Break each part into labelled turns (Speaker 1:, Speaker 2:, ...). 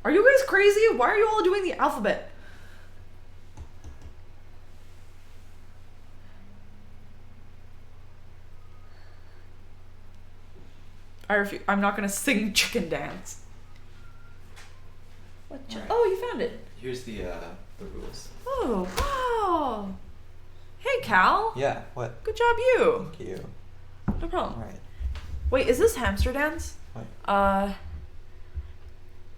Speaker 1: Are you guys crazy? Why are you all doing the alphabet? I refuse. I'm not gonna sing Chicken Dance. What?
Speaker 2: Right.
Speaker 1: Oh, you found it.
Speaker 2: Here's the rules.
Speaker 1: Oh, wow. Hey, Cal.
Speaker 2: Yeah. What?
Speaker 1: Good job, you.
Speaker 2: Thank you.
Speaker 1: No problem.
Speaker 2: All right.
Speaker 1: Wait, is this hamster dance?
Speaker 2: What?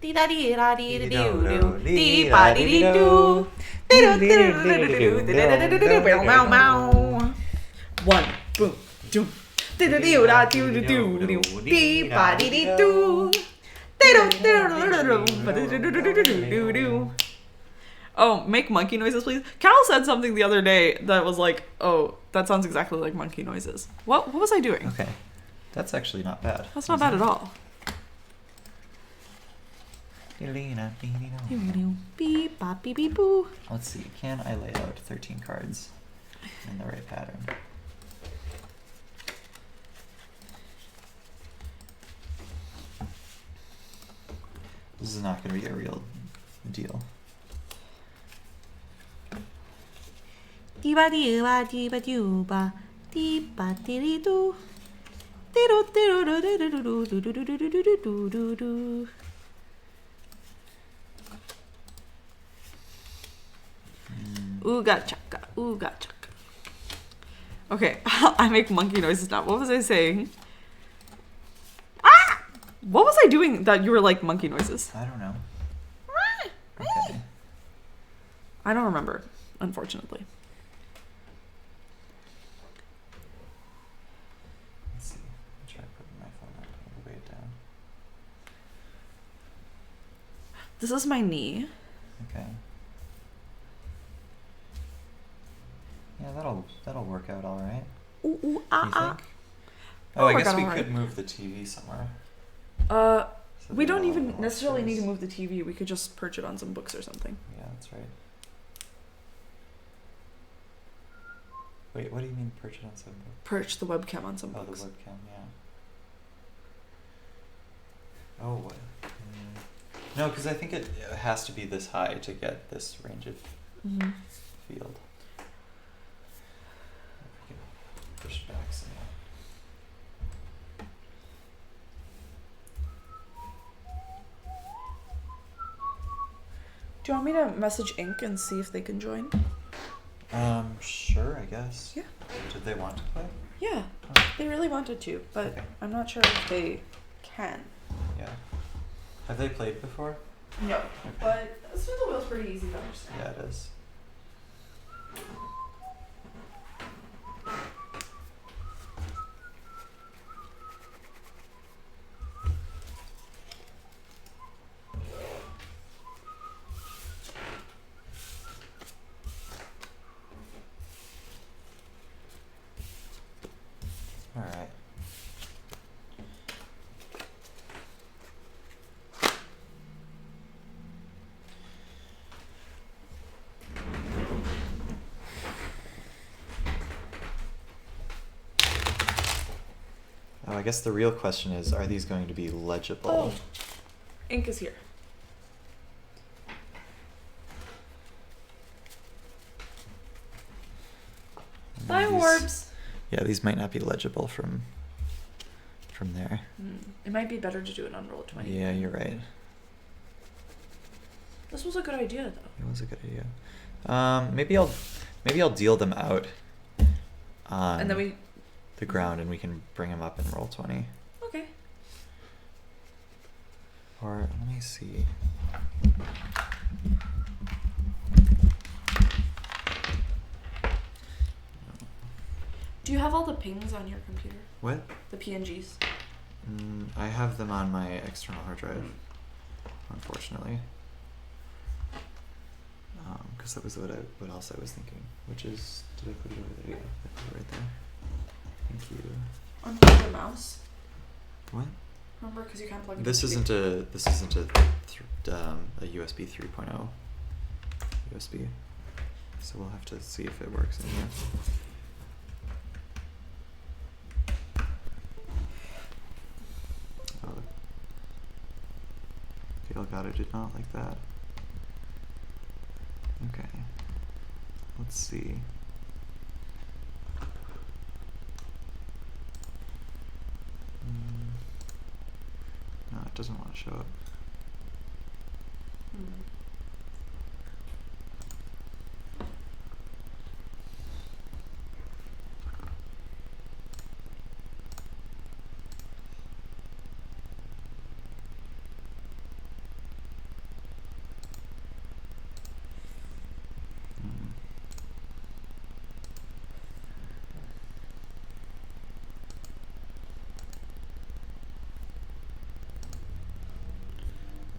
Speaker 1: Dee da dee da dee da doo doo dee ba dee dee doo dee doo dee doo dee doo dee doo dee doo meow meow. One boom doom dee da dee da doo doo doo doo dee ba dee dee doo dee doo dee doo doo doo. Oh, make monkey noises, please. Cal said something the other day that was like, "Oh, that sounds exactly like monkey noises." What was I doing?
Speaker 2: Okay. That's actually not bad.
Speaker 1: That's not bad at all. Beep bop beep beep boo.
Speaker 2: Let's see. Can I lay out 13 cards in the right pattern? This is not going to be a real deal.
Speaker 1: Dee ba dee ba dee ba doo ba dee ba dee dee doo dee doo dee doo doo doo doo doo doo doo doo doo doo doo doo. Ooga chaka, ooga chaka. Okay, I make monkey noises now. What was I saying? Ah! What was I doing that you were like monkey noises?
Speaker 2: I don't know. Okay.
Speaker 1: I don't remember, unfortunately.
Speaker 2: Let's see. I'll try putting my phone up and weigh it down.
Speaker 1: This is my knee.
Speaker 2: Okay. Yeah, that'll work out all right.
Speaker 1: Ooh, ooh,
Speaker 2: You
Speaker 1: ah,
Speaker 2: think? Oh, I
Speaker 1: work
Speaker 2: guess
Speaker 1: out
Speaker 2: we
Speaker 1: all right.
Speaker 2: could move the TV somewhere.
Speaker 1: ah.
Speaker 2: So
Speaker 1: We
Speaker 2: that
Speaker 1: don't
Speaker 2: all
Speaker 1: even
Speaker 2: more
Speaker 1: necessarily need to
Speaker 2: space.
Speaker 1: move the TV. We could just perch it on some books or something.
Speaker 2: Yeah, that's right. Wait, what do you mean perch it on some book?
Speaker 1: Perch the webcam on some
Speaker 2: Oh, the
Speaker 1: books.
Speaker 2: webcam, yeah. Oh, what? No, because I think it has to be this high to get this range of
Speaker 1: Mm-hmm.
Speaker 2: field. We can push back some.
Speaker 1: Do you want me to message Ink and see if they can join?
Speaker 2: Sure, I guess.
Speaker 1: Yeah.
Speaker 2: Did they want to play?
Speaker 1: Yeah, they really wanted to, but
Speaker 2: Okay.
Speaker 1: I'm not sure if they can.
Speaker 2: Yeah. Have they played before?
Speaker 1: No, but Spindlewheel's pretty easy to understand.
Speaker 2: Yeah, it is. All right. Oh, I guess the real question is, are these going to be legible?
Speaker 1: Oh, Ink is here. Bye,
Speaker 2: These-
Speaker 1: Orbs.
Speaker 2: Yeah, these might not be legible from there.
Speaker 1: It might be better to do it on Roll20.
Speaker 2: Yeah, you're right.
Speaker 1: This was a good idea, though.
Speaker 2: It was a good idea. Maybe I'll deal them out on
Speaker 1: And then we...
Speaker 2: the ground, and we can bring them up and roll 20.
Speaker 1: Okay.
Speaker 2: Or let me see.
Speaker 1: Do you have all the pings on your computer?
Speaker 2: What?
Speaker 1: The PNGs?
Speaker 2: I have them on my external hard drive, unfortunately. Because that was what else I was thinking. Which is, did I put it over there? Yeah, I put it right there. Thank you.
Speaker 1: Unplug the mouse.
Speaker 2: What?
Speaker 1: Remember, because you can't plug it.
Speaker 2: This
Speaker 1: into
Speaker 2: isn't
Speaker 1: the-
Speaker 2: a USB 3.0 USB. So we'll have to see if it works in here. Elgato did not like that. Okay. Let's see. No, it doesn't want to show up.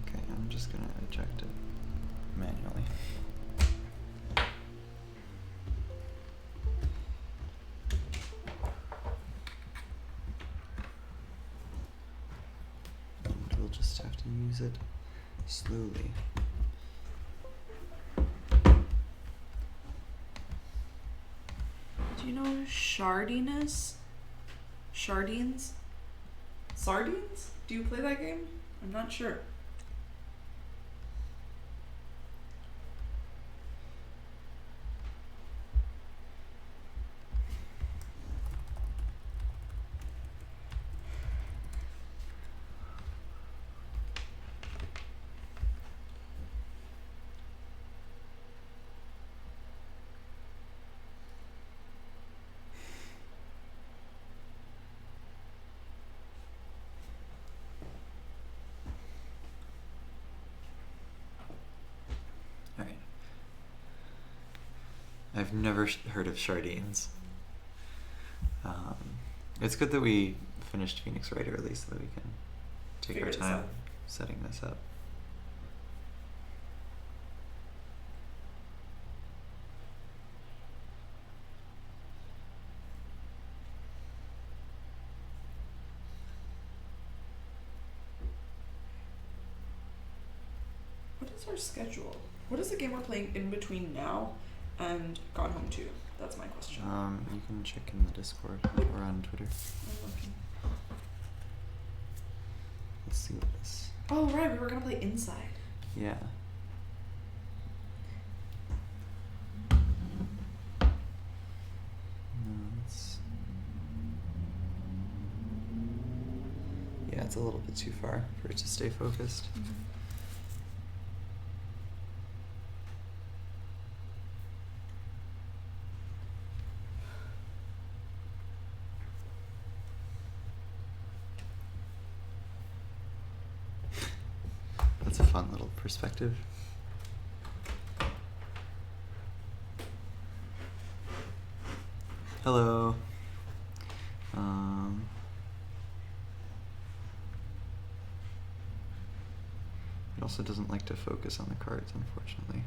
Speaker 2: Okay, I'm just gonna eject it manually. And we'll just have to use it slowly.
Speaker 1: Do you know shardiness? Shardines? Sardines? Do you play that game? I'm not sure.
Speaker 2: Alright. I've never heard of Shardines. It's good that we finished Phoenix Wright early so that we can take
Speaker 1: Figure
Speaker 2: our
Speaker 1: this
Speaker 2: time
Speaker 1: out.
Speaker 2: setting this up.
Speaker 1: What is our schedule? What is the game we're playing in between now and Gone Home 2? That's my question.
Speaker 2: You can check in the Discord or on Twitter.
Speaker 1: I'm looking.
Speaker 2: Let's see what this.
Speaker 1: Oh, right, we were gonna play Inside.
Speaker 2: Yeah. No, yeah, it's a little bit too far for it to stay focused. That's a fun little perspective. Hello. It also doesn't like to focus on the cards, unfortunately.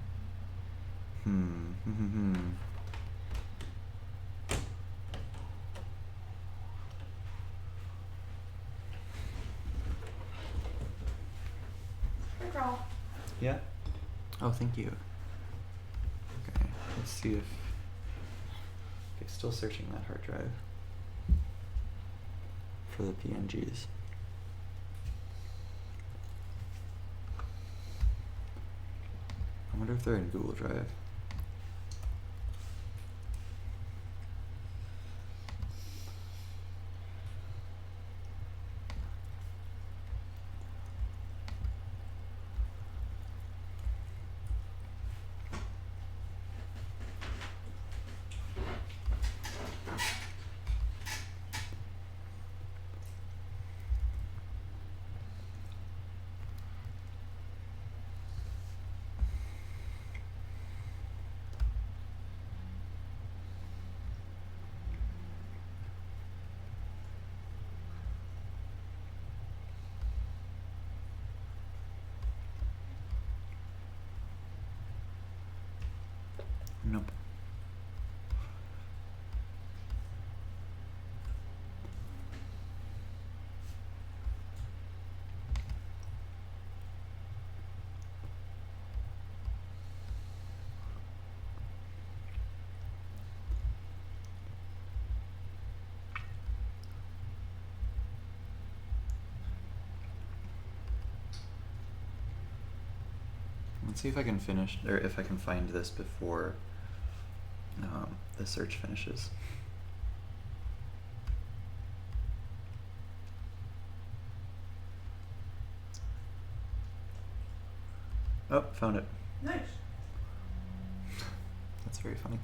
Speaker 1: Hi, Carl.
Speaker 2: Yeah. Oh, thank you. Okay, let's see if. Okay, still searching that hard drive for the PNGs. I wonder if they're in Google Drive. Let's see if I can finish, or if I can find this before the search finishes. Oh, found it.
Speaker 1: Nice.
Speaker 2: That's very funny.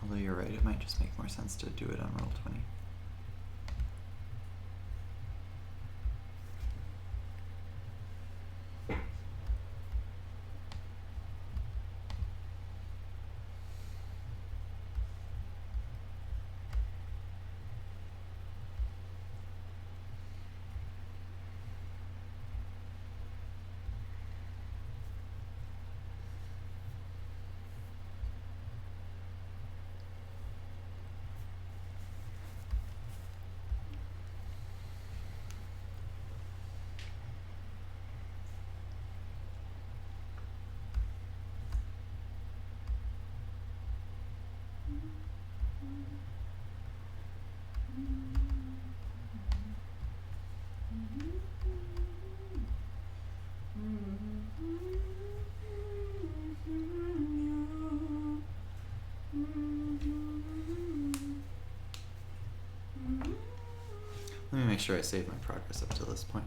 Speaker 2: Although you're right, it might just make more sense to do it on Roll20. Let me make sure I save my progress up to this point.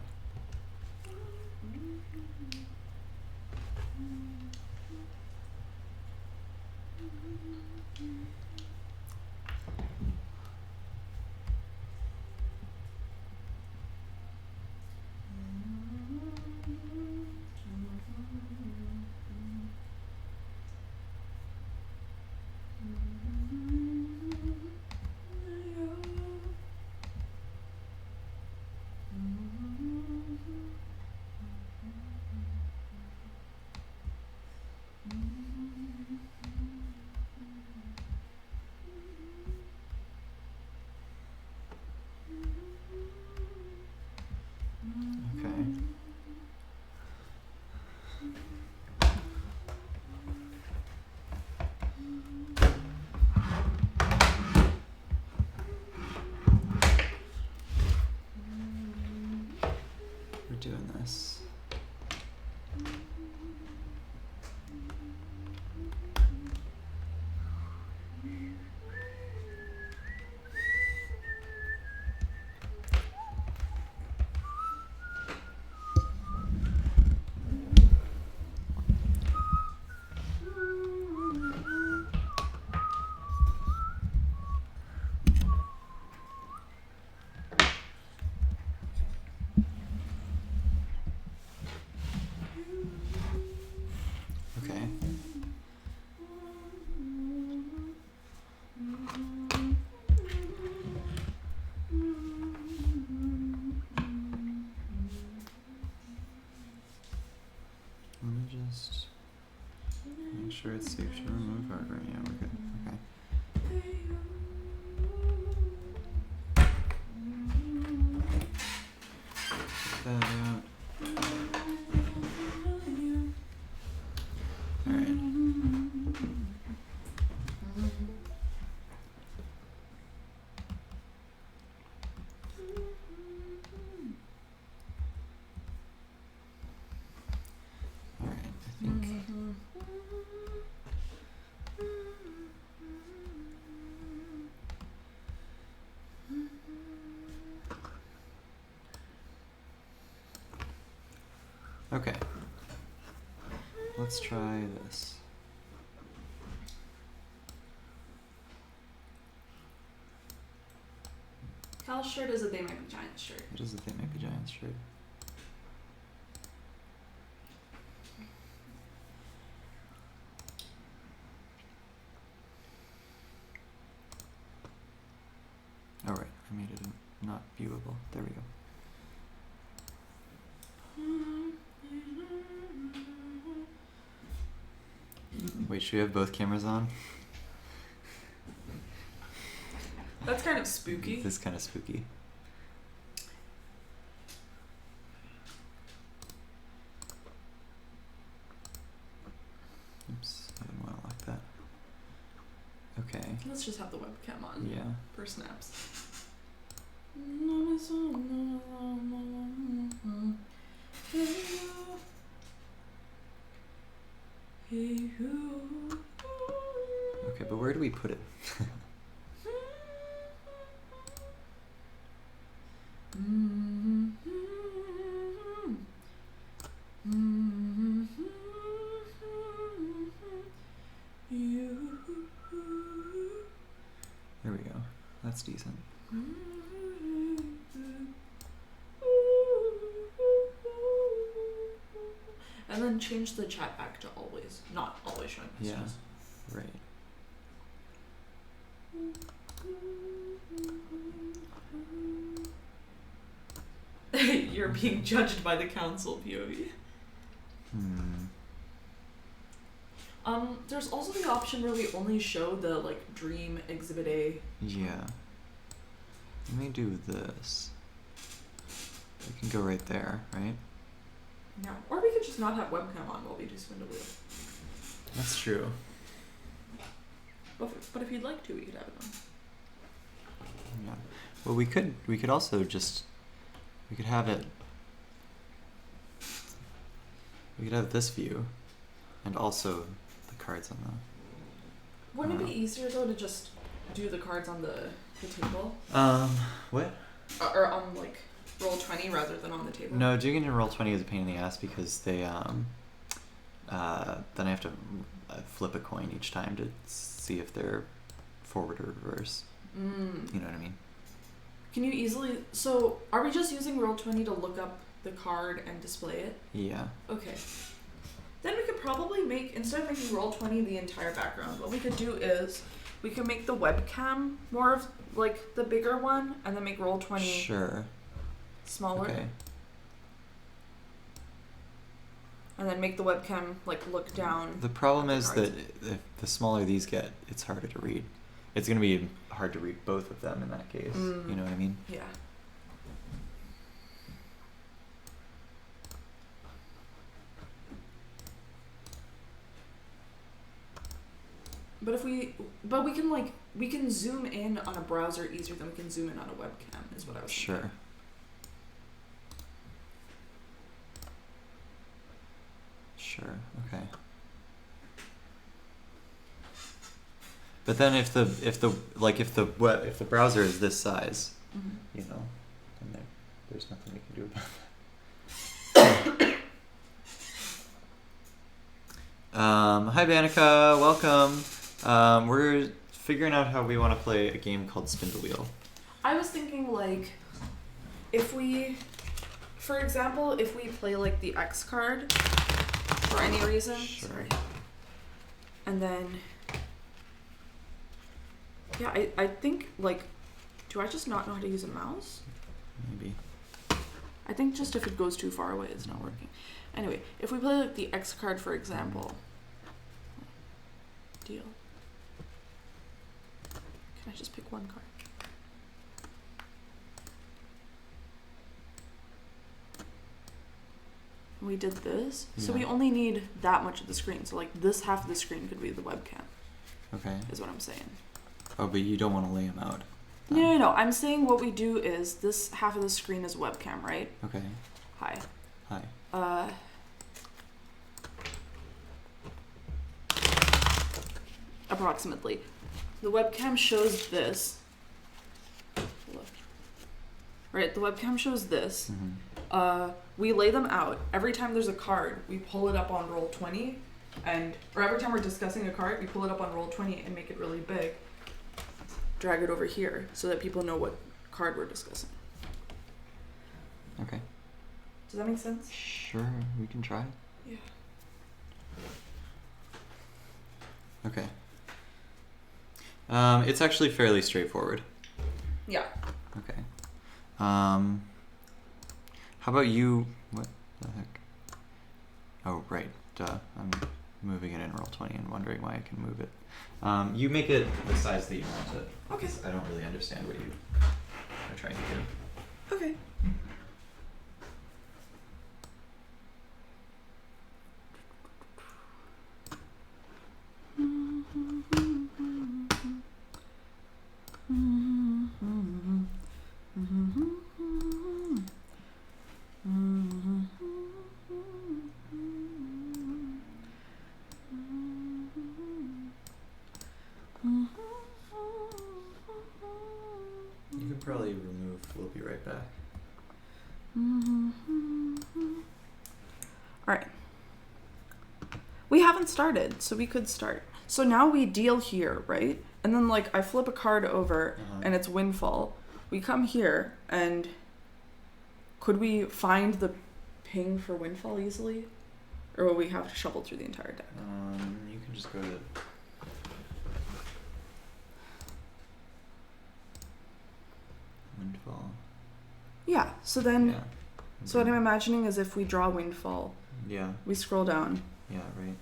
Speaker 2: Doing this. Just make sure it's safe to remove hardware. Yeah, we're good. Okay. Check that out. Alright. Okay, let's try this.
Speaker 1: Cal's shirt is a They Might Be Giants shirt.
Speaker 2: It is a They Might Be Giants shirt. Alright, I made it not viewable. There we go. Wait, should we have both cameras on?
Speaker 1: That's kind of spooky.
Speaker 2: This is kind of spooky. Oops, I didn't want to lock that. Okay.
Speaker 1: Let's just have the webcam on.
Speaker 2: Yeah.
Speaker 1: For snaps.
Speaker 2: Okay, but where do we put it? There we go. That's decent.
Speaker 1: And then change the chat back to always, not always showing messages.
Speaker 2: Yeah, right.
Speaker 1: You're being judged by the council, POV. There's also the option where we only show the like dream exhibit A.
Speaker 2: Yeah. Let me do this. We can go right there, right?
Speaker 1: Yeah. Or we could just not have webcam on while we do Spindlewheel.
Speaker 2: That's true.
Speaker 1: But if you'd like to, we could have it on.
Speaker 2: Yeah. Well, we could also just, we could have it, we could have this view and also the cards on the...
Speaker 1: Wouldn't it be easier though to just do the cards on the table?
Speaker 2: What?
Speaker 1: Or on like Roll20 rather than on the table?
Speaker 2: No, doing it in Roll20 is a pain in the ass because they, then I have to flip a coin each time to see if they're forward or reverse. You know what I mean?
Speaker 1: Can you easily... So, are we just using Roll20 to look up the card and display it?
Speaker 2: Yeah.
Speaker 1: Okay. Then we could probably make, instead of making Roll20 the entire background, what we could do is we can make the webcam more of like the bigger one and then make Roll20
Speaker 2: sure.
Speaker 1: Smaller.
Speaker 2: Okay.
Speaker 1: And then make the webcam like look down.
Speaker 2: The problem is that if the smaller these get, it's harder to read. It's going to be hard to read both of them in that case. You know what I mean?
Speaker 1: Yeah. But we can zoom in on a browser easier than we can zoom in on a webcam, is what I was thinking.
Speaker 2: Sure. Sure. Okay. But then if the browser is this size, you know, then there's nothing we can do about that. Hi Vanica, welcome. We're figuring out how we want to play a game called Spindlewheel.
Speaker 1: I was thinking like, if we, for example, if we play like the X card for any reason,
Speaker 2: Sure.
Speaker 1: sorry, and then, yeah, I think like, do I just not know how to use a mouse?
Speaker 2: Maybe.
Speaker 1: I think just if it goes too far away, it's not working. Anyway, if we play like the X card, for example, deal. Can I just pick one card? We did this, so we
Speaker 2: Yeah.
Speaker 1: only need that much of the screen. So like this half of the screen could be the webcam.
Speaker 2: Okay.
Speaker 1: Is what I'm saying.
Speaker 2: Oh, but you don't want to lay them out.
Speaker 1: No. I'm saying what we do is this half of the screen is webcam, right?
Speaker 2: Okay.
Speaker 1: Hi.
Speaker 2: Hi.
Speaker 1: Approximately. The webcam shows this. Right, the webcam shows this. We lay them out. Every time there's a card, we pull it up on Roll20, or every time we're discussing a card, we pull it up on Roll20 and make it really big. Drag it over here so that people know what card we're discussing.
Speaker 2: Okay.
Speaker 1: Does that make sense?
Speaker 2: Sure, we can try.
Speaker 1: Yeah.
Speaker 2: Okay. It's actually fairly straightforward.
Speaker 1: Yeah.
Speaker 2: Okay. How about you? What the heck? Oh, right. Duh. I'm moving it in Roll20 and wondering why I can move it. You make it the size that you want it.
Speaker 1: Okay.
Speaker 2: I don't really understand what you are trying to do.
Speaker 1: Okay.
Speaker 2: You could probably remove, we'll be right back.
Speaker 1: Alright. We haven't started, so we could start. So now we deal here, right? And then like I flip a card over and it's windfall. We come here and could we find the ping for windfall easily? Or will we have to shuffle through the entire deck?
Speaker 2: You can just go to windfall.
Speaker 1: Yeah, so then
Speaker 2: Yeah.
Speaker 1: so what I'm imagining is if we draw windfall,
Speaker 2: Yeah.
Speaker 1: we scroll down.
Speaker 2: Yeah, right.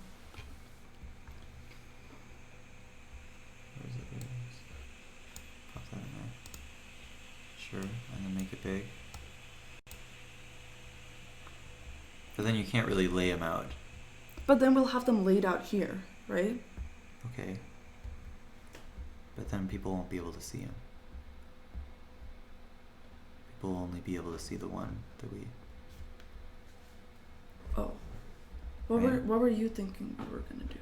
Speaker 2: Where's it? Pop that in there. Sure, and then make it big. But then you can't really lay them out.
Speaker 1: But then we'll have them laid out here, right?
Speaker 2: Okay. But then people won't be able to see them. People will only be able to see the one that we...
Speaker 1: Oh. What
Speaker 2: Right.
Speaker 1: were you thinking we were gonna do?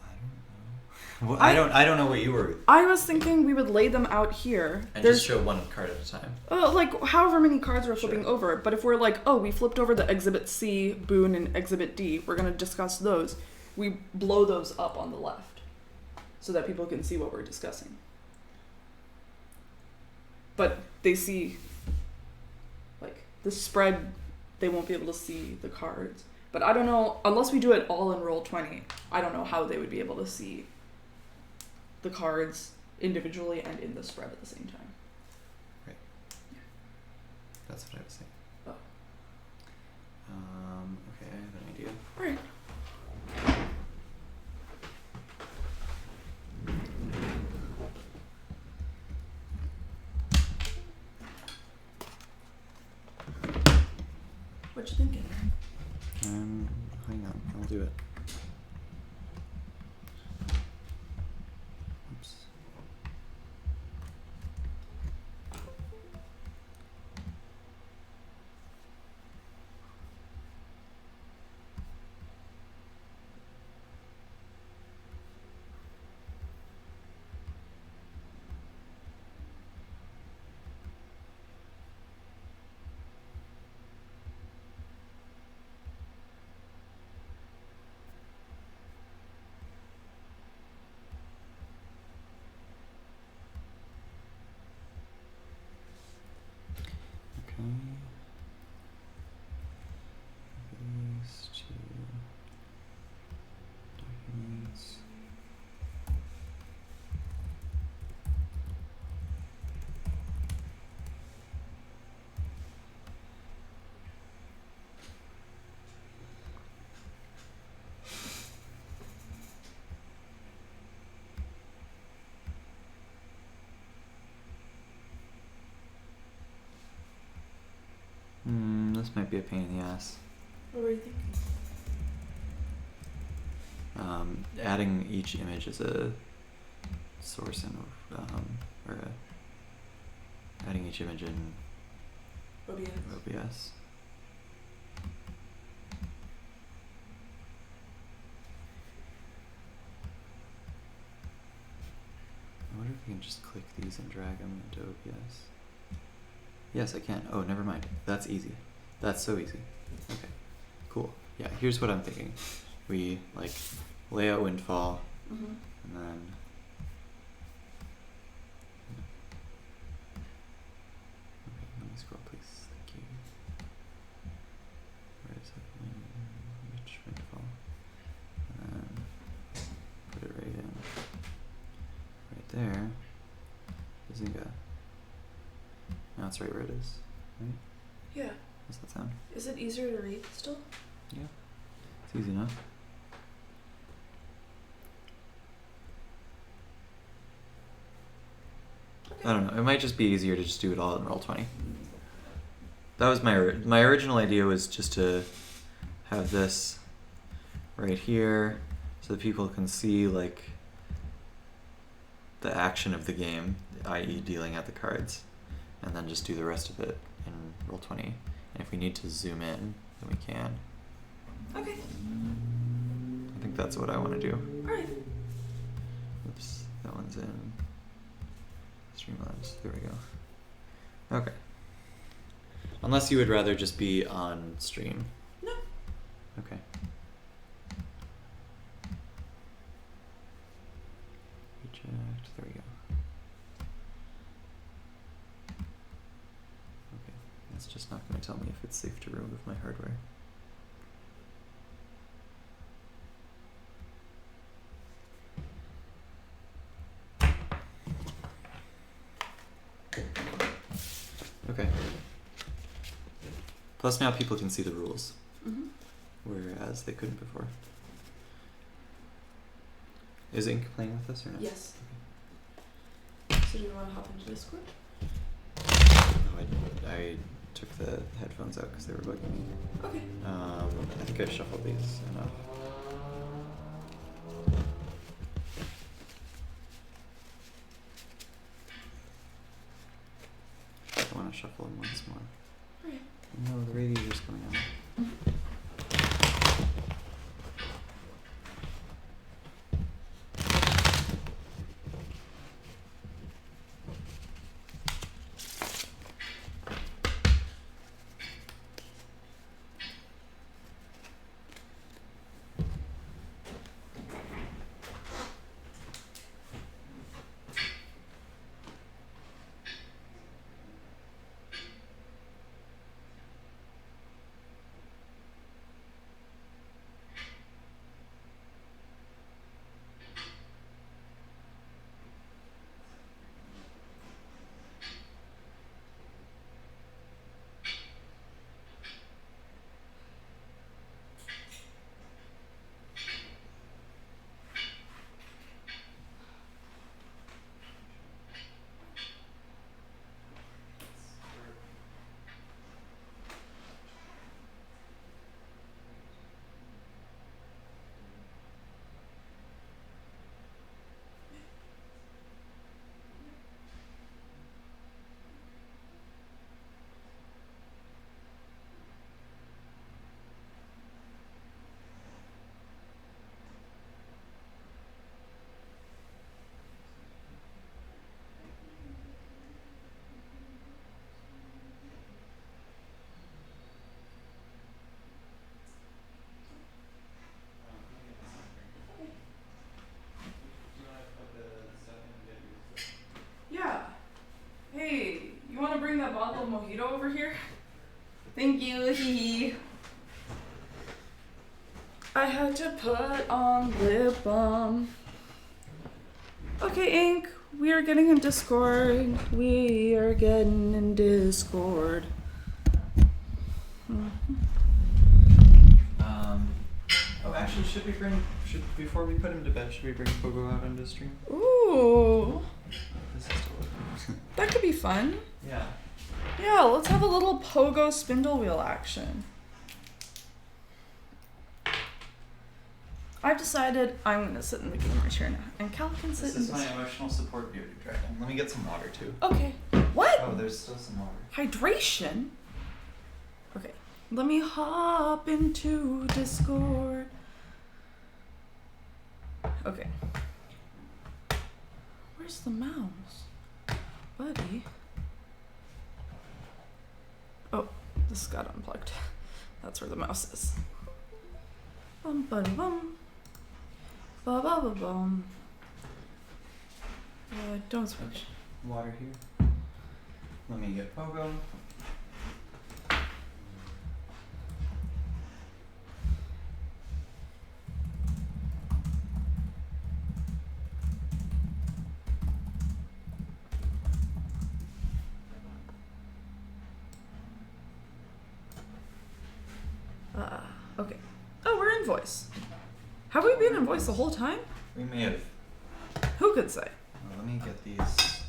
Speaker 2: I don't know. Well, I don't know what you were...
Speaker 1: I was thinking we would lay them out here.
Speaker 2: And just show one card at a time.
Speaker 1: Like however many cards we're flipping
Speaker 2: Sure.
Speaker 1: over. But if we're like, oh, we flipped over the Exhibit C, Boon, and Exhibit D, we're gonna discuss those. We blow those up on the left, so that people can see what we're discussing. But they see, like the spread, they won't be able to see the cards. But I don't know, unless we do it all in Roll20, I don't know how they would be able to see the cards individually and in the spread at the same time.
Speaker 2: Right. That's what I was saying.
Speaker 1: Oh.
Speaker 2: Okay, I have an idea.
Speaker 1: Alright. What you thinking?
Speaker 2: Hang on, I'll do it. Oops. Okay. These two documents. This might be a pain in the ass.
Speaker 1: What were you thinking?
Speaker 2: Adding each image as a source in, adding each image in OBS. I wonder if we can just click these and drag them into OBS. Yes, I can. Oh, never mind. That's easy. That's so easy. Okay, cool. Yeah, here's what I'm thinking. We like lay out windfall, and then okay, let me scroll, please. Thank you. Where is it? Which windfall? And then put it right in, right there. Bazinga. No, it's right where it is. Right?
Speaker 1: Yeah.
Speaker 2: How's that sound?
Speaker 1: Is it easier to read still?
Speaker 2: Yeah. It's easy enough. I don't know. It might just be easier to just do it all in Roll20. That was my original idea, was just to have this right here so that people can see like the action of the game, i.e. dealing out the cards, and then just do the rest of it in Roll20. And if we need to zoom in, then we can.
Speaker 1: Okay.
Speaker 2: I think that's what I want to do.
Speaker 1: Alright.
Speaker 2: Oops, that one's in Streamlabs. There we go. Okay. Unless you would rather just be on stream.
Speaker 1: No.
Speaker 2: Okay. Reject. There we go. Okay. It's just not going to tell me if it's safe to remove my hardware. Okay. Plus now people can see the rules, whereas they couldn't before. Is Ink playing with us or not?
Speaker 1: Yes. So do you want to hop into Discord?
Speaker 2: No, I took the headphones out because they were bugging me.
Speaker 1: Okay.
Speaker 2: I think I've shuffled these enough. I want to shuffle them once more.
Speaker 1: Right.
Speaker 2: No, the radiator's going on.
Speaker 1: Yeah. Hey, you want to bring that bottle of mojito over here? Thank you. Hee. I had to put on lip balm. Okay, Ink. We are getting in Discord. We are getting in Discord.
Speaker 2: Oh, actually, before we put him to bed, should we bring Pogo out onto stream?
Speaker 1: Ooh.
Speaker 2: This is still open.
Speaker 1: That could be fun.
Speaker 2: Yeah.
Speaker 1: Yeah, let's have a little pogo spindle wheel action. I've decided I'm gonna sit in the gamer chair now, and Cal can sit in
Speaker 2: This is my emotional support bearded dragon. Let me get some water too.
Speaker 1: Okay. What?
Speaker 2: Oh, there's still some water.
Speaker 1: Hydration? Okay. Let me hop into Discord. Okay. Where's the mouse? Buddy. Oh, this got unplugged. That's where the mouse is. Bum bum bum. Ba ba ba bum. Don't switch.
Speaker 2: Water here. Let me get Pogo.
Speaker 1: Okay. Oh, we're in voice. Have we been in voice the whole time?
Speaker 2: We may have.
Speaker 1: Who could say?
Speaker 2: Let me get these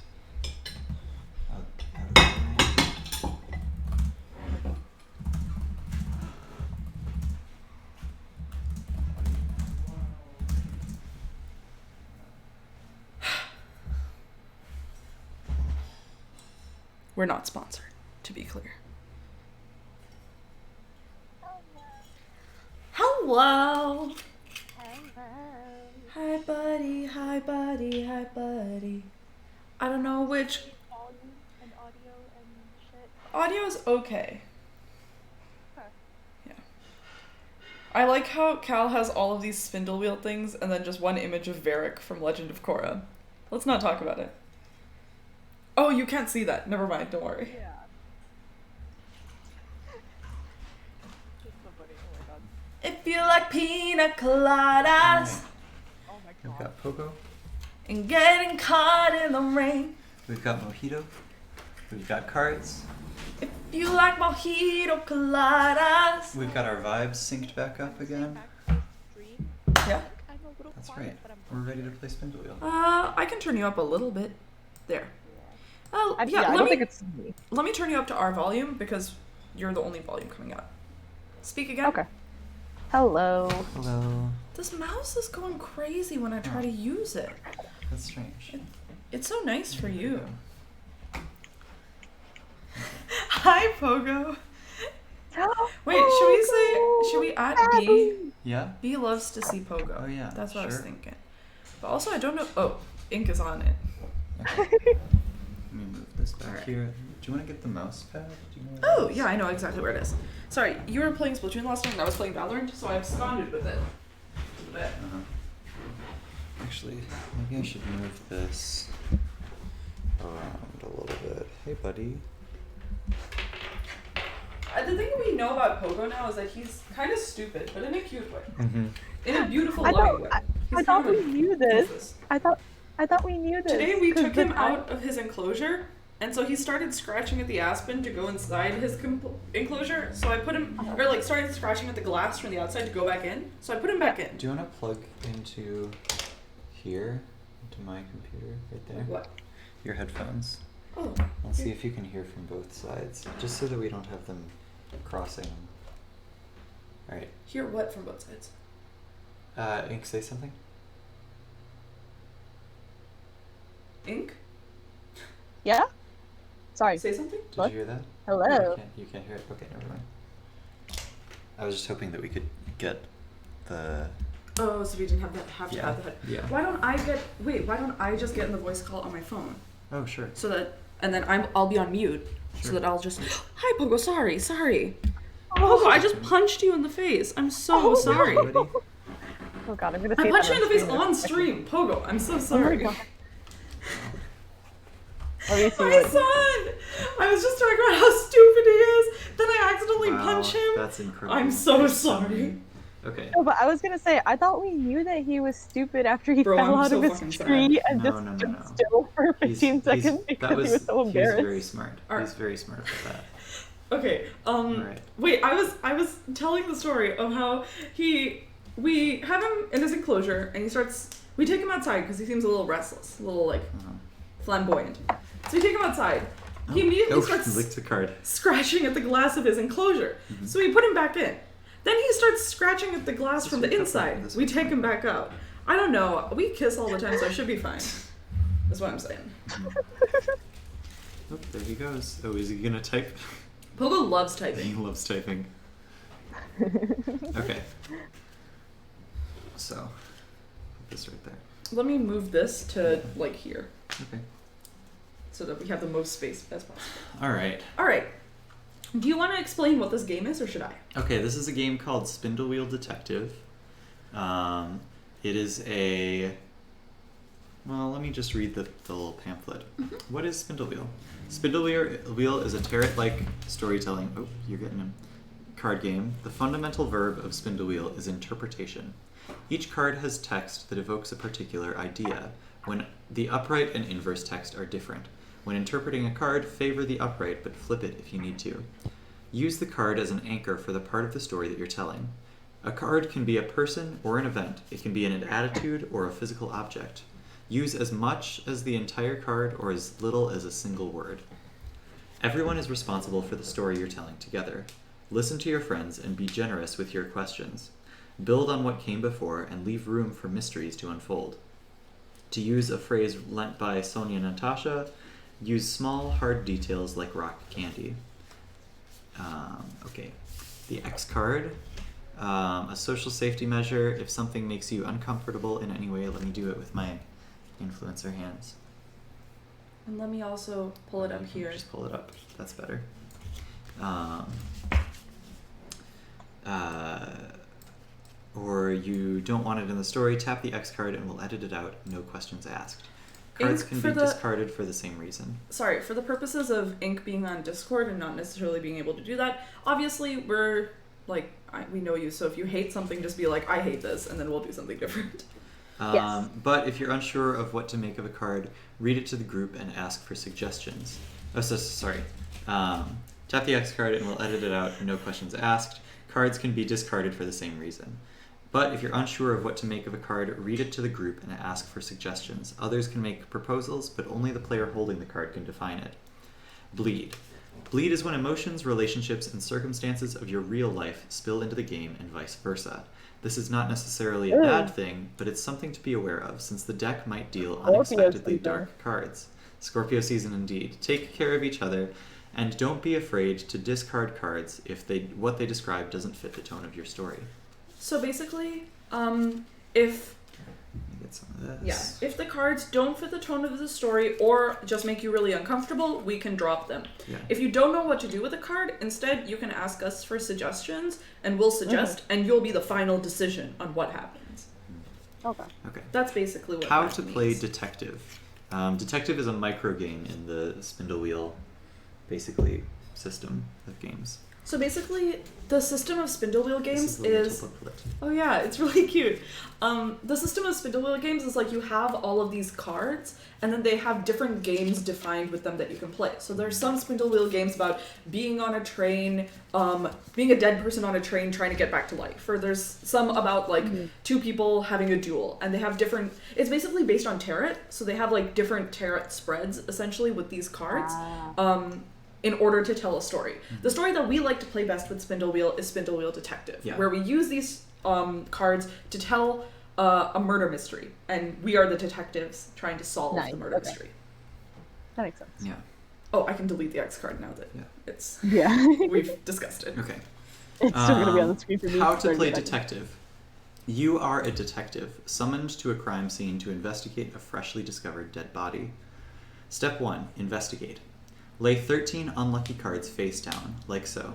Speaker 1: We're not sponsored, to be clear. Hello. Hi, buddy. Hi, buddy. Hi, buddy. I don't know which.
Speaker 3: And audio and shit.
Speaker 1: Audio's okay.
Speaker 3: Huh.
Speaker 1: Yeah. I like how Cal has all of these Spindlewheel things and then just one image of Varric from Legend of Korra. Let's not talk about it. Oh, you can't see that. Never mind. Don't worry.
Speaker 3: Yeah. It's so funny. Oh my god.
Speaker 1: If you like pina coladas
Speaker 3: Oh my
Speaker 2: We've
Speaker 3: god.
Speaker 2: got Pogo.
Speaker 1: and getting caught in the rain.
Speaker 2: We've got Mojito. We've got cards.
Speaker 1: If you like mojito coladas.
Speaker 2: We've got our vibes synced back up again.
Speaker 3: Stream.
Speaker 1: Yeah.
Speaker 3: I'm a little
Speaker 2: That's
Speaker 3: quiet,
Speaker 2: right.
Speaker 3: but I'm
Speaker 2: We're ready to play Spindlewheel.
Speaker 1: I can turn you up a little bit. There. Oh,
Speaker 3: I,
Speaker 1: yeah,
Speaker 3: I
Speaker 1: let
Speaker 3: don't
Speaker 1: me
Speaker 3: think it's me.
Speaker 1: let me turn you up to our volume because you're the only volume coming out. Speak again.
Speaker 3: Okay. Hello.
Speaker 2: Hello.
Speaker 1: This mouse is going crazy when I try to use it.
Speaker 2: That's strange.
Speaker 1: It's so nice for you. Hi, Pogo. Wait, should we add B?
Speaker 2: Yeah?
Speaker 1: B loves to see Pogo.
Speaker 2: Oh, yeah,
Speaker 1: That's what I was
Speaker 2: sure.
Speaker 1: thinking. But also, I don't know. Oh, ink is on it.
Speaker 2: Okay. Let me move this back
Speaker 1: Alright.
Speaker 2: here. Do you want to get the mouse pad? Do you know where
Speaker 1: Oh,
Speaker 2: that is?
Speaker 1: yeah, I know exactly where it is. Sorry, you were playing Splatoon last time and I was playing Valorant, so I absconded with it. A bit.
Speaker 2: Actually, maybe I should move this around a little bit. Hey, buddy.
Speaker 1: The thing we know about Pogo now is that he's kind of stupid, but in a cute way.
Speaker 2: Mm-hmm.
Speaker 1: In a beautiful,
Speaker 3: I
Speaker 1: loving way.
Speaker 3: thought,
Speaker 1: He's
Speaker 3: I thought
Speaker 1: kind
Speaker 3: we
Speaker 1: of a
Speaker 3: knew this.
Speaker 1: doofus.
Speaker 3: I thought we knew this.
Speaker 1: Today we
Speaker 3: 'cause
Speaker 1: took
Speaker 3: the
Speaker 1: him
Speaker 3: time-
Speaker 1: out of his enclosure, and so he started scratching at the aspen to go inside his enclosure. So I put him, or like started scratching at the glass from the outside to go back in. So I put him back in.
Speaker 2: Do you want to plug into here, into my computer, right there?
Speaker 1: Like what?
Speaker 2: Your headphones.
Speaker 1: Oh.
Speaker 2: Let's see if you can hear from both sides, just so that we don't have them crossing. All right.
Speaker 1: Hear what from both sides?
Speaker 2: Ink, say something.
Speaker 1: Ink?
Speaker 3: Yeah? Sorry.
Speaker 1: Say something?
Speaker 2: Did
Speaker 3: What?
Speaker 2: you hear that?
Speaker 3: Hello.
Speaker 2: You can't hear it? Okay, never mind. I was just hoping that we could get the...
Speaker 1: Oh, so we didn't have to have
Speaker 2: Yeah,
Speaker 1: the head.
Speaker 2: yeah.
Speaker 1: Why don't I just get in the voice call on my phone?
Speaker 2: Oh, sure.
Speaker 1: So that, and then I'll be on mute. So
Speaker 2: Sure.
Speaker 1: that I'll just, hi Pogo, sorry. Pogo, I just punched you in the face. I'm so sorry.
Speaker 2: Buddy.
Speaker 3: Oh god, I'm gonna
Speaker 1: I
Speaker 3: say
Speaker 1: punched
Speaker 3: that
Speaker 1: you in the face
Speaker 3: stream
Speaker 1: on
Speaker 3: in a second.
Speaker 1: stream. Pogo, I'm so
Speaker 3: Oh my
Speaker 1: sorry.
Speaker 3: god. Let me see
Speaker 1: My
Speaker 3: what.
Speaker 1: son! I was just talking about how stupid he is. Then I accidentally
Speaker 2: Wow,
Speaker 1: punch him.
Speaker 2: That's incredible.
Speaker 1: I'm so
Speaker 2: There's
Speaker 1: sorry.
Speaker 2: many. Okay.
Speaker 3: No, but I was gonna say, I thought we knew that he was stupid after he
Speaker 1: Bro,
Speaker 3: fell
Speaker 1: I'm
Speaker 3: out
Speaker 1: so
Speaker 3: of his
Speaker 1: fucking sad.
Speaker 3: tree and
Speaker 2: No,
Speaker 3: just
Speaker 2: no, no,
Speaker 3: stood
Speaker 2: no.
Speaker 3: still for 15 seconds because he was so embarrassed.
Speaker 2: He's very smart.
Speaker 1: Alright.
Speaker 2: He's very smart about that.
Speaker 1: Okay,
Speaker 2: Alright.
Speaker 1: wait, I was telling the story of how we have him in his enclosure and we take him outside because he seems a little restless, a little like
Speaker 2: Uh-huh.
Speaker 1: flamboyant. So we take him outside. He immediately
Speaker 2: Oh,
Speaker 1: starts
Speaker 2: licked a card.
Speaker 1: scratching at the glass of his enclosure.
Speaker 2: Mhm.
Speaker 1: So we put him back in. Then he starts scratching at the glass
Speaker 2: This
Speaker 1: from
Speaker 2: will
Speaker 1: the
Speaker 2: cut
Speaker 1: inside.
Speaker 2: that. This
Speaker 1: We
Speaker 2: will
Speaker 1: take
Speaker 2: cut
Speaker 1: him
Speaker 2: that.
Speaker 1: back out. I don't know. We kiss all the time, so I should be fine. That's what I'm saying.
Speaker 2: Oh, there he goes. Oh, is he gonna type?
Speaker 1: Pogo loves
Speaker 2: He
Speaker 1: typing.
Speaker 2: loves typing. Okay. So, put this right there.
Speaker 1: Let me move this to like here
Speaker 2: Okay.
Speaker 1: so that we have the most space as possible.
Speaker 2: All right.
Speaker 1: All right. Do you want to explain what this game is, or should I?
Speaker 2: Okay, this is a game called Spindlewheel Detective. It is a... Well, let me just read the little pamphlet.
Speaker 1: Mm-hmm.
Speaker 2: What is Spindlewheel? Spindlewheel is a tarot-like storytelling... Oh, you're getting him. Card game. The fundamental verb of Spindlewheel is interpretation. Each card has text that evokes a particular idea, when the upright and inverse text are different. When interpreting a card, favor the upright, but flip it if you need to. Use the card as an anchor for the part of the story that you're telling. A card can be a person or an event. It can be an attitude or a physical object. Use as much as the entire card or as little as a single word. Everyone is responsible for the story you're telling together. Listen to your friends and be generous with your questions. Build on what came before and leave room for mysteries to unfold. To use a phrase lent by Sonia Natasha, Use small, hard details like rock candy. Okay. The X card. A social safety measure. If something makes you uncomfortable in any way, let me do it with my influencer hands.
Speaker 1: And let me also pull it up here.
Speaker 2: Just pull it up. That's better. Or you don't want it in the story, tap the X card and we'll edit it out, no questions asked. Cards can be discarded for the same reason.
Speaker 1: Sorry, for the purposes of Ink being on Discord and not necessarily being able to do that, obviously we're, like, we know you, so if you hate something, just be like, I hate this, and then we'll do something different.
Speaker 3: Yes.
Speaker 2: But if you're unsure of what to make of a card, read it to the group and ask for suggestions. Oh, so sorry. Tap the X card and we'll edit it out, no questions asked. Cards can be discarded for the same reason. But if you're unsure of what to make of a card, read it to the group and ask for suggestions. Others can make proposals, but only the player holding the card can define it. Bleed. Bleed is when emotions, relationships, and circumstances of your real life spill into the game and vice versa. This is not necessarily a bad thing, but it's something to be aware of, since the deck might deal unexpectedly dark cards. Scorpio season indeed. Take care of each other, and don't be afraid to discard cards if what they describe doesn't fit the tone of your story.
Speaker 1: So basically, if
Speaker 2: Get some of this.
Speaker 1: if the cards don't fit the tone of the story or just make you really uncomfortable, we can drop them.
Speaker 2: Yeah.
Speaker 1: If you don't know what to do with a card, instead you can ask us for suggestions, and we'll suggest, and you'll be the final decision on what happens.
Speaker 3: Okay.
Speaker 2: Okay.
Speaker 1: That's basically what
Speaker 2: How
Speaker 1: that
Speaker 2: to
Speaker 1: means.
Speaker 2: play Detective. Detective is a micro game in the Spindlewheel, basically, system of games.
Speaker 1: So basically, the system of Spindlewheel games is...
Speaker 2: booklet.
Speaker 1: Oh yeah, it's really cute. The system of Spindlewheel games is like you have all of these cards, and then they have different games defined with them that you can play. So there's some Spindlewheel games about being on a train, being a dead person on a train trying to get back to life. Or there's some about like two people having a duel, and they have different... It's basically based on tarot, so they have like different tarot spreads, essentially, with these cards. In order to tell a story. The story that we like to play best with Spindlewheel is Spindlewheel Detective, where we use these cards to tell a murder mystery, and we are the detectives trying to solve the murder mystery.
Speaker 3: That makes sense.
Speaker 2: Yeah.
Speaker 1: Oh, I can delete the X card now that it's...
Speaker 3: Yeah.
Speaker 1: We've discussed it.
Speaker 2: Okay.
Speaker 3: It's still going to be on the screen for me.
Speaker 2: How to play Detective. You are a detective, summoned to a crime scene to investigate a freshly discovered dead body. Step 1. Investigate. Lay 13 unlucky cards face down, like so.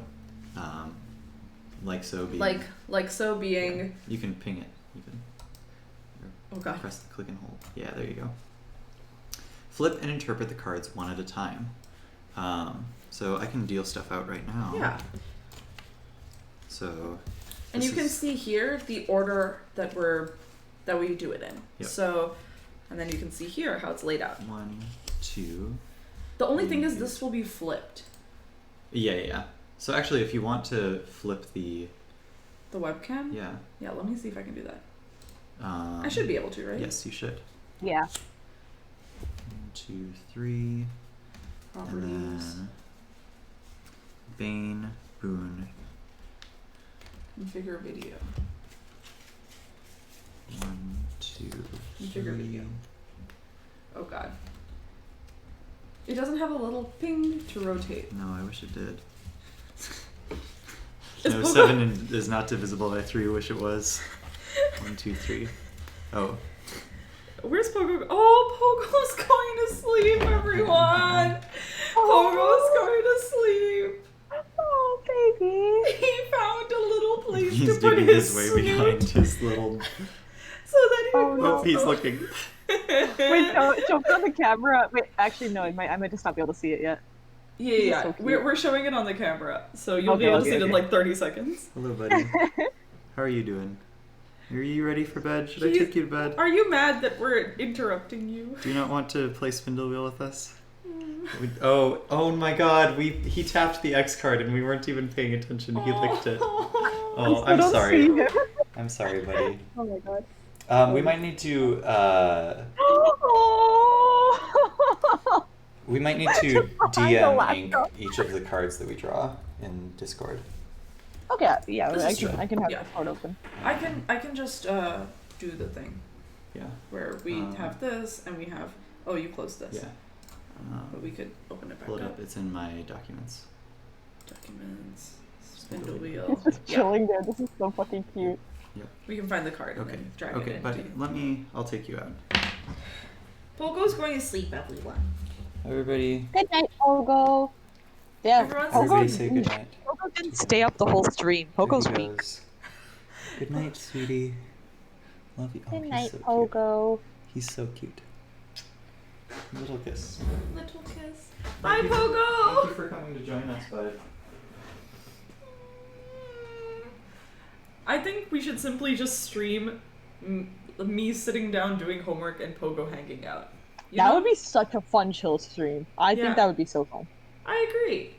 Speaker 2: Like so being...
Speaker 1: Like so being...
Speaker 2: Yeah. You can ping it, even.
Speaker 1: Okay.
Speaker 2: Press the click and hold. Yeah, there you go. Flip and interpret the cards one at a time. So I can deal stuff out right now.
Speaker 1: Yeah.
Speaker 2: So...
Speaker 1: And you can see here the order that we do it in.
Speaker 2: Yep.
Speaker 1: So, and then you can see here how it's laid out.
Speaker 2: 1, 2...
Speaker 1: The only thing is this will be flipped.
Speaker 2: Yeah. So actually, if you want to flip the
Speaker 1: webcam?
Speaker 2: Yeah,
Speaker 1: let me see if I can do that. I should be able to, right?
Speaker 2: Yes, you should.
Speaker 3: Yeah.
Speaker 2: 1, 2, 3.
Speaker 1: Properties.
Speaker 2: And then Bane, Boone.
Speaker 1: Configure video.
Speaker 2: 1, 2,
Speaker 1: Configure
Speaker 2: 3.
Speaker 1: video. Oh god. It doesn't have a little ping to rotate.
Speaker 2: No, I wish it did.
Speaker 1: Is
Speaker 2: No,
Speaker 1: Pogo-
Speaker 2: 7 is not divisible by 3. Wish it was. 1, 2, 3. Oh.
Speaker 1: Where's Pogo? Oh, Pogo's going to sleep, everyone! Pogo's going to sleep!
Speaker 3: Oh, baby!
Speaker 1: He found a little place
Speaker 2: He's
Speaker 1: to put
Speaker 2: digging
Speaker 1: his
Speaker 2: his way
Speaker 1: snoot
Speaker 2: behind his little...
Speaker 1: so that he
Speaker 3: Oh,
Speaker 1: can
Speaker 3: no.
Speaker 2: Oh, he's looking.
Speaker 3: Wait, show it on the camera. Wait, actually, no, I might just not be able to see it yet.
Speaker 1: Yeah.
Speaker 3: So cute.
Speaker 1: We're showing it on the camera, so you'll be
Speaker 3: Okay,
Speaker 1: able to see it in
Speaker 3: okay.
Speaker 1: like 30 seconds.
Speaker 2: Hello, buddy. How are you doing? Are you ready for bed? Should I
Speaker 1: He's-
Speaker 2: take you to bed?
Speaker 1: Are you mad that we're interrupting you?
Speaker 2: Do you not want to play Spindlewheel with us? Oh my god, he tapped the X card and we weren't even paying attention. He licked it. Oh,
Speaker 3: I
Speaker 2: I'm
Speaker 3: don't
Speaker 2: sorry.
Speaker 3: see him.
Speaker 2: I'm sorry, buddy.
Speaker 3: Oh my god.
Speaker 2: We might need to
Speaker 3: Oh!
Speaker 2: we might need to
Speaker 3: Behind the
Speaker 2: DM Ink
Speaker 3: laptop.
Speaker 2: each of the cards that we draw in Discord.
Speaker 3: Okay, yeah,
Speaker 1: This is true.
Speaker 3: I can have
Speaker 1: Yeah.
Speaker 3: the card open.
Speaker 1: I can just do the thing
Speaker 2: Yeah.
Speaker 1: where we have this and we have. Oh, you closed this.
Speaker 2: Yeah.
Speaker 1: But we could open it back
Speaker 2: Pull it
Speaker 1: up.
Speaker 2: up. It's in my documents.
Speaker 1: Documents.
Speaker 2: Spindle
Speaker 3: It's
Speaker 1: Spindlewheel.
Speaker 3: just chilling there. This is so fucking cute.
Speaker 1: We can find the card and
Speaker 2: Okay.
Speaker 1: then drag it
Speaker 2: Okay,
Speaker 1: in.
Speaker 2: buddy. I'll take you out.
Speaker 1: Pogo's going to sleep, everyone.
Speaker 2: Everybody.
Speaker 3: Good night, Pogo. Yeah,
Speaker 1: Everyone
Speaker 2: Everybody
Speaker 1: says
Speaker 2: say good night.
Speaker 3: Pogo didn't stay up the whole stream. Pogo's
Speaker 2: There he
Speaker 3: weak.
Speaker 2: goes. Good night, sweetie. Love you. Oh,
Speaker 3: Good
Speaker 2: he's
Speaker 3: night,
Speaker 2: so cute.
Speaker 3: Pogo.
Speaker 2: He's so cute. Little kiss.
Speaker 1: little kiss. Bye,
Speaker 2: Thank
Speaker 1: Pogo!
Speaker 2: you for coming to join us, bud.
Speaker 1: I think we should simply just stream me sitting down doing homework and Pogo hanging out. You
Speaker 3: That
Speaker 1: know?
Speaker 3: would be such a fun chill stream. I
Speaker 1: Yeah.
Speaker 3: think that would be so fun.
Speaker 1: I agree.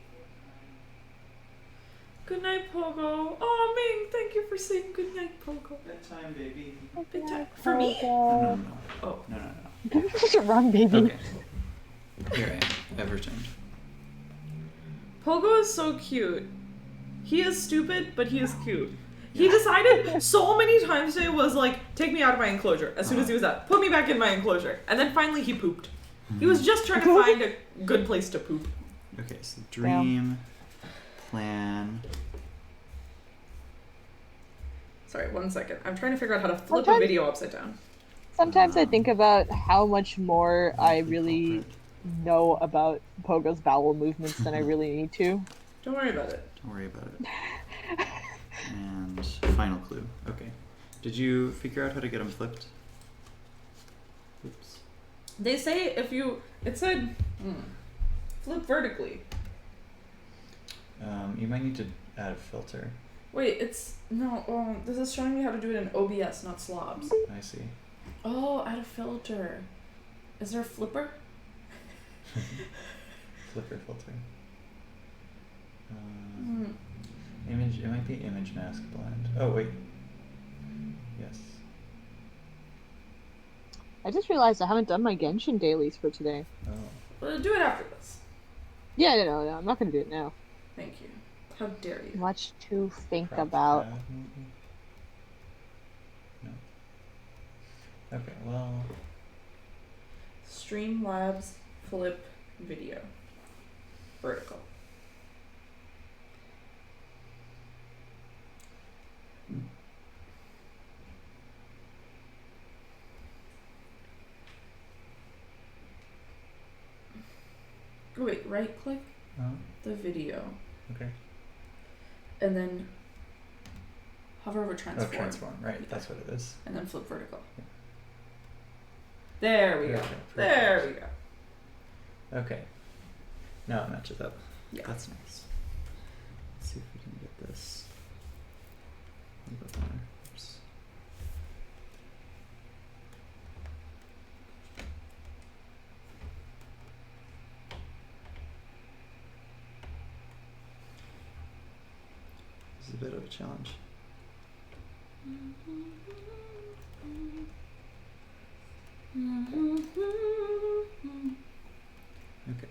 Speaker 1: Good night, Pogo. Oh, Ming, thank you for saying good night, Pogo.
Speaker 2: Bedtime, baby.
Speaker 1: Bedtime. For me?
Speaker 2: No.
Speaker 1: Oh.
Speaker 2: No.
Speaker 3: You're such a run, baby.
Speaker 2: Okay. Here I am. I've returned.
Speaker 1: Pogo is so cute. He is stupid, but he is cute. He decided so many times today was like, take me out of my enclosure. As soon as he was out, put me back in my enclosure. And then finally he pooped. He was just trying to find a good place to poop.
Speaker 2: Okay, so dream, plan.
Speaker 1: Sorry, 1 second. I'm trying to figure out how to flip a
Speaker 3: Sometimes-
Speaker 1: video upside down.
Speaker 3: Sometimes I think about how much more I really know about Pogo's bowel movements than I really need to.
Speaker 1: Don't worry about it.
Speaker 2: Don't worry about it. And final clue. Okay. Did you figure out how to get them flipped? Oops.
Speaker 1: They say if you... It said... flip vertically.
Speaker 2: You might need to add a filter.
Speaker 1: Wait, it's... No, this is showing me how to do it in OBS, not slobs.
Speaker 2: I see.
Speaker 1: Oh, add a filter. Is there a flipper?
Speaker 2: Flipper filter. Image. It might be image mask blend. Oh wait. Yes.
Speaker 3: I just realized I haven't done my Genshin dailies for today.
Speaker 2: Oh.
Speaker 1: Well, do it after this.
Speaker 3: Yeah, no, I'm not gonna do it now.
Speaker 1: Thank you. How dare you?
Speaker 3: Much to think
Speaker 2: Cropped
Speaker 3: about.
Speaker 2: pad, maybe? No. Okay. Well.
Speaker 1: Streamlabs flip video. Vertical. Oh, wait, right click the video
Speaker 2: Okay.
Speaker 1: and then hover over transform.
Speaker 2: Oh, transform. Right. That's what it is.
Speaker 1: And then flip vertical. There we go.
Speaker 2: Okay,
Speaker 1: There we
Speaker 2: perfect.
Speaker 1: go.
Speaker 2: Okay. Now it matches up.
Speaker 1: Yeah.
Speaker 2: That's nice. Let's see if we can get this. A little bit better. Oops. This is a bit of a challenge. Okay.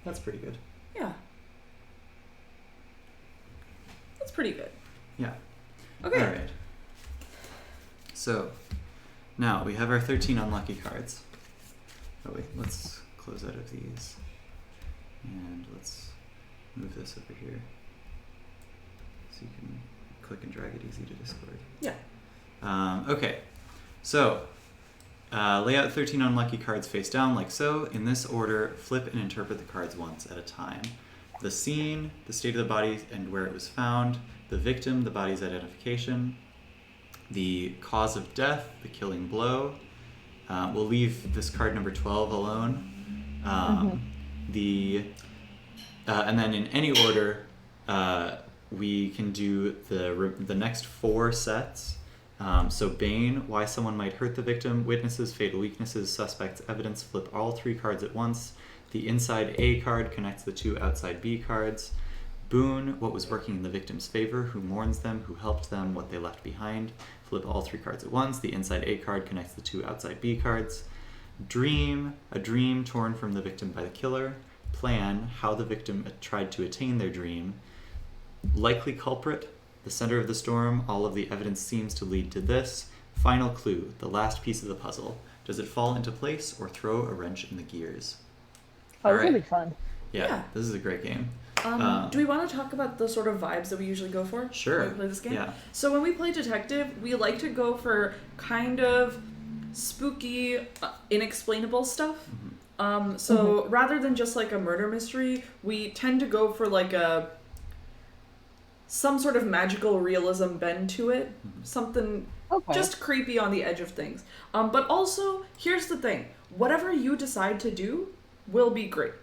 Speaker 2: That's pretty good.
Speaker 1: Yeah. That's pretty good.
Speaker 2: Yeah.
Speaker 1: Okay.
Speaker 2: All right. So, now we have our 13 unlucky cards. Oh wait, let's close out of these. And let's move this over here. So you can click and drag it easy to Discord.
Speaker 1: Yeah.
Speaker 2: Okay. So, lay out 13 unlucky cards face down like so. In this order, flip and interpret the cards once at a time. The scene, the state of the body and where it was found, the victim, the body's identification, the cause of death, the killing blow. We'll leave this card number 12 alone. And then in any order, we can do the next 4 sets. So Bane, why someone might hurt the victim, witnesses, fatal weaknesses, suspects, evidence, flip all 3 cards at once. The inside A card connects the 2 outside B cards. Boon, what was working in the victim's favor, who mourns them, who helped them, what they left behind. Flip all 3 cards at once. The inside A card connects the 2 outside B cards. Dream, a dream torn from the victim by the killer. Plan, how the victim tried to attain their dream. Likely culprit, the center of the storm, all of the evidence seems to lead to this. Final clue, the last piece of the puzzle. Does it fall into place or throw a wrench in the gears?
Speaker 3: Oh,
Speaker 2: All
Speaker 3: it's gonna be
Speaker 2: right.
Speaker 3: fun.
Speaker 2: Yeah, this is a great game.
Speaker 1: Do we want to talk about the sort of vibes that we usually go for
Speaker 2: Sure.
Speaker 1: when we play this game?
Speaker 2: Yeah.
Speaker 1: So when we play detective, we like to go for kind of spooky, inexplainable stuff. So rather than just like a murder mystery, we tend to go for like some sort of magical realism bend to it. Something just creepy on the edge of things. But also, here's the thing. Whatever you decide to do will be great.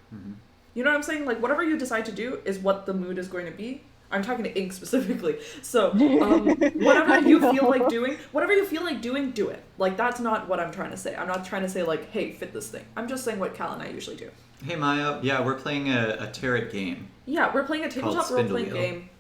Speaker 1: You know what I'm saying? Like, whatever you decide to do is what the mood is going to be. I'm talking to Ink specifically. So, whatever you feel like doing, do it. Like, that's not what I'm trying to say. I'm not trying to say, like, hey, fit this thing. I'm just saying what Cal and I usually do.
Speaker 2: Hey, Maya. Yeah, we're playing a tarot game.
Speaker 1: Yeah, we're playing a tabletop
Speaker 2: Called
Speaker 1: role-playing
Speaker 2: Spindlewheel.
Speaker 1: game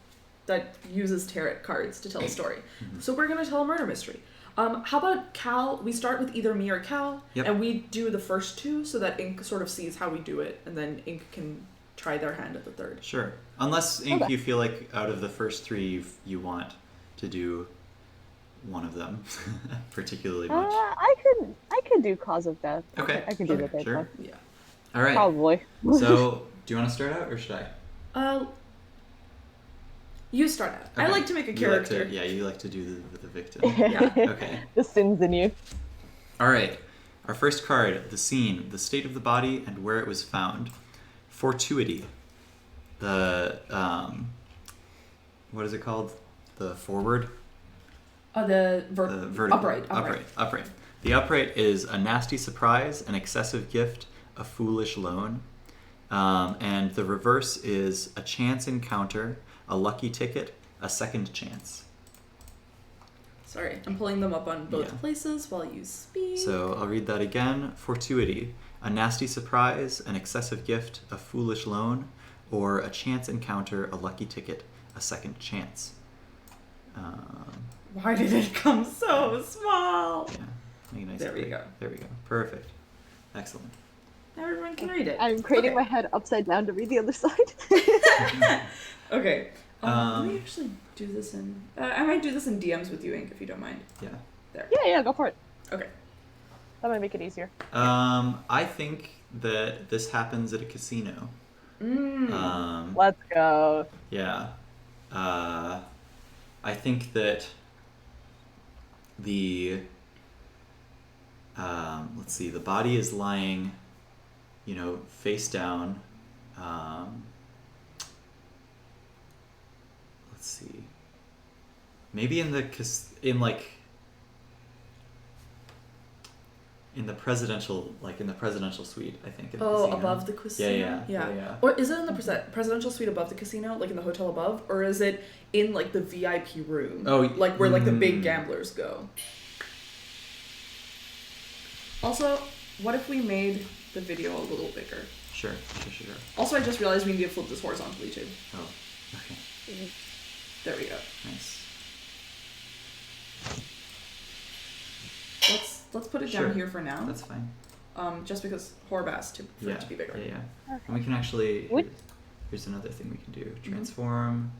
Speaker 1: that uses tarot cards to tell a story. So we're going to tell a murder mystery. How about Cal? We start with either me or Cal, and we do the first two so that Ink sort of sees how we do it, and then Ink can try their hand at the third.
Speaker 2: Sure. Unless, Ink, you feel like out of the first three, you want to do one of them particularly much.
Speaker 3: I could do cause of death.
Speaker 2: Okay.
Speaker 3: I could do the third
Speaker 2: Sure.
Speaker 3: one.
Speaker 1: Yeah.
Speaker 2: All right.
Speaker 3: Probably.
Speaker 2: So, do you want to start out or should I?
Speaker 1: You start out. I
Speaker 2: Okay.
Speaker 1: like to make a
Speaker 2: You like
Speaker 1: character.
Speaker 2: you like to do the victim.
Speaker 1: Yeah.
Speaker 2: Okay.
Speaker 3: The sins in you.
Speaker 2: All right. Our first card, the scene, the state of the body, and where it was found. Fortuity. The, what is it called? The forward?
Speaker 1: The
Speaker 2: vertical. Upright. The upright is a nasty surprise, an excessive gift, a foolish loan. And the reverse is a chance encounter, a lucky ticket, a second chance.
Speaker 1: Sorry, I'm pulling them up on both places while you speak.
Speaker 2: So I'll read that again. Fortuity, a nasty surprise, an excessive gift, a foolish loan, or a chance encounter, a lucky ticket, a second chance.
Speaker 1: Why did it come so small?
Speaker 2: Yeah, make a nice
Speaker 1: There we
Speaker 2: break.
Speaker 1: go.
Speaker 2: There we go. Perfect. Excellent.
Speaker 1: Now everyone can read it.
Speaker 3: I'm craning my head upside down to read the other side.
Speaker 1: Okay. Let me actually do this in... I might do this in DMs with you, Ink, if you don't mind.
Speaker 2: Yeah.
Speaker 1: There.
Speaker 3: Yeah, go for it.
Speaker 1: Okay.
Speaker 3: That might make it easier.
Speaker 2: I think that this happens at a casino.
Speaker 3: Let's go.
Speaker 2: Yeah. I think that the let's see, the body is lying, face down. Let's see. Maybe in the presidential suite, I think. In the casino.
Speaker 1: Above the casino?
Speaker 2: Yeah.
Speaker 1: Or is it in the presidential suite above the casino, like in the hotel above? Or is it in, like, the VIP room?
Speaker 2: Oh,
Speaker 1: like, where, like, the big gamblers go? Also, what if we made the video a little bigger?
Speaker 2: Sure.
Speaker 1: Also, I just realized we need to flip this horizontally, too.
Speaker 2: Oh, okay.
Speaker 1: There we go.
Speaker 2: Nice.
Speaker 1: Let's put it
Speaker 2: Sure.
Speaker 1: down here for now.
Speaker 2: That's fine.
Speaker 1: Just because Horbass for it to be bigger.
Speaker 2: Yeah.
Speaker 3: Okay.
Speaker 2: And we can actually...
Speaker 3: What?
Speaker 2: Here's another thing we can do. Transform.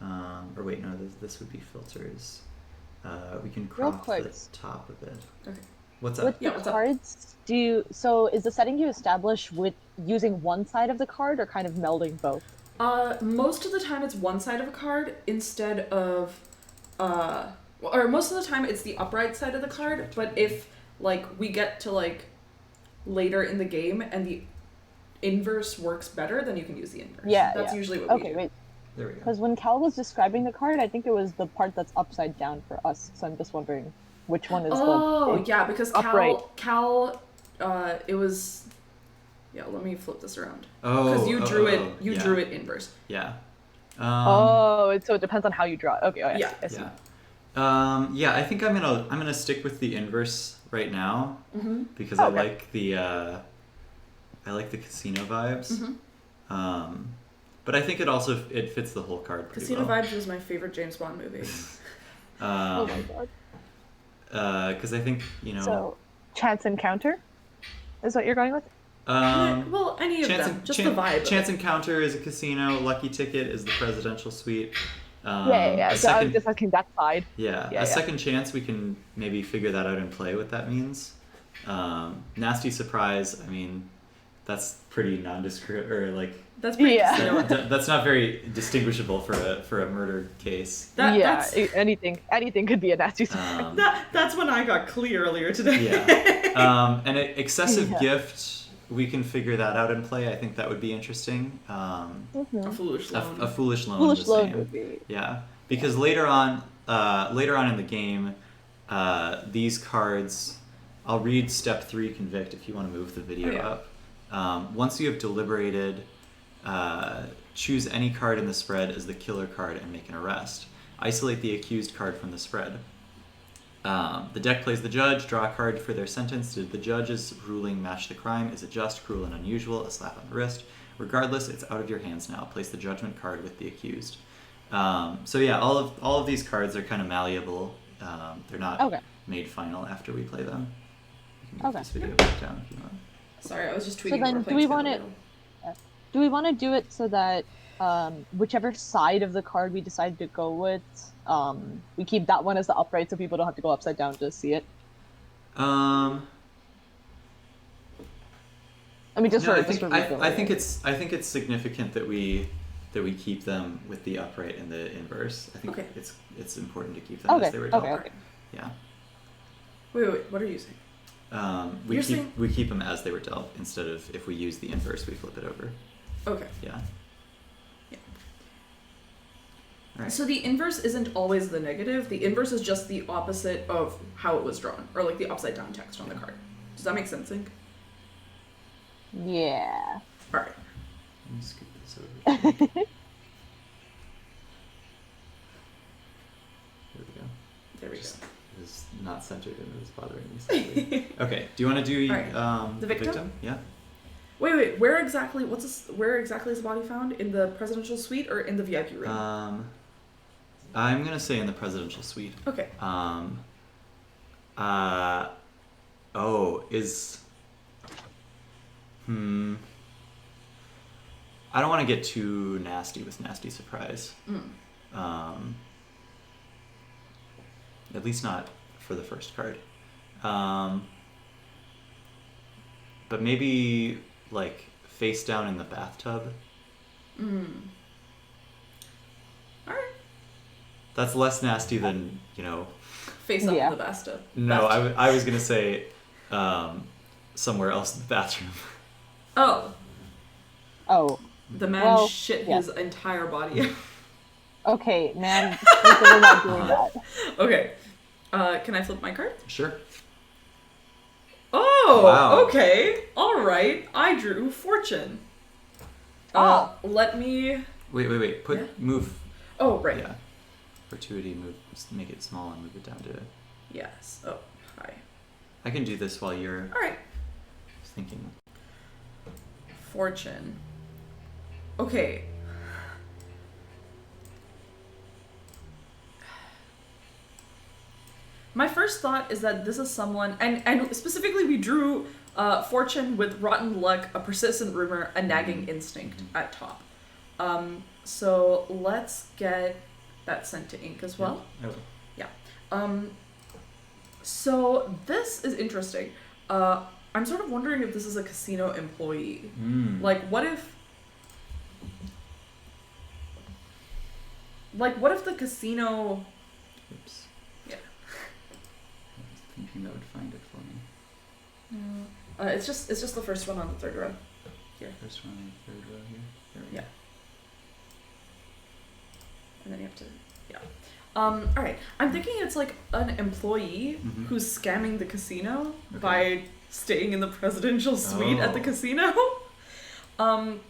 Speaker 2: Or wait, no, this would be filters. We can crop
Speaker 3: quick.
Speaker 2: the top of it.
Speaker 1: Okay.
Speaker 2: What's up?
Speaker 3: With
Speaker 1: Yeah,
Speaker 3: the
Speaker 1: what's up?
Speaker 3: cards, is the setting you establish with using one side of the card or kind of melding both?
Speaker 1: Most of the time it's one side of a card instead of, or most of the time it's the upright side of the card, but if, like, we get to, like, later in the game and the inverse works better, then you can use the inverse.
Speaker 3: Yeah,
Speaker 1: That's usually what we do.
Speaker 3: Okay, wait.
Speaker 2: There we go.
Speaker 3: Because when Cal was describing the card, I think it was the part that's upside down for us. So I'm just wondering which one is
Speaker 1: Oh,
Speaker 3: the...
Speaker 1: yeah, because
Speaker 3: upright.
Speaker 1: Cal, it was... Yeah, let me flip this around.
Speaker 2: Oh,
Speaker 1: Because you drew it. You
Speaker 2: yeah.
Speaker 1: drew it inverse.
Speaker 2: Yeah.
Speaker 3: so it depends on how you draw it. Okay, I
Speaker 1: Yeah.
Speaker 3: see.
Speaker 2: Yeah. I think I'm gonna stick with the inverse right now because I like the casino vibes. But I think it fits the whole card pretty
Speaker 1: Casino
Speaker 2: well.
Speaker 1: Vibes was my favorite James Bond movie.
Speaker 3: Oh my god.
Speaker 2: Because I think
Speaker 3: So, chance encounter is what you're going with?
Speaker 1: Well, any of them. Just the vibe.
Speaker 2: Chance encounter is a casino. Lucky ticket is the presidential suite.
Speaker 3: Yeah. So I was just looking that side.
Speaker 2: Yeah, second chance, we can maybe figure that out and play what that means. Nasty surprise, I mean, that's pretty nondescript, or like
Speaker 1: That's pretty
Speaker 3: Yeah.
Speaker 1: casino.
Speaker 2: that's not very distinguishable for a murder case.
Speaker 1: That's
Speaker 3: anything could be a nasty surprise.
Speaker 1: that's when I got clear earlier today.
Speaker 2: Yeah. And excessive
Speaker 3: Yeah.
Speaker 2: gift, we can figure that out in play. I think that would be interesting.
Speaker 1: A foolish loan.
Speaker 2: A foolish loan.
Speaker 3: Foolish
Speaker 2: is the
Speaker 3: loan
Speaker 2: same.
Speaker 3: would be.
Speaker 2: Yeah, because later on in the game, these cards. I'll read step 3, convict, if you want to move the video up. Once you have deliberated, choose any card in the spread as the killer card and make an arrest. Isolate the accused card from the spread. The deck plays the judge, draw a card for their sentence. Did the judge's ruling match the crime? Is it just, cruel, and unusual? A slap on the wrist. Regardless, it's out of your hands now. Place the judgment card with the accused. So yeah, all of these cards are kind of malleable. They're not made final after we play them. You can move this video back down if you want.
Speaker 1: Sorry, I was just tweeting.
Speaker 3: So then, do we want to do it so that whichever side of the card we decide to go with, we keep that one as the upright, so people don't have to go upside down to see it? I mean,
Speaker 2: I think it's significant that we keep them with the upright and the inverse. I think it's important to keep them as they were dealt.
Speaker 3: Okay.
Speaker 2: Yeah.
Speaker 1: Wait, what are you saying?
Speaker 2: We keep them as they were dealt instead of, if we use the inverse, we flip it over.
Speaker 1: Okay.
Speaker 2: Yeah. Right.
Speaker 1: So the inverse isn't always the negative. The inverse is just the opposite of how it was drawn, or like the upside down text on the card. Does that make sense, Ink?
Speaker 3: Yeah.
Speaker 1: All right.
Speaker 2: Let me scoot this over. There we go. It is not centered and it is bothering me slightly. Okay. Do you want to do
Speaker 1: the victim?
Speaker 2: Yeah.
Speaker 1: Wait. Where exactly is the body found? In the presidential suite or in the VIP room?
Speaker 2: I'm gonna say in the presidential suite.
Speaker 1: Okay.
Speaker 2: I don't want to get too nasty with nasty surprise. At least not for the first card. But maybe like face down in the bathtub.
Speaker 1: Alright.
Speaker 2: That's less nasty than,
Speaker 1: Face up in the bathtub.
Speaker 2: No, I was gonna say somewhere else in the bathroom.
Speaker 3: Oh.
Speaker 1: The man shit his entire body.
Speaker 3: Okay, man, we're not doing that.
Speaker 1: Okay. Can I flip my card?
Speaker 2: Sure.
Speaker 1: Oh,
Speaker 2: wow.
Speaker 1: Okay. All right. I drew fortune. Let me...
Speaker 2: Wait. Move.
Speaker 1: Oh, right.
Speaker 2: Yeah. Fortuity, move. Just make it small and move it down to...
Speaker 1: Yes. Oh, hi.
Speaker 2: I can do this while you're...
Speaker 1: All right.
Speaker 2: Thinking.
Speaker 1: Fortune. Okay. My first thought is that this is someone, and specifically we drew fortune with rotten luck, a persistent rumor, a nagging instinct at top. So let's get that sent to Ink as well. Yeah. So this is interesting. I'm sort of wondering if this is a casino employee. Like, what if the casino...
Speaker 2: Oops.
Speaker 1: Yeah.
Speaker 2: I was thinking that would find it for me.
Speaker 1: No. It's just the first one on the third row. Here.
Speaker 2: First one on the third row here. There we go.
Speaker 1: And then you have to... Yeah. Alright. I'm thinking it's like an employee who's scamming the casino by staying in the presidential suite at the casino. Okay.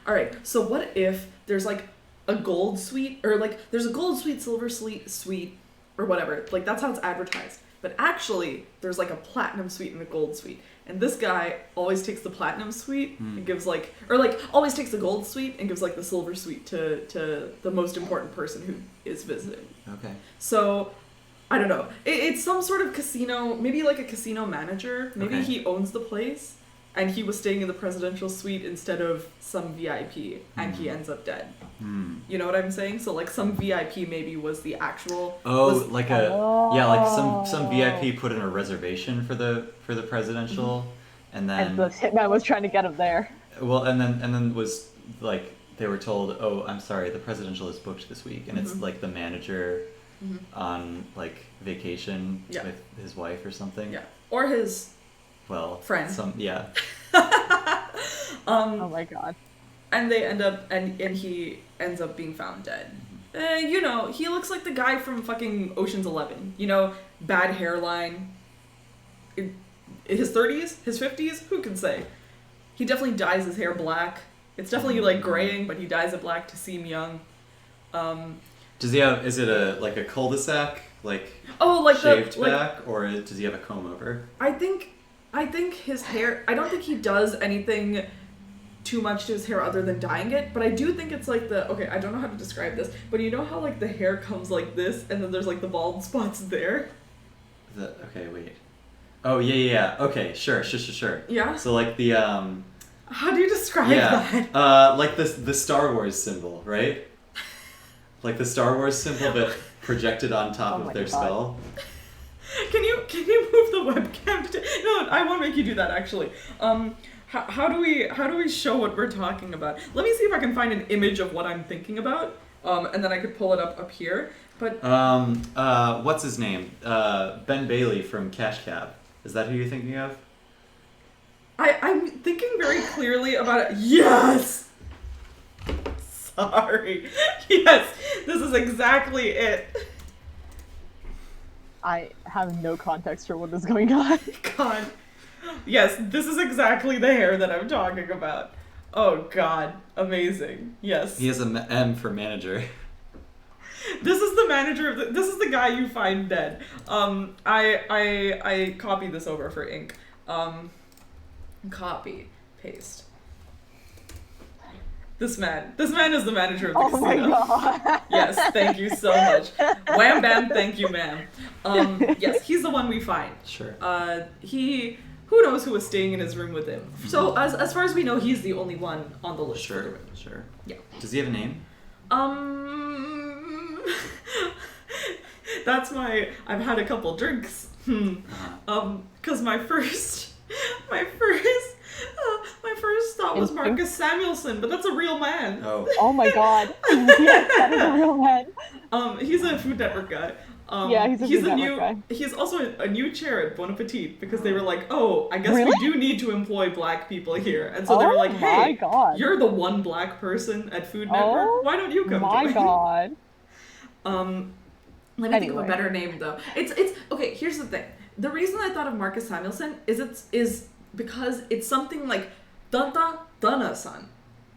Speaker 1: All right. So what if there's like a gold suite, or like there's a gold suite, silver suite, or whatever. Like that's how it's advertised. But actually, there's like a platinum suite and a gold suite. And this guy always takes the platinum suite and gives always takes the gold suite and gives like the silver suite to the most important person who is visiting.
Speaker 2: Okay.
Speaker 1: So, I don't know. It's some sort of casino, maybe like a casino manager. Maybe he owns the place and he was staying in the presidential suite instead of some VIP, and he ends up dead. You know what I'm saying? So like some VIP maybe was the actual.
Speaker 2: Like some VIP put in a reservation for the presidential, and then
Speaker 3: And the hitman was trying to get him there.
Speaker 2: well, and then was like they were told, oh, I'm sorry, the presidential is booked this week, and it's like the manager on like vacation with his wife or something.
Speaker 1: Yeah, or his friend.
Speaker 3: Oh my god.
Speaker 1: And they end up, and he ends up being found dead. You know, he looks like the guy from fucking Ocean's 11. You know, bad hairline. In his 30s? His 50s? Who can say? He definitely dyes his hair black. It's definitely like graying, but he dyes it black to seem young.
Speaker 2: Does he have, is it a cul-de-sac? Like, shaved back? Or does he have a comb over?
Speaker 1: I think his hair, I don't think he does anything too much to his hair other than dyeing it, but I do think it's like okay, I don't know how to describe this, but you know how like the hair comes like this and then there's like the bald spots there?
Speaker 2: Okay, wait. Oh, yeah. Okay, sure.
Speaker 1: Yeah?
Speaker 2: So like the,
Speaker 1: how do you describe that?
Speaker 2: Like the Star Wars symbol, right? Like the Star Wars symbol but projected on top of their skull.
Speaker 1: Can you move the webcam No, I won't make you do that actually. How do we show what we're talking about? Let me see if I can find an image of what I'm thinking about. And then I could pull it up here. But
Speaker 2: what's his name? Ben Bailey from Cash Cab. Is that who you're thinking of?
Speaker 1: I'm thinking very clearly about it. Yes! Sorry. Yes, this is exactly it.
Speaker 3: I have no context for what is going on.
Speaker 1: God. Yes, this is exactly the hair that I'm talking about. Oh God, amazing. Yes.
Speaker 2: He has an M for manager.
Speaker 1: This is the manager of this is the guy you find dead. I copied this over for ink. Copy, paste. This man is the manager of the casino.
Speaker 3: Oh my god.
Speaker 1: Yes, thank you so much. Wham bam, thank you, ma'am. Yes, he's the one we find.
Speaker 2: Sure.
Speaker 1: Who knows who was staying in his room with him. So as far as we know, he's the only one on the list.
Speaker 2: Sure.
Speaker 1: Yeah.
Speaker 2: Does he have a name?
Speaker 1: That's I've had a couple drinks. Cause my first thought was Marcus Samuelson, but that's a real man.
Speaker 3: Oh my god. Yes, that is a real man.
Speaker 1: He's a Food Network guy.
Speaker 3: Yeah, he's a Food Network guy.
Speaker 1: He's also a new chair at Bon Appetit because they were like, oh, I guess we do need to employ black people here. And so they were like, hey, you're the one black person at Food Network. Why don't you come
Speaker 3: join? My god.
Speaker 1: Let me think of a better name though. It's okay, here's the thing. The reason I thought of Marcus Samuelson is because it's something like Dana-san.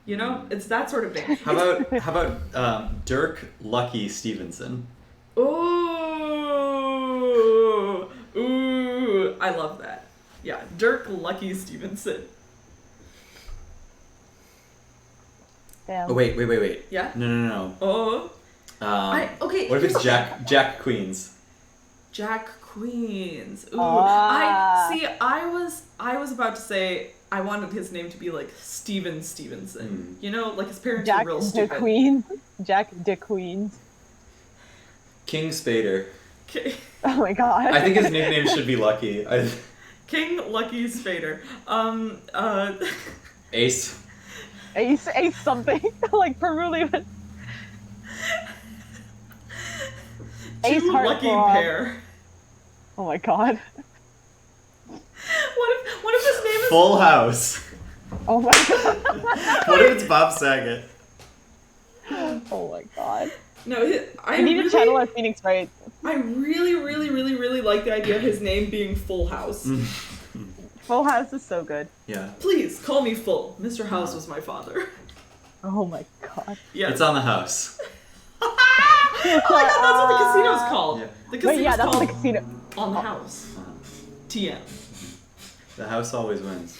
Speaker 1: You know? It's that sort of thing.
Speaker 2: How about Dirk Lucky Stevenson?
Speaker 1: Ooh, I love that. Yeah, Dirk Lucky Stevenson.
Speaker 3: Damn.
Speaker 2: Oh wait.
Speaker 1: Yeah?
Speaker 2: No.
Speaker 1: Oh. Okay.
Speaker 2: What if it's Jack Queens?
Speaker 1: Jack Queens. Ooh. I was about to say I wanted his name to be like Steven Stevenson. You know, like his parents were real stupid.
Speaker 3: Jack de Queens.
Speaker 2: King Spader.
Speaker 3: Oh my god.
Speaker 2: I think his nickname should be Lucky.
Speaker 1: King Lucky Spader.
Speaker 2: Ace
Speaker 3: something. Like Peruvian. Ace
Speaker 1: Two lucky pair.
Speaker 3: Oh my god.
Speaker 1: What if his name is
Speaker 2: Full House?
Speaker 3: Oh my god.
Speaker 2: What if it's Bob Saget?
Speaker 3: Oh my god.
Speaker 1: No,
Speaker 3: I need to channel our Phoenix right.
Speaker 1: I really like the idea of his name being Full House.
Speaker 3: Full House is so good.
Speaker 2: Yeah.
Speaker 1: Please call me Full. Mr. House was my father.
Speaker 3: Oh my god.
Speaker 1: Yes.
Speaker 2: It's on the house.
Speaker 1: Oh my god, that's what the casino's called.
Speaker 2: Yeah.
Speaker 1: The casino's
Speaker 3: that's
Speaker 1: called
Speaker 3: what the casino.
Speaker 1: On the House. TM.
Speaker 2: The house always wins.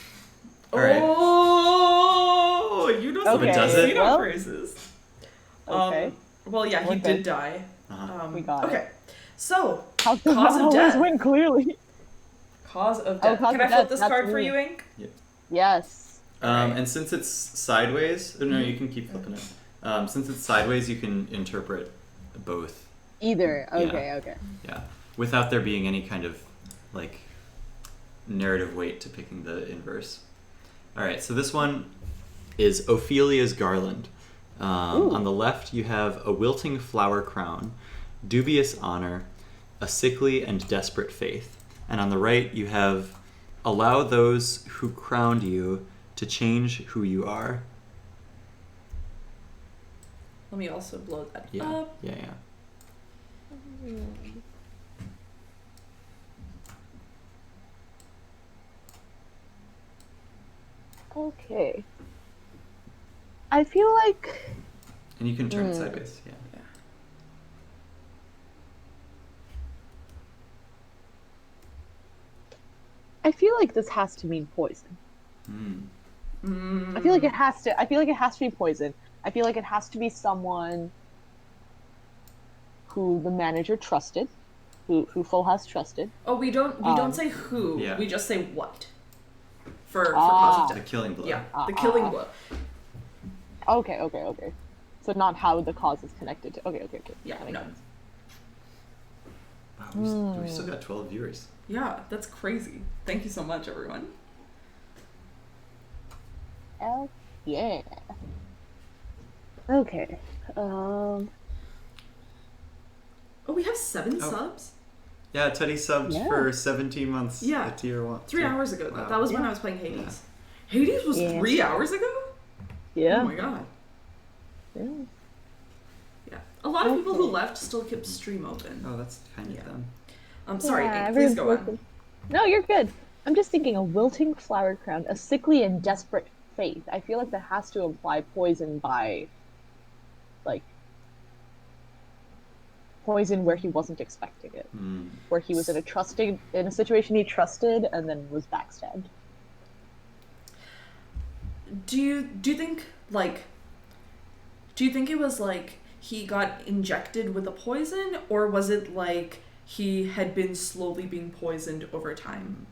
Speaker 1: Alright. Oh, you know some casino phrases.
Speaker 3: Okay.
Speaker 1: Well, yeah, he did die.
Speaker 3: We got it.
Speaker 1: Okay. So,
Speaker 3: cause
Speaker 1: of death.
Speaker 3: Win clearly.
Speaker 1: Cause of death. Can I flip this card for you, Ink?
Speaker 2: Yeah.
Speaker 3: Yes.
Speaker 2: And since it's sideways, no, you can keep flipping it. Since it's sideways, you can interpret both.
Speaker 3: Either. Okay,
Speaker 2: Yeah.
Speaker 3: okay.
Speaker 2: Yeah, without there being any kind of like narrative weight to picking the inverse. All right, so this one is Ophelia's Garland. On the left, you have a wilting flower crown, dubious honor, a sickly and desperate faith. And on the right, you have allow those who crowned you to change who you are.
Speaker 1: Let me also blow that
Speaker 2: Yeah,
Speaker 1: up.
Speaker 2: yeah.
Speaker 3: Okay. I feel like
Speaker 2: And you can turn it sideways. Yeah.
Speaker 3: I feel like this has to mean poison. I feel like it has to. I feel like it has to be poison. I feel like it has to be someone who the manager trusted, who Full House trusted.
Speaker 1: Oh, we don't say who.
Speaker 2: Yeah.
Speaker 1: We just say what. For cause of
Speaker 2: The
Speaker 1: death.
Speaker 2: killing blow.
Speaker 1: Yeah, the killing blow.
Speaker 3: Okay. So not how the cause is connected to. Okay.
Speaker 1: Yeah,
Speaker 3: That makes
Speaker 1: no.
Speaker 3: sense.
Speaker 2: Wow, we still got 12 viewers.
Speaker 1: Yeah, that's crazy. Thank you so much, everyone.
Speaker 3: Oh yeah. Okay.
Speaker 1: Oh, we have 7 subs?
Speaker 2: Yeah, Teddy subbed
Speaker 3: Yeah.
Speaker 2: for 17 months
Speaker 1: Yeah.
Speaker 2: at tier 1.
Speaker 1: 3 hours ago.
Speaker 2: Wow.
Speaker 1: That was when
Speaker 3: Yeah.
Speaker 1: I was playing Hades. Hades was
Speaker 3: Yeah.
Speaker 1: 3 hours ago?
Speaker 3: Yeah.
Speaker 1: Oh my god.
Speaker 3: Yeah.
Speaker 1: Yeah. A lot of people who
Speaker 3: Okay.
Speaker 1: left still kept stream open.
Speaker 2: Oh, that's kind of
Speaker 1: Yeah.
Speaker 2: them.
Speaker 1: I'm sorry,
Speaker 3: Yeah,
Speaker 1: Hank, please go
Speaker 3: everyone's
Speaker 1: on.
Speaker 3: No, you're good. I'm just thinking a wilting flower crown, a sickly and desperate faith. I feel like that has to imply poison by, like, poison where he wasn't expecting it, where he was in a situation he trusted and then was backstabbed.
Speaker 1: Do you think it was like he got injected with a poison, or was it like he had been slowly being poisoned over time?